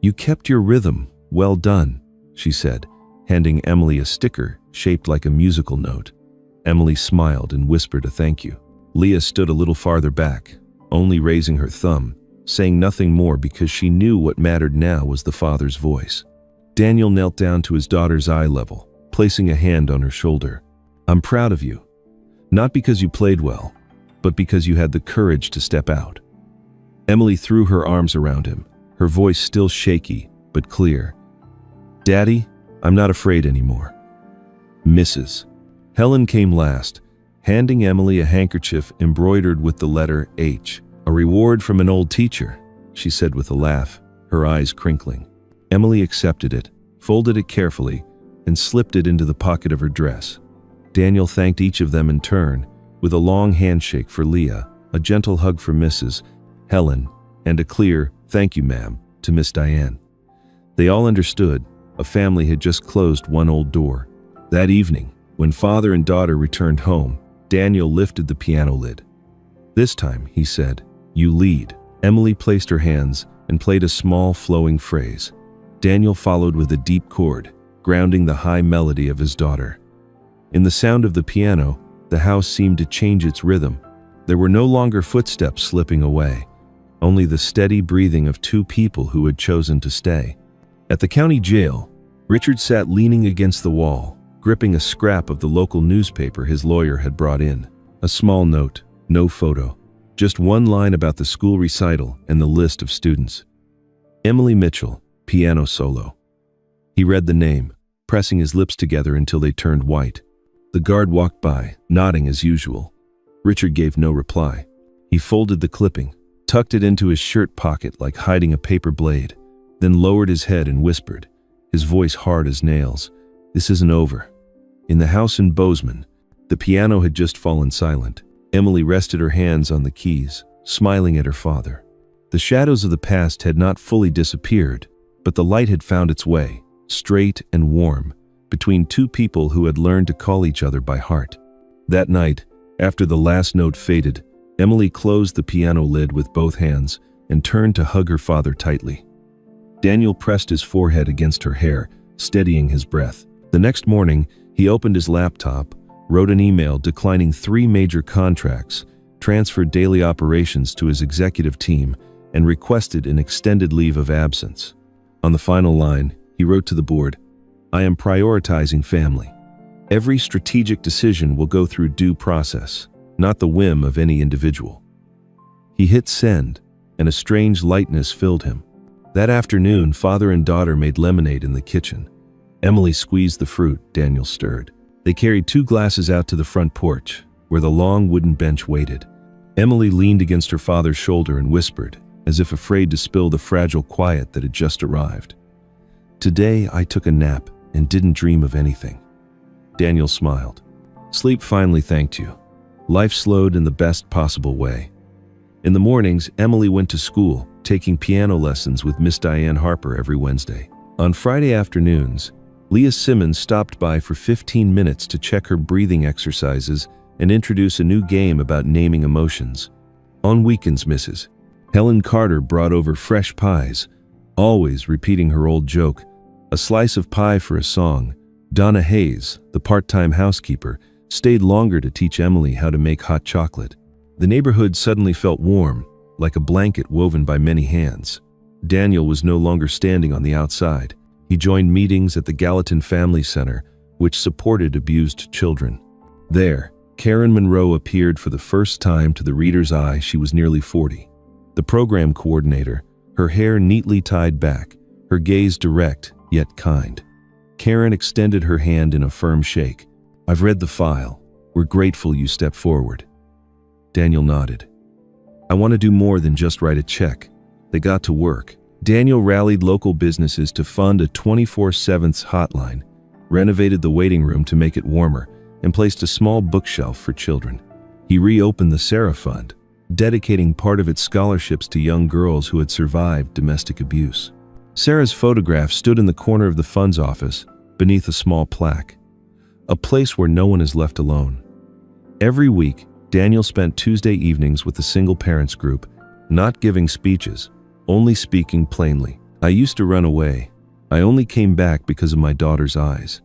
"You kept your rhythm, well done," she said, handing Emily a sticker shaped like a musical note. Emily smiled and whispered a thank you. Leah stood a little farther back, only raising her thumb, saying nothing more because she knew what mattered now was the father's voice. Daniel knelt down to his daughter's eye level, placing a hand on her shoulder. "I'm proud of you. Not because you played well, but because you had the courage to step out." Emily threw her arms around him, her voice still shaky, but clear. "Daddy, I'm not afraid anymore." Mrs. Helen came last, handing Emily a handkerchief embroidered with the letter H. "A reward from an old teacher," she said with a laugh, her eyes crinkling. Emily accepted it, folded it carefully, and slipped it into the pocket of her dress. Daniel thanked each of them in turn, with a long handshake for Leah, a gentle hug for Mrs. Helen, and a clear, "Thank you, ma'am," to Miss Diane. They all understood, a family had just closed one old door. That evening, when father and daughter returned home, Daniel lifted the piano lid. "This time," he said, "you lead." Emily placed her hands and played a small flowing phrase. Daniel followed with a deep chord, grounding the high melody of his daughter. In the sound of the piano, the house seemed to change its rhythm. There were no longer footsteps slipping away, only the steady breathing of 2 people who had chosen to stay. At the county jail, Richard sat leaning against the wall, gripping a scrap of the local newspaper his lawyer had brought in. A small note, no photo, Just one line about the school recital and the list of students. Emily Mitchell, piano solo. He read the name, pressing his lips together until they turned white. The guard walked by, nodding as usual. Richard gave no reply. He folded the clipping, tucked it into his shirt pocket like hiding a paper blade, then lowered his head and whispered, his voice hard as nails, "This isn't over." In the house in Bozeman, the piano had just fallen silent. Emily rested her hands on the keys, smiling at her father. The shadows of the past had not fully disappeared, but the light had found its way, straight and warm, between two people who had learned to call each other by heart. That night, after the last note faded, Emily closed the piano lid with both hands and turned to hug her father tightly. Daniel pressed his forehead against her hair, steadying his breath. The next morning, he opened his laptop, wrote an email declining 3 major contracts, transferred daily operations to his executive team, and requested an extended leave of absence. On the final line, he wrote to the board, "I am prioritizing family. Every strategic decision will go through due process, not the whim of any individual." He hit send, and a strange lightness filled him. That afternoon, father and daughter made lemonade in the kitchen. Emily squeezed the fruit, Daniel stirred. They carried 2 glasses out to the front porch, where the long wooden bench waited. Emily leaned against her father's shoulder and whispered, as if afraid to spill the fragile quiet that had just arrived. "Today I took a nap and didn't dream of anything." Daniel smiled. "Sleep finally thanked you. Life slowed in the best possible way." In the mornings, Emily went to school, taking piano lessons with Miss Diane Harper every Wednesday. On Friday afternoons, Leah Simmons stopped by for 15 minutes to check her breathing exercises and introduce a new game about naming emotions. On weekends, Mrs. Helen Carter brought over fresh pies, always repeating her old joke, a slice of pie for a song. Donna Hayes, the part-time housekeeper, stayed longer to teach Emily how to make hot chocolate. The neighborhood suddenly felt warm, like a blanket woven by many hands. Daniel was no longer standing on the outside. He joined meetings at the Gallatin Family Center, which supported abused children. There, Karen Monroe appeared for the first time to the reader's eye. She was nearly 40. The program coordinator, her hair neatly tied back, her gaze direct yet kind. Karen extended her hand in a firm shake. "I've read the file. We're grateful you stepped forward." Daniel nodded. "I want to do more than just write a check." They got to work. Daniel rallied local businesses to fund a 24/7 hotline, renovated the waiting room to make it warmer, and placed a small bookshelf for children. He reopened the Sarah Fund, dedicating part of its scholarships to young girls who had survived domestic abuse. Sarah's photograph stood in the corner of the fund's office, beneath a small plaque, a place where no one is left alone. Every week, Daniel spent Tuesday evenings with the single parents group, not giving speeches, only speaking plainly. "I used to run away. I only came back because of my daughter's eyes."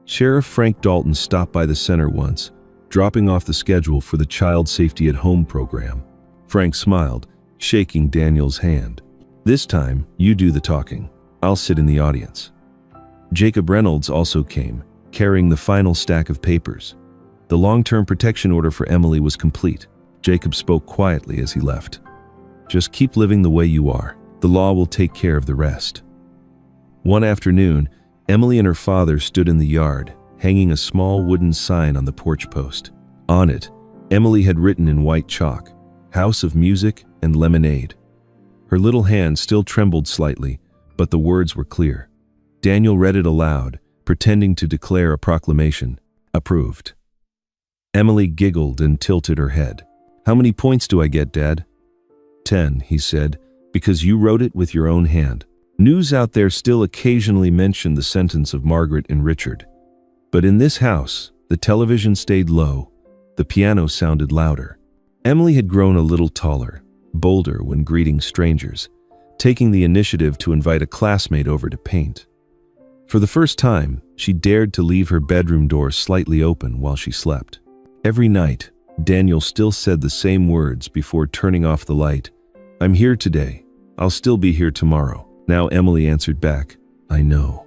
Sheriff Frank Dalton stopped by the center once, dropping off the schedule for the Child Safety at Home program. Frank smiled, shaking Daniel's hand. "This time, you do the talking. I'll sit in the audience." Jacob Reynolds also came, carrying the final stack of papers. The long-term protection order for Emily was complete. Jacob spoke quietly as he left. "Just keep living the way you are. The law will take care of the rest." One afternoon, Emily and her father stood in the yard, hanging a small wooden sign on the porch post. On it, Emily had written in white chalk, "House of Music and Lemonade." Her little hand still trembled slightly, but the words were clear. Daniel read it aloud, pretending to declare a proclamation. "Approved." Emily giggled and tilted her head. "How many points do I get, Dad?" 10, he said, "because you wrote it with your own hand." News out there still occasionally mentioned the sentence of Margaret and Richard. But in this house, the television stayed low, the piano sounded louder. Emily had grown a little taller, bolder when greeting strangers, taking the initiative to invite a classmate over to paint. For the first time, she dared to leave her bedroom door slightly open while she slept. Every night, Daniel still said the same words before turning off the light. "I'm here today. I'll still be here tomorrow." Now Emily answered back, "I know."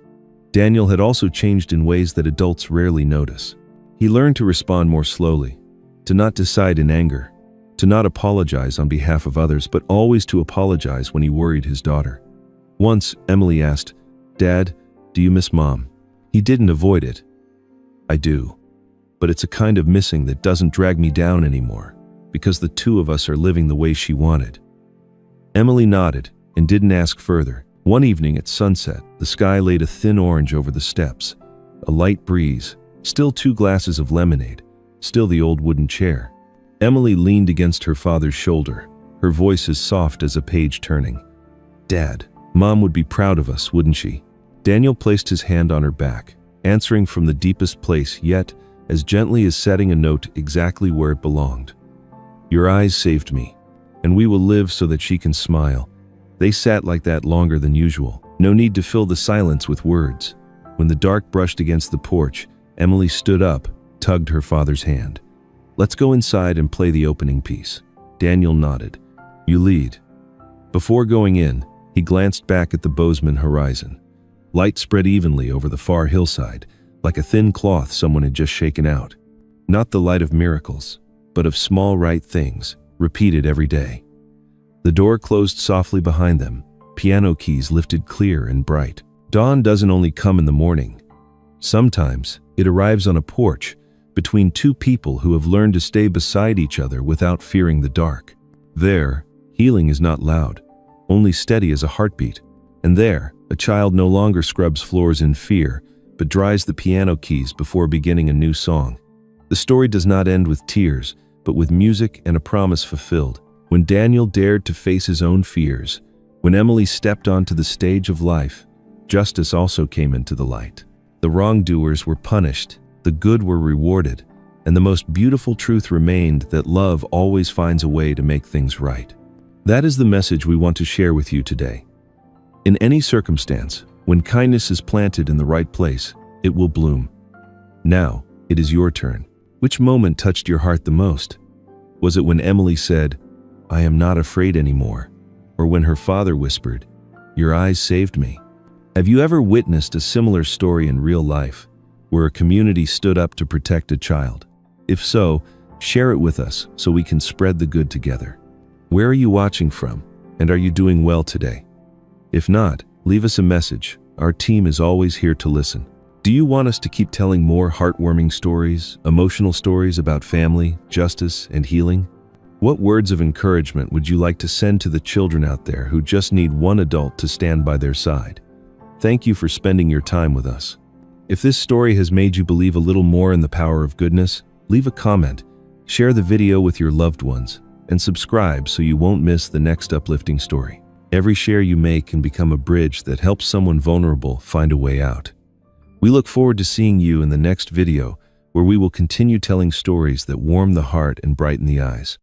Daniel had also changed in ways that adults rarely notice. He learned to respond more slowly, to not decide in anger, to not apologize on behalf of others, but always to apologize when he worried his daughter. Once, Emily asked, "Dad, do you miss Mom?" He didn't avoid it. "I do. But it's a kind of missing that doesn't drag me down anymore, because the two of us are living the way she wanted." Emily nodded and didn't ask further. One evening at sunset, the sky laid a thin orange over the steps. A light breeze, still 2 glasses of lemonade, still the old wooden chair. Emily leaned against her father's shoulder, her voice as soft as a page turning. "Dad, Mom would be proud of us, wouldn't she?" Daniel placed his hand on her back, answering from the deepest place, yet as gently as setting a note exactly where it belonged. "Your eyes saved me, and we will live so that she can smile." They sat like that longer than usual. No need to fill the silence with words. When the dark brushed against the porch, Emily stood up, tugged her father's hand. "Let's go inside and play the opening piece." Daniel nodded. "You lead." Before going in, he glanced back at the Bozeman horizon. Light spread evenly over the far hillside, like a thin cloth someone had just shaken out. Not the light of miracles, but of small right things, repeated every day. The door closed softly behind them, piano keys lifted clear and bright. Dawn doesn't only come in the morning. Sometimes it arrives on a porch, between 2 people who have learned to stay beside each other without fearing the dark. There, healing is not loud, only steady as a heartbeat. And there, a child no longer scrubs floors in fear, but dries the piano keys before beginning a new song. The story does not end with tears, but with music and a promise fulfilled. When Daniel dared to face his own fears, when Emily stepped onto the stage of life, justice also came into the light. The wrongdoers were punished, the good were rewarded, and the most beautiful truth remained that love always finds a way to make things right. That is the message we want to share with you today. In any circumstance, when kindness is planted in the right place, it will bloom. Now, it is your turn. Which moment touched your heart the most? Was it when Emily said, "I am not afraid anymore," or when her father whispered, "Your eyes saved me"? Have you ever witnessed a similar story in real life, where a community stood up to protect a child? If so, share it with us so we can spread the good together. Where are you watching from, and are you doing well today? If not, leave us a message. Our team is always here to listen. Do you want us to keep telling more heartwarming stories, emotional stories about family, justice, and healing? What words of encouragement would you like to send to the children out there who just need one adult to stand by their side? Thank you for spending your time with us. If this story has made you believe a little more in the power of goodness, leave a comment, share the video with your loved ones, and subscribe so you won't miss the next uplifting story. Every share you make can become a bridge that helps someone vulnerable find a way out. We look forward to seeing you in the next video, where we will continue telling stories that warm the heart and brighten the eyes.